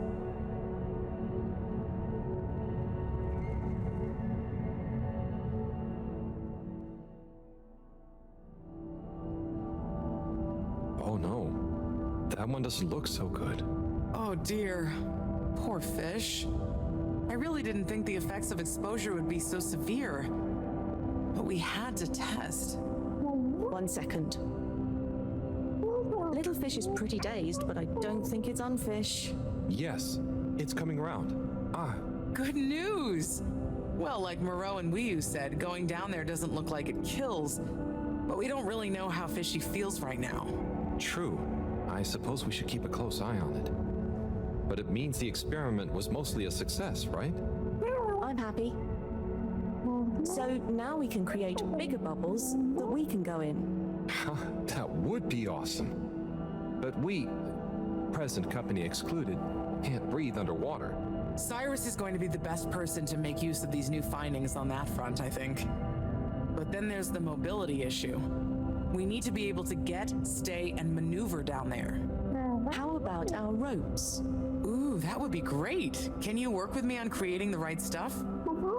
Oh no, that one doesn't look so good. Oh dear. Poor fish. I really didn't think the effects of exposure would be so severe. But we had to test. 1 second. Little fish is pretty dazed, but I don't think it's unfish. Yes, it's coming around. Ah. Good news! Well, like Moreau and Wiyu said, going down there doesn't look like it kills, but we don't really know how fishy feels right now. True. I suppose we should keep a close eye on it. But it means the experiment was mostly a success, right? I'm happy. So now we can create bigger bubbles that we can go in. That would be awesome. But we, present company excluded, can't breathe underwater. Cyrus is going to be the best person to make use of these new findings on that front, I think. But then there's the mobility issue. We need to be able to get, stay, and maneuver down there. How about our ropes? Ooh, that would be great. Can you work with me on creating the right stuff?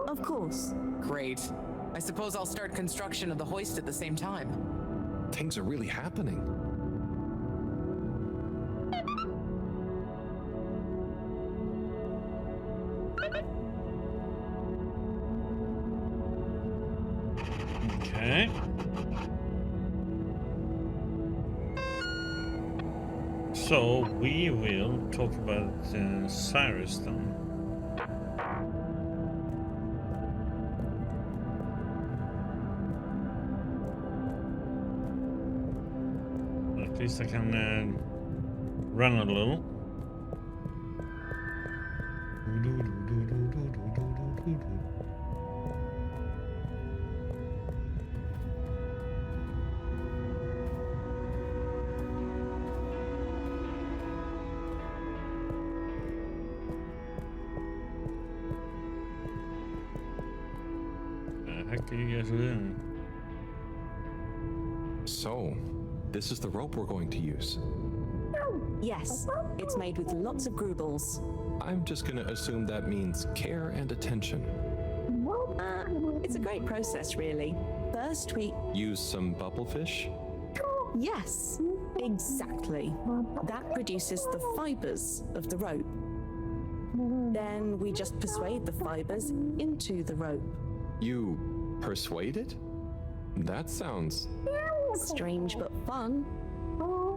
Of course. Great. I suppose I'll start construction of the hoist at the same time. Things are really happening. Okay. So we will talk about Cyrus then. At least I can run a little. What are you guys doing? So, this is the rope we're going to use. Yes, it's made with lots of grubles. I'm just gonna assume that means care and attention. It's a great process, really. First, we Use some bubblefish? Yes, exactly. That produces the fibers of the rope. Then we just persuade the fibers into the rope. You persuade it? That sounds strange but fun.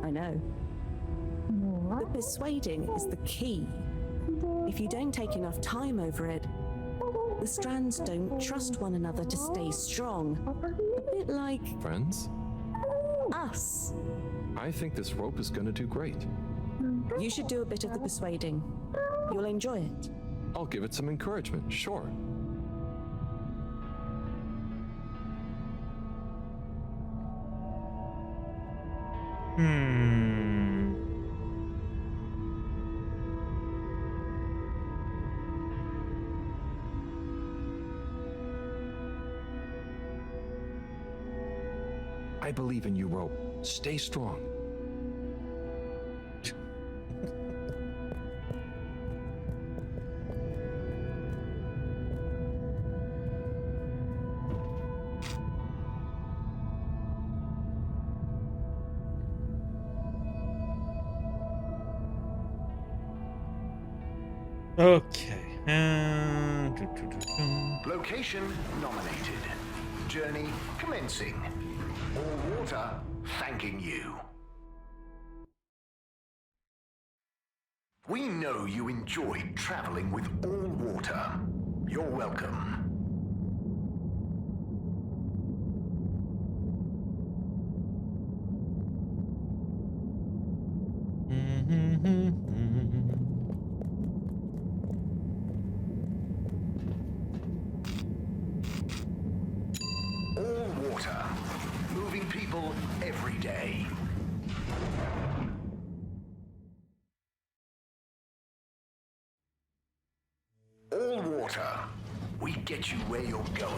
I know. The persuading is the key. If you don't take enough time over it, the strands don't trust one another to stay strong. A bit like friends? Us. I think this rope is gonna do great. You should do a bit of the persuading. You'll enjoy it. I'll give it some encouragement, sure. I believe in you, Rope. Stay strong. Okay. Location nominated. Journey commencing. All water thanking you. We know you enjoyed traveling with all water. You're welcome. All water. Moving people every day.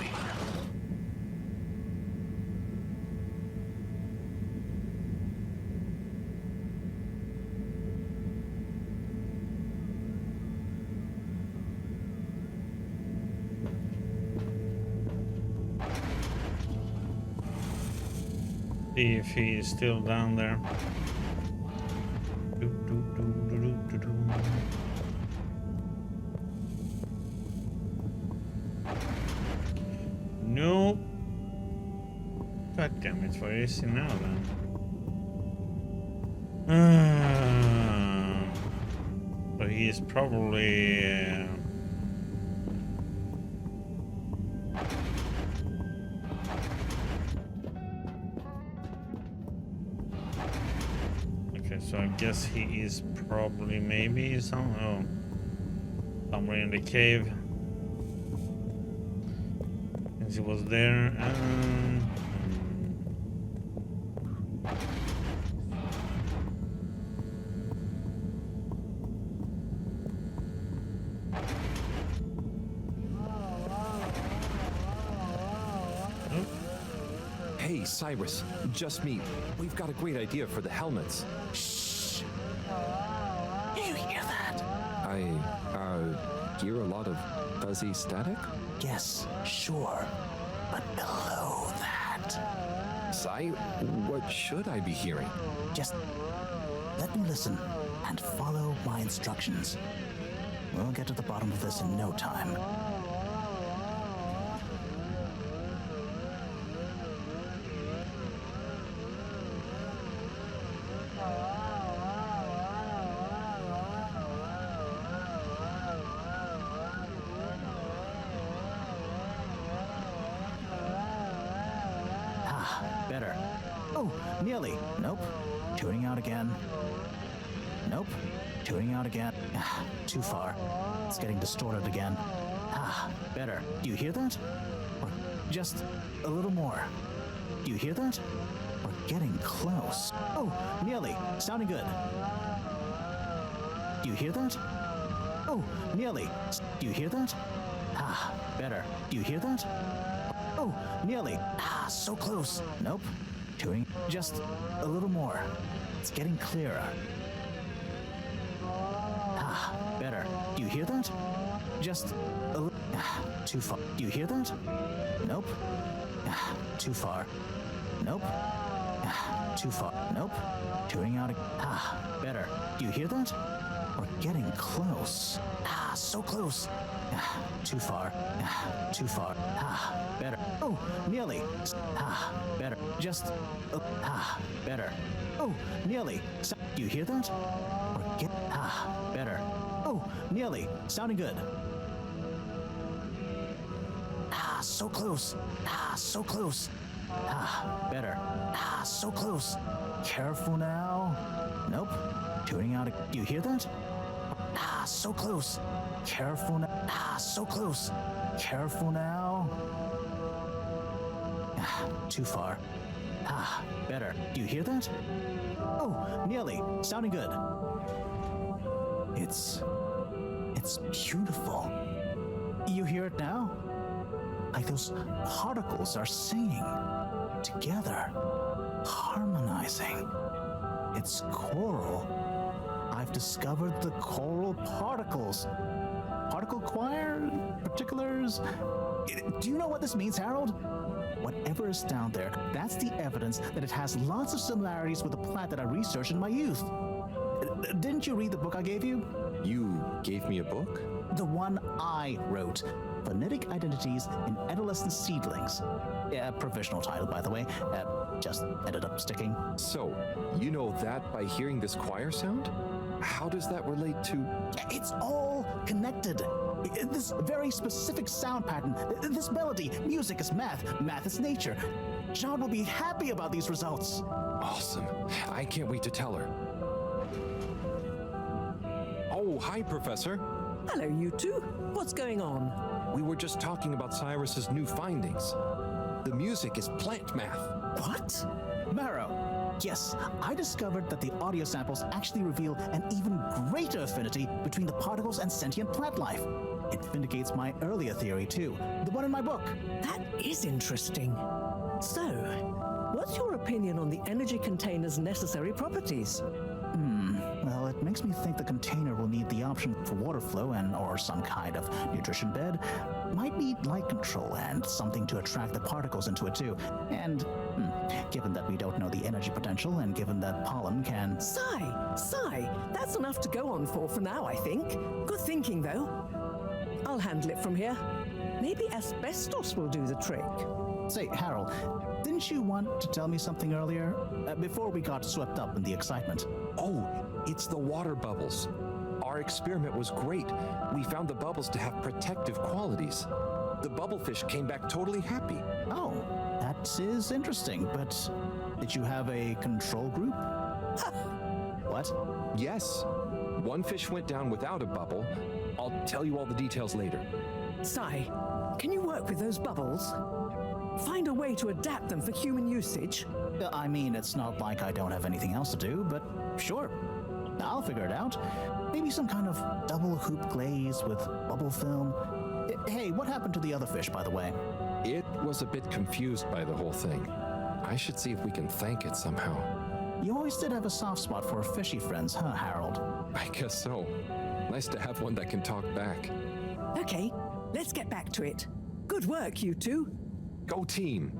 doing. See if he is still down there. No. God damn it, where is he now then? So he is probably... So I guess he is probably maybe somewhere in the cave. Since he was there. Hey, Cyrus, just me. We've got a great idea for the helmets. Shh. You hear that? I hear a lot of fuzzy static? Yes, sure. But below that... Cy, what should I be hearing? Just let me listen and follow my instructions. We'll get to the bottom of this in no time. Better. Oh, nearly. Nope. Tuning out again. Nope. Tuning out again. Too far. It's getting distorted again. Better. Do you hear that? Or just a little more. Do you hear that? We're getting close. Oh, nearly. Sounding good. Do you hear that? Oh, nearly. Do you hear that? Better. Do you hear that? Oh, nearly. So close. Nope. Tuning. Just a little more. It's getting clearer. Better. Do you hear that? Just a little. Too far. Do you hear that? Nope. Too far. Nope. Too far. Nope. Tuning out. Better. Do you hear that? We're getting close. So close. Too far. Too far. Better. Oh, nearly. Better. Just. Better. Oh, nearly. Do you hear that? We're getting. Better. Oh, nearly. Sounding good. So close. So close. Better. So close. Careful now. Nope. Tuning out. Do you hear that? So close. Careful now. So close. Careful now. Too far. Better. Do you hear that? Oh, nearly. Sounding good. It's beautiful. You hear it now? Like those particles are singing together, harmonizing. It's choral. I've discovered the choral particles. Particle choir? Particulars? Do you know what this means, Harold? Whatever is down there, that's the evidence that it has lots of similarities with the plant that I researched in my youth. Didn't you read the book I gave you? You gave me a book? The one I wrote. Phonetic Identities in Adolescent Seedlings. Provisional title, by the way. Just ended up sticking. So, you know that by hearing this choir sound? How does that relate to... It's all connected. This very specific sound pattern, this melody, music is math, math is nature. John will be happy about these results. Awesome. I can't wait to tell her. Oh, hi, Professor. Hello, you two. What's going on? We were just talking about Cyrus's new findings. The music is plant math. What? Marrow. Yes, I discovered that the audio samples actually reveal an even greater affinity between the particles and sentient plant life. It vindicates my earlier theory, too. The one in my book. That is interesting. So, what's your opinion on the energy container's necessary properties? Well, it makes me think the container will need the option for water flow or some kind of nutrition bed. Might need light control and something to attract the particles into it too. And, given that we don't know the energy potential and given that pollen can... Sigh. That's enough to go on for now, I think. Good thinking, though. I'll handle it from here. Maybe asbestos will do the trick. Say, Harold, didn't you want to tell me something earlier? Before we got swept up in the excitement. Oh, it's the water bubbles. Our experiment was great. We found the bubbles to have protective qualities. The bubblefish came back totally happy. Oh, that is interesting, but did you have a control group? What? Yes. One fish went down without a bubble. I'll tell you all the details later. Sai, can you work with those bubbles? Find a way to adapt them for human usage? I mean, it's not like I don't have anything else to do, but sure. I'll figure it out. Maybe some kind of double hoop glaze with bubble film. Hey, what happened to the other fish, by the way? It was a bit confused by the whole thing. I should see if we can thank it somehow. You always did have a soft spot for fishy friends, huh, Harold? I guess so. Nice to have one that can talk back. Okay, let's get back to it. Good work, you two. Go team!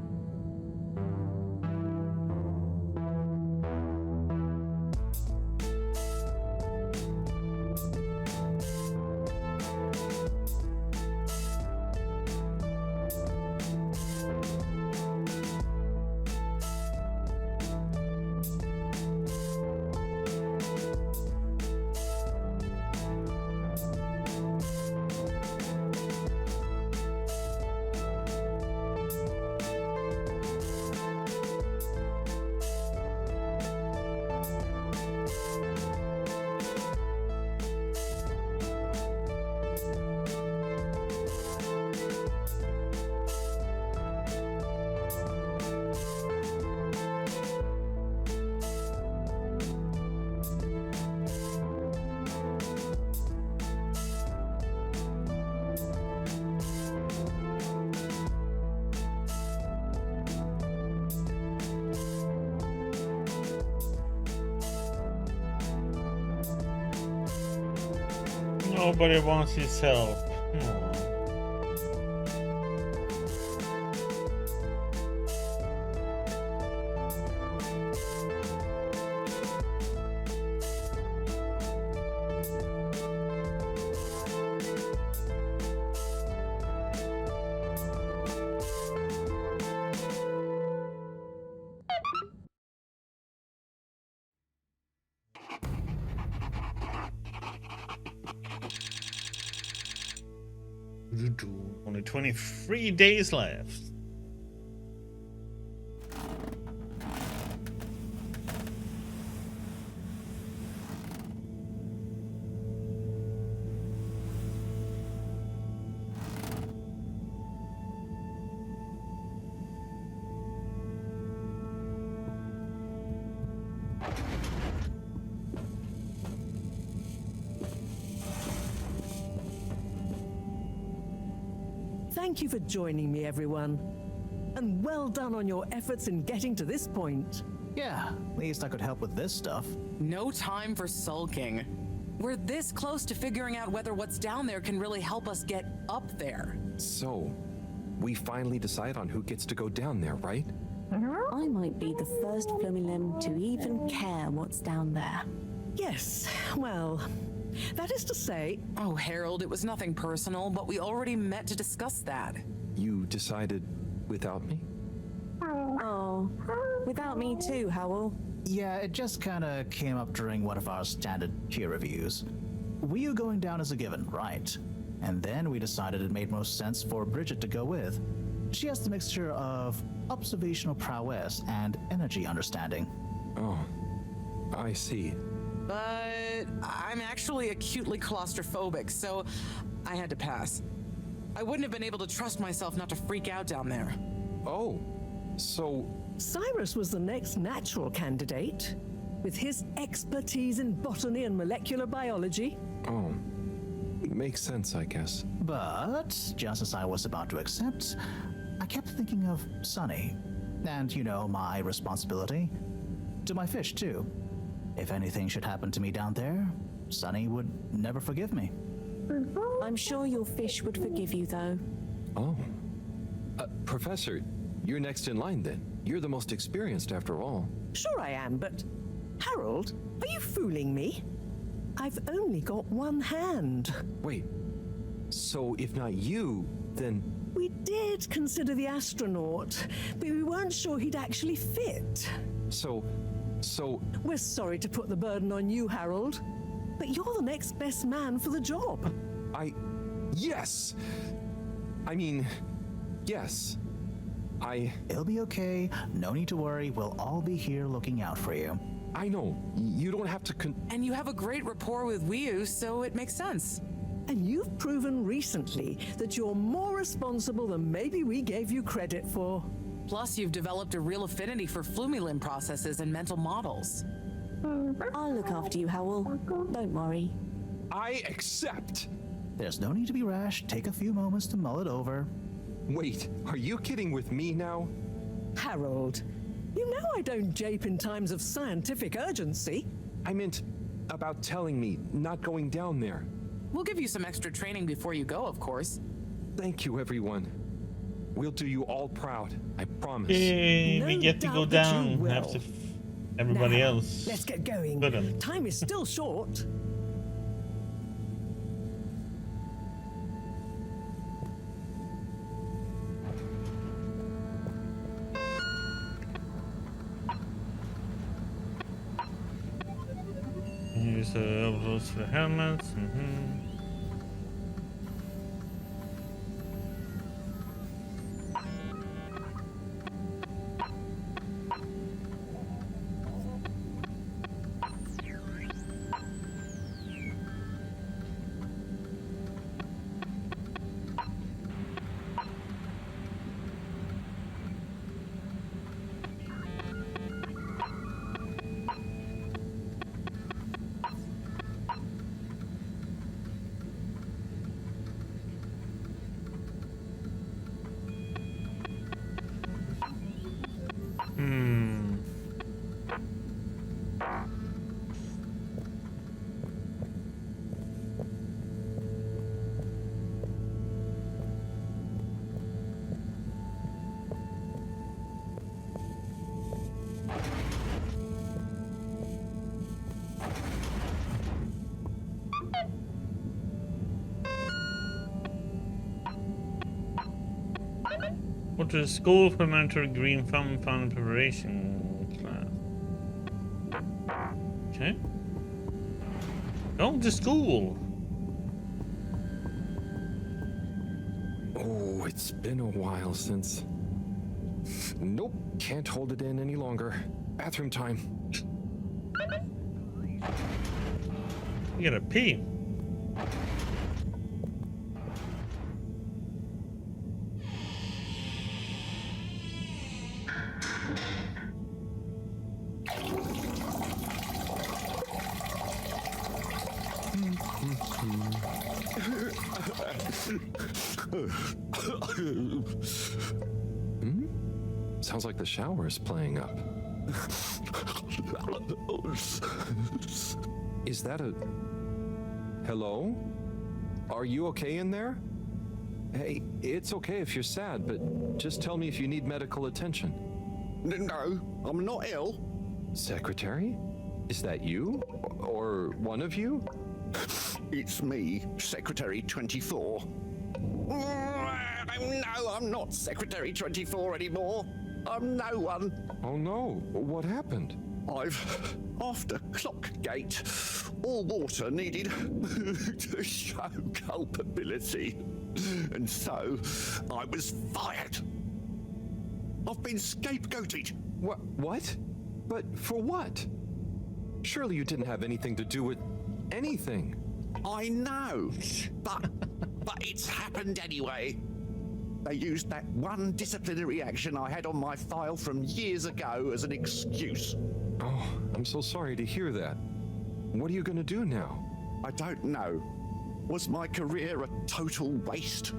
Nobody wants his help. Only 23 days left. Thank you for joining me, everyone. And well done on your efforts in getting to this point. Yeah, at least I could help with this stuff. No time for sulking. We're this close to figuring out whether what's down there can really help us get up there. So, we finally decide on who gets to go down there, right? I might be the first Flumilim to even care what's down there. Yes, well, that is to say... Oh, Harold, it was nothing personal, but we already met to discuss that. You decided without me? Oh, without me too, Howell. Yeah, it just kinda came up during one of our standard peer reviews. We were going down as a given, right? And then we decided it made most sense for Bridget to go with. She has the mixture of observational prowess and energy understanding. Oh, I see. But I'm actually acutely claustrophobic, so I had to pass. I wouldn't have been able to trust myself not to freak out down there. Oh, so... Cyrus was the next natural candidate, with his expertise in botany and molecular biology. Oh, makes sense, I guess. But just as I was about to accept, I kept thinking of Sunny. And, you know, my responsibility. To my fish, too. If anything should happen to me down there, Sunny would never forgive me. I'm sure your fish would forgive you, though. Oh. Professor, you're next in line then. You're the most experienced after all. Sure I am, but Harold, are you fooling me? I've only got one hand. Wait, so if not you, then... We did consider the astronaut, but we weren't sure he'd actually fit. So... We're sorry to put the burden on you, Harold, but you're the next best man for the job. Yes! I mean, yes. It'll be okay. No need to worry. We'll all be here looking out for you. I know. You don't have to And you have a great rapport with Wiu, so it makes sense. And you've proven recently that you're more responsible than maybe we gave you credit for. Plus, you've developed a real affinity for Flumilim processes and mental models. I'll look after you, Howell. Don't worry. I accept! There's no need to be rash. Take a few moments to mull it over. Wait, are you kidding with me now? Harold, you know I don't jape in times of scientific urgency. I meant about telling me, not going down there. We'll give you some extra training before you go, of course. Thank you, everyone. We'll do you all proud, I promise. Yay, we get to go down after everybody else. Let's get going. Time is still short. Use those for the helmets. What to the school for mandatory green fund preparation class. Okay. Going to school. Oh, it's been a while since... Nope, can't hold it in any longer. Bathroom time. You gotta pee. Sounds like the shower is playing up. Is that a... Hello? Are you okay in there? Hey, it's okay if you're sad, but just tell me if you need medical attention. No, I'm not ill. Secretary? Is that you? Or one of you? It's me, Secretary 24. No, I'm not Secretary 24 anymore. I'm no one. Oh no, what happened? After Clockgate, all water needed to show culpability. And so, I was fired. I've been scapegoated. What? But for what? Surely you didn't have anything to do with anything. I know, but it's happened anyway. They used that one disciplinary action I had on my file from years ago as an excuse. Oh, I'm so sorry to hear that. What are you going to do now? I don't know. Was my career a total waste?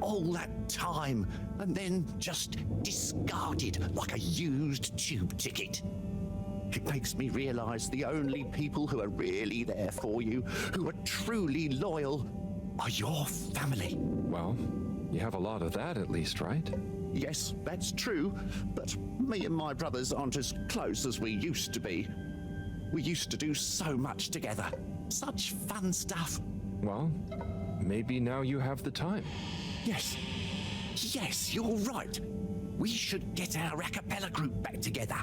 All that time, and then just discarded like a used tube ticket. It makes me realize the only people who are really there for you, who are truly loyal, are your family. Well, you have a lot of that at least, right? Yes, that's true, but me and my brothers aren't as close as we used to be. We used to do so much together. Such fun stuff. Well, maybe now you have the time. Yes. Yes, you're right. We should get our a cappella group back together.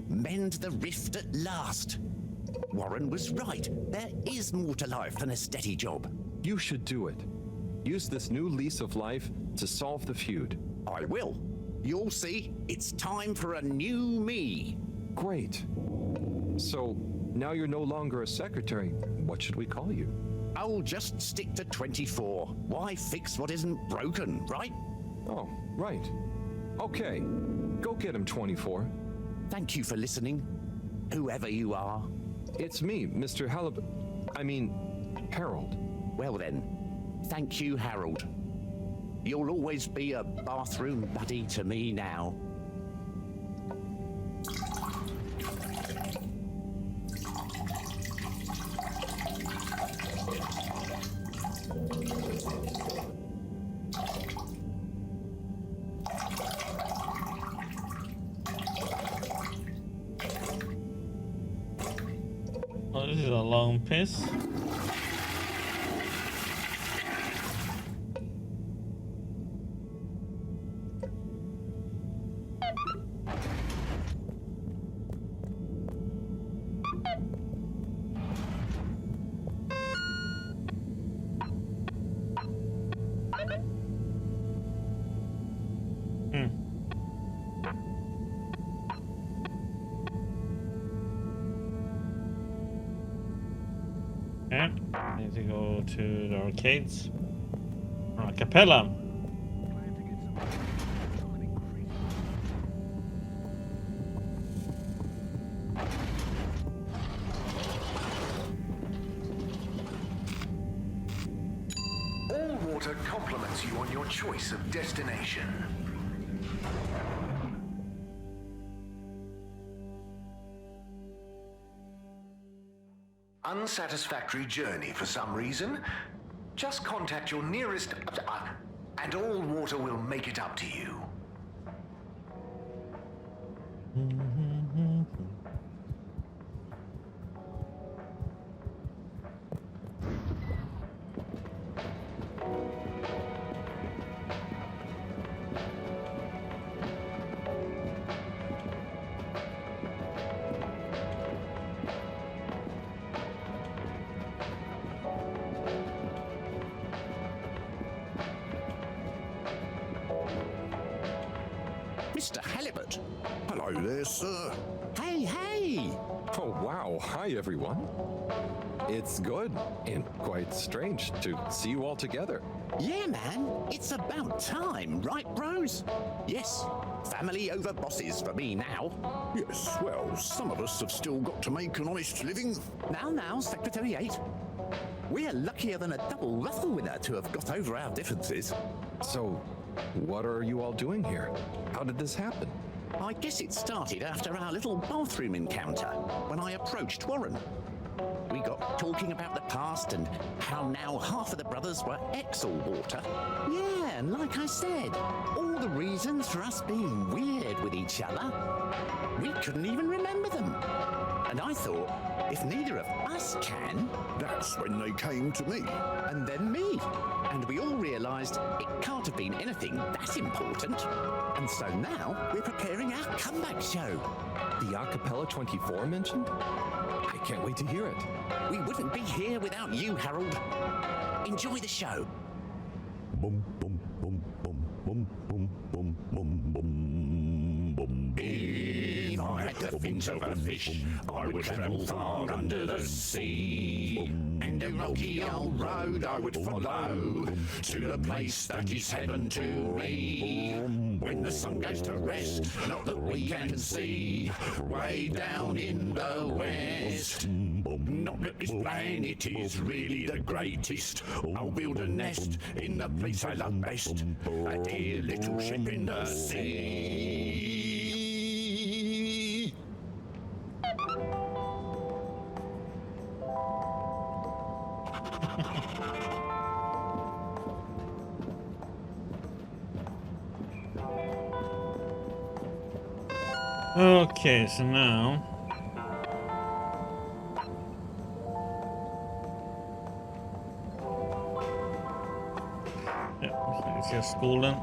Mend the rift at last. Warren was right. There is more to life than a steady job. You should do it. Use this new lease of life to solve the feud. I will. You'll see. It's time for a new me. Great. So, now you're no longer a secretary. What should we call you? I'll just stick to 24. Why fix what isn't broken, right? Oh, right. Okay. Go get him, 24. Thank you for listening, whoever you are. It's me, Mr. Halibut. Harold. Well then, thank you, Harold. You'll always be a bathroom buddy to me now. Oh, this is a long piss. Okay, need to go to the arcades. A cappella. All water compliments you on your choice of destination. Unsatisfactory journey for some reason? Just contact your nearest and all water will make it up to you. Mr. Halibut. Hello there, sir. Hey! Oh, wow. Hi, everyone. It's good and quite strange to see you all together. Yeah, man. It's about time, right, bros? Yes. Family over bosses for me now. Yes, well, some of us have still got to make an honest living. Now, Secretary 8. We're luckier than a double ruffle winner to have got over our differences. So, what are you all doing here? How did this happen? I guess it started after our little bathroom encounter, when I approached Warren. We got talking about the past and how now half of the brothers were ex-all-water. Yeah, and like I said, all the reasons for us being weird with each other, we couldn't even remember them. And I thought, if neither of us can... That's when they came to me. And then me. And we all realised it can't have been anything that important. And so now we're preparing our comeback show. The Acapella 24 mentioned? I can't wait to hear it. We wouldn't be here without you, Harold. Enjoy the show. Boom, boom, boom, boom, boom, boom, boom, boom, boom, boom. If I had the fins of a fish, I would travel far under the sea. And a rocky old road I would follow to the place that is heaven to me. When the sun goes to rest, not that we can see, way down in the west. Not that this planet is really the greatest. I'll build a nest in the place I love best. A dear little ship in the sea. Okay, so now vi ser skolan.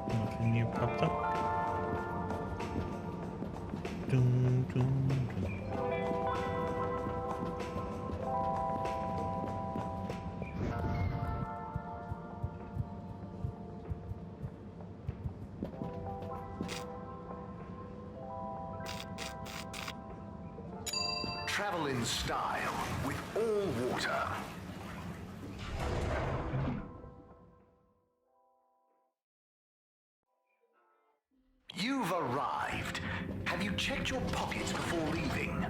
Någonting new popped up. Dun, dun, dun. Travel in style with all water. You've arrived. Have you checked your pockets before leaving?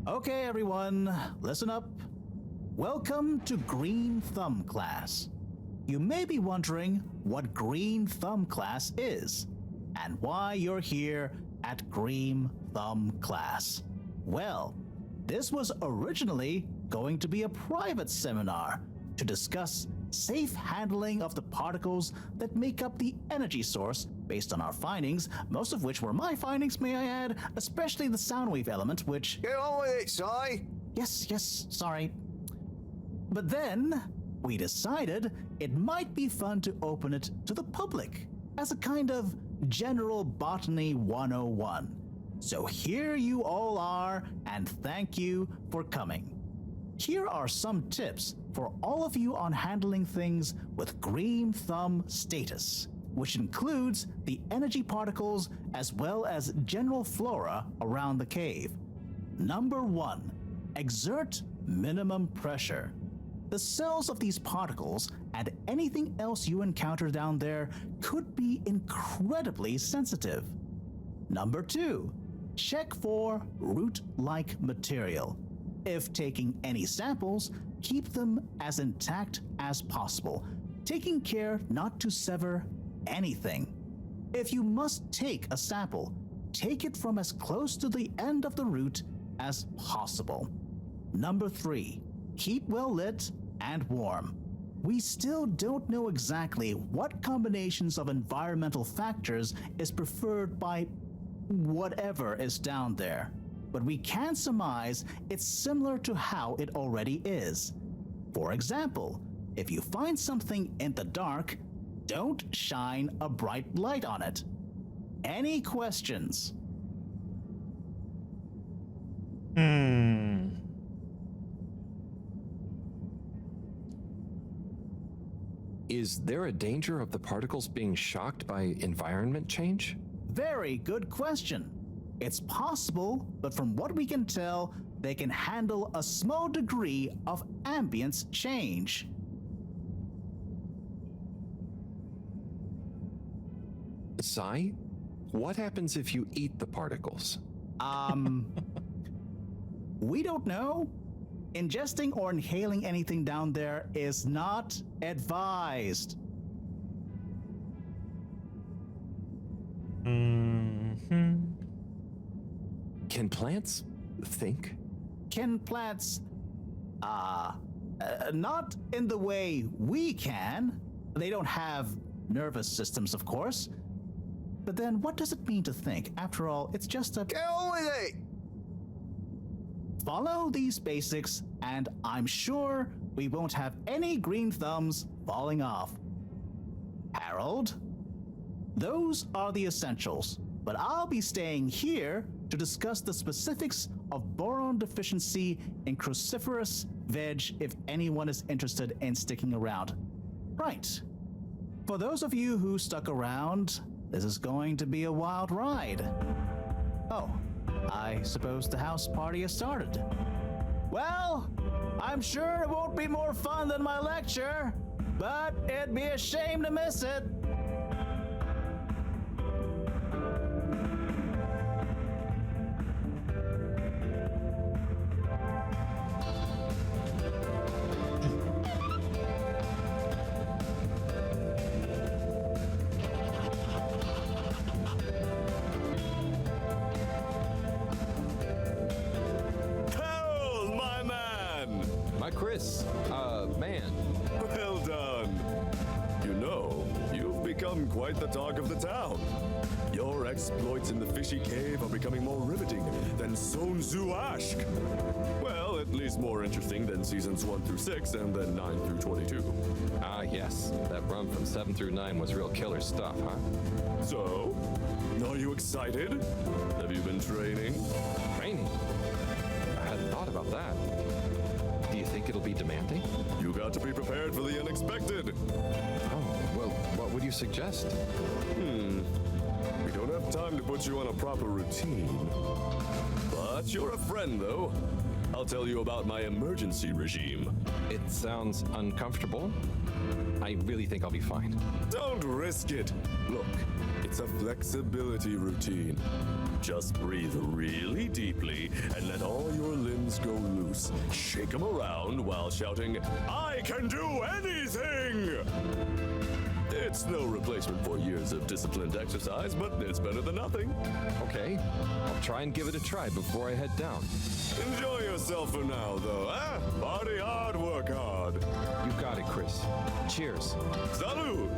Okay, everyone, listen up. Welcome to Green Thumb class. You may be wondering what Green Thumb class is and why you're here at Green Thumb class. Well, this was originally going to be a private seminar to discuss safe handling of the particles that make up the energy source based on our findings, most of which were my findings, may I add, especially the sound wave element, which... Get on with it, Si! Yes, sorry. But then, we decided it might be fun to open it to the public as a kind of general botany 101. So here you all are, and thank you for coming. Here are some tips for all of you on handling things with Green Thumb status, which includes the energy particles as well as general flora around the cave. Number 1, exert minimum pressure. The cells of these particles and anything else you encounter down there could be incredibly sensitive. Number 2, check for root-like material. If taking any samples, keep them as intact as possible, taking care not to sever anything. If you must take a sample, take it from as close to the end of the root as possible. Number 3, keep well lit and warm. We still don't know exactly what combinations of environmental factors is preferred by whatever is down there, but we can surmise it's similar to how it already is. For example, if you find something in the dark, don't shine a bright light on it. Any questions? Is there a danger of the particles being shocked by environment change? Very good question. It's possible, but from what we can tell, they can handle a small degree of ambience change. Si, what happens if you eat the particles? We don't know. Ingesting or inhaling anything down there is not advised. Can plants think? Can plants, not in the way we can. They don't have nervous systems, of course. But then what does it mean to think? After all, it's just a... Get on with it! Follow these basics, and I'm sure we won't have any green thumbs falling off. Harold? Those are the essentials, but I'll be staying here to discuss the specifics of boron deficiency in cruciferous veg if anyone is interested in sticking around. Right. For those of you who stuck around, this is going to be a wild ride. Oh, I suppose the house party has started. Well, I'm sure it won't be more fun than my lecture, but it'd be a shame to miss it. Chris, man. Well done. You know, you've become quite the talk of the town. Your exploits in the fishy cave are becoming more riveting than Sun Tzu Ashk. Well, at least more interesting than seasons 1 through 6 and then 9 through 22. Ah, yes. That run from 7 through 9 was real killer stuff, huh? So, are you excited? Have you been training? Training? I hadn't thought about that. Do you think it'll be demanding? You got to be prepared for the unexpected. Oh, well, what would you suggest? We don't have time to put you on a proper routine. But you're a friend, though. I'll tell you about my emergency regime. It sounds uncomfortable. I really think I'll be fine. Don't risk it. Look, it's a flexibility routine. Just breathe really deeply and let all your limbs go loose. Shake them around while shouting, "I can do anything!" It's no replacement for years of disciplined exercise, but it's better than nothing. Okay, I'll try and give it a try before I head down. Enjoy yourself for now, though, eh? Party hard, work hard. You got it, Chris. Cheers. Salud!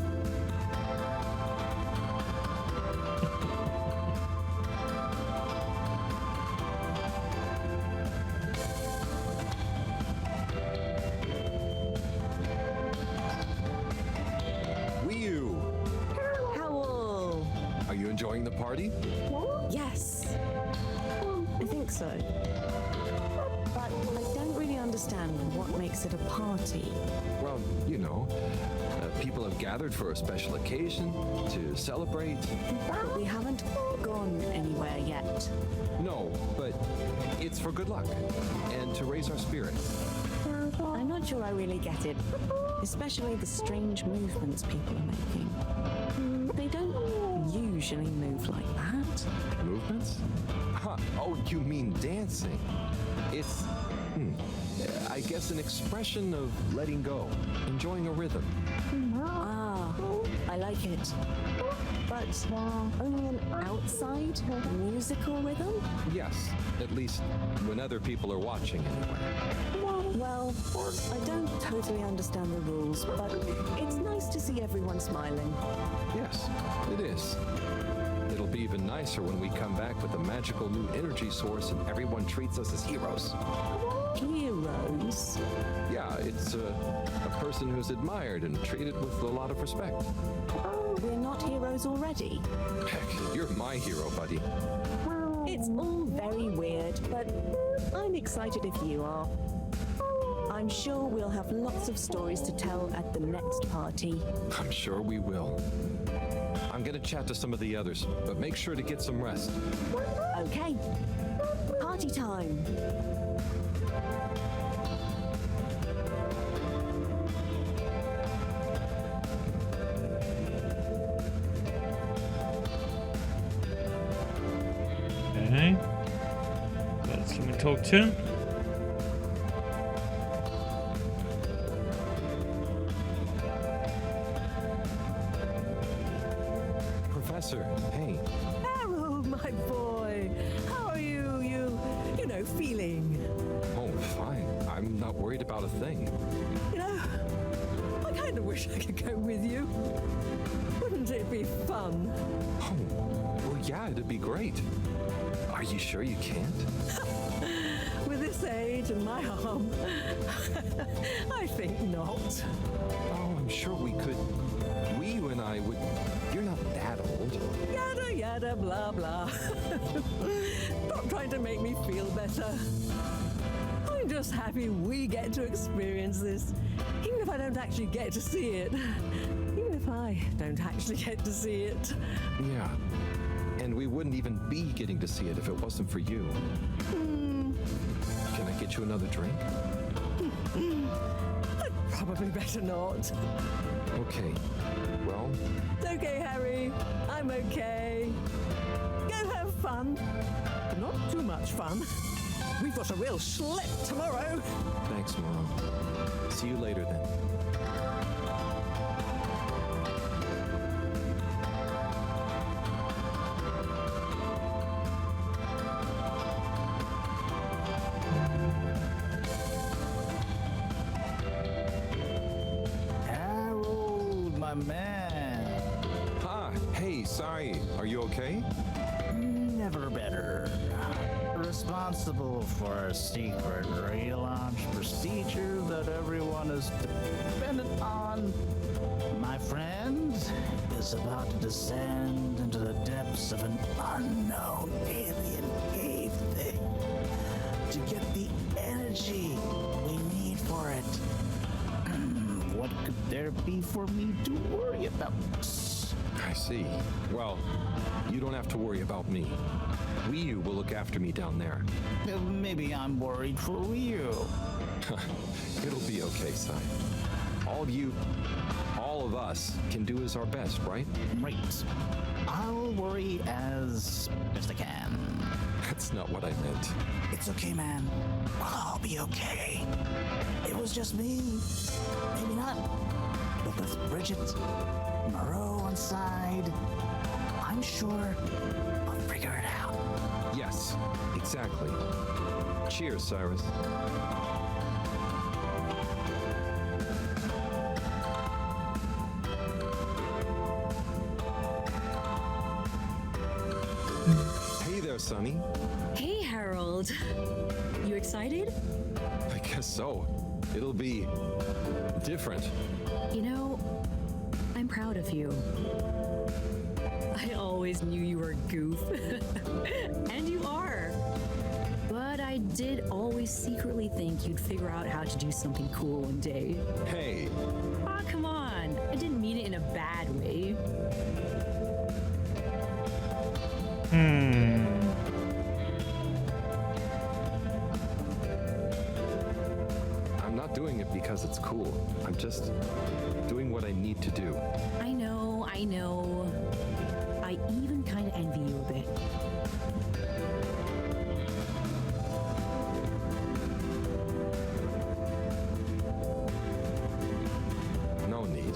Enjoying the party? Yes. I think so. But I don't really understand what makes it a party. Well, you know, people have gathered for a special occasion to celebrate. But we haven't gone anywhere yet. No, but it's for good luck and to raise our spirits. I'm not sure I really get it, especially the strange movements people are making. They don't usually move like that. Movements? Huh. Oh, you mean dancing? It's, I guess an expression of letting go, enjoying a rhythm. Ah, I like it. But only an outside musical rhythm? Yes, at least when other people are watching anyway. Well, I don't totally understand the rules, but it's nice to see everyone smiling. Yes, it is. It'll be even nicer when we come back with a magical new energy source and everyone treats us as heroes. Heroes? Yeah, it's a person who's admired and treated with a lot of respect. We're not heroes already. Heck, you're my hero, buddy. It's all very weird, but I'm excited if you are. I'm sure we'll have lots of stories to tell at the next party. I'm sure we will. I'm gonna chat to some of the others, but make sure to get some rest. Okay. Party time. Okay. What else can we talk to? Professor, hey. Harold, my boy. How are you? You know, feeling? Oh, fine. I'm not worried about a thing. You know, I kind of wish I could go with you. Wouldn't it be fun? Oh, well, yeah, it'd be great. Are you sure you can't? With this age and my arm, I think not. Oh, I'm sure we could. You and I would. You're not that old. Yada yada blah blah. Stop trying to make me feel better. I'm just happy we get to experience this, even if I don't actually get to see it. Even if I don't actually get to see it. Yeah. And we wouldn't even be getting to see it if it wasn't for you. Can I get you another drink? I'd probably better not. Okay. Well, It's okay, Harry. I'm okay. Go have fun. But not too much fun. We've got a real schlep tomorrow. thanks, Mom. See you later then. Harold, my man. Ah, hey, sorry. Are you okay? Never better. Responsible for a secret relaunch procedure that everyone is dependent on. My friend is about to descend into the depths of an unknown alien cave thing to get the energy we need for it. What could there be for me to worry about? I see. Well, you don't have to worry about me. Ryu will look after me down there. Maybe I'm worried for Ryu. It'll be okay, son. All of us can do is our best, right? Right. I'll worry as best I can. That's not what I meant. It's okay, man. We'll all be okay. It was just me. Maybe not. But with Bridget, Moreau on side, I'm sure I'll figure it out. Yes, exactly. Cheers, Cyrus. Hey there, Sonny. Hey, Harold. You excited? I guess so. It'll be different. You know, I'm proud of you. I always knew you were a goof. And you are. But I did always secretly think you'd figure out how to do something cool one day. Hey. Aw, come on. I didn't mean it in a bad way. I'm not doing it because it's cool. I'm just doing what I need to do. I know. I even kind of envy you a bit. No need.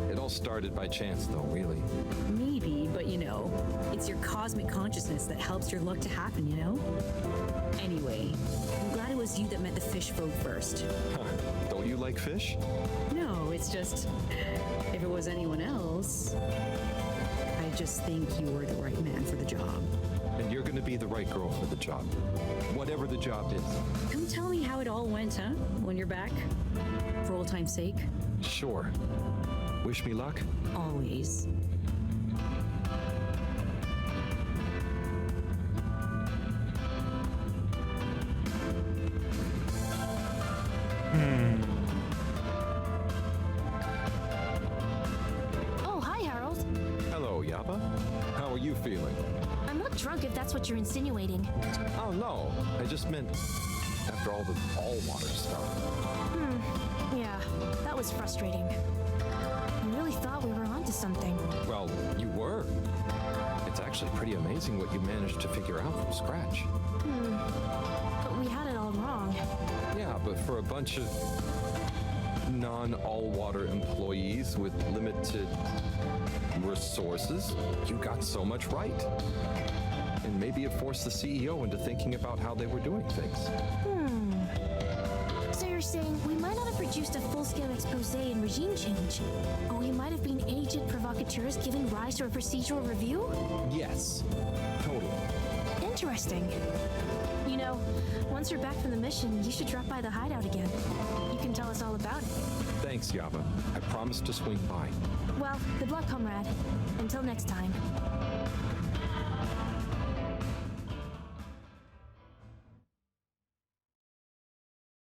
It all started by chance, though, really. Maybe, but you know, it's your cosmic consciousness that helps your luck to happen, you know? Anyway, I'm glad it was you that met the fish folk first. Huh. Don't you like fish? No, it's just, if it was anyone else, I just think you were the right man for the job. And you're gonna be the right girl for the job. Whatever the job is. Come tell me how it all went, huh? When you're back? For old time's sake? Sure. Wish me luck? Always. Oh, hi, Harold. Hello, Yaba. How are you feeling? I'm not drunk if that's what you're insinuating. Oh, no. I just meant after all the all-water stuff. Yeah, that was frustrating. I really thought we were onto something. Well, you were. It's actually pretty amazing what you managed to figure out from scratch. But we had it all wrong. Yeah, but for a bunch of non-all-water employees with limited resources, you got so much right. And maybe it forced the CEO into thinking about how they were doing things. So you're saying we might not have produced a full-scale expose in regime change, but we might have been agent provocateurs giving rise to a procedural review? Yes, totally. Interesting. You know, once you're back from the mission, you should drop by the hideout again. You can tell us all about it. Thanks, Yaba. I promise to swing by. Well, good luck, comrade. Until next time.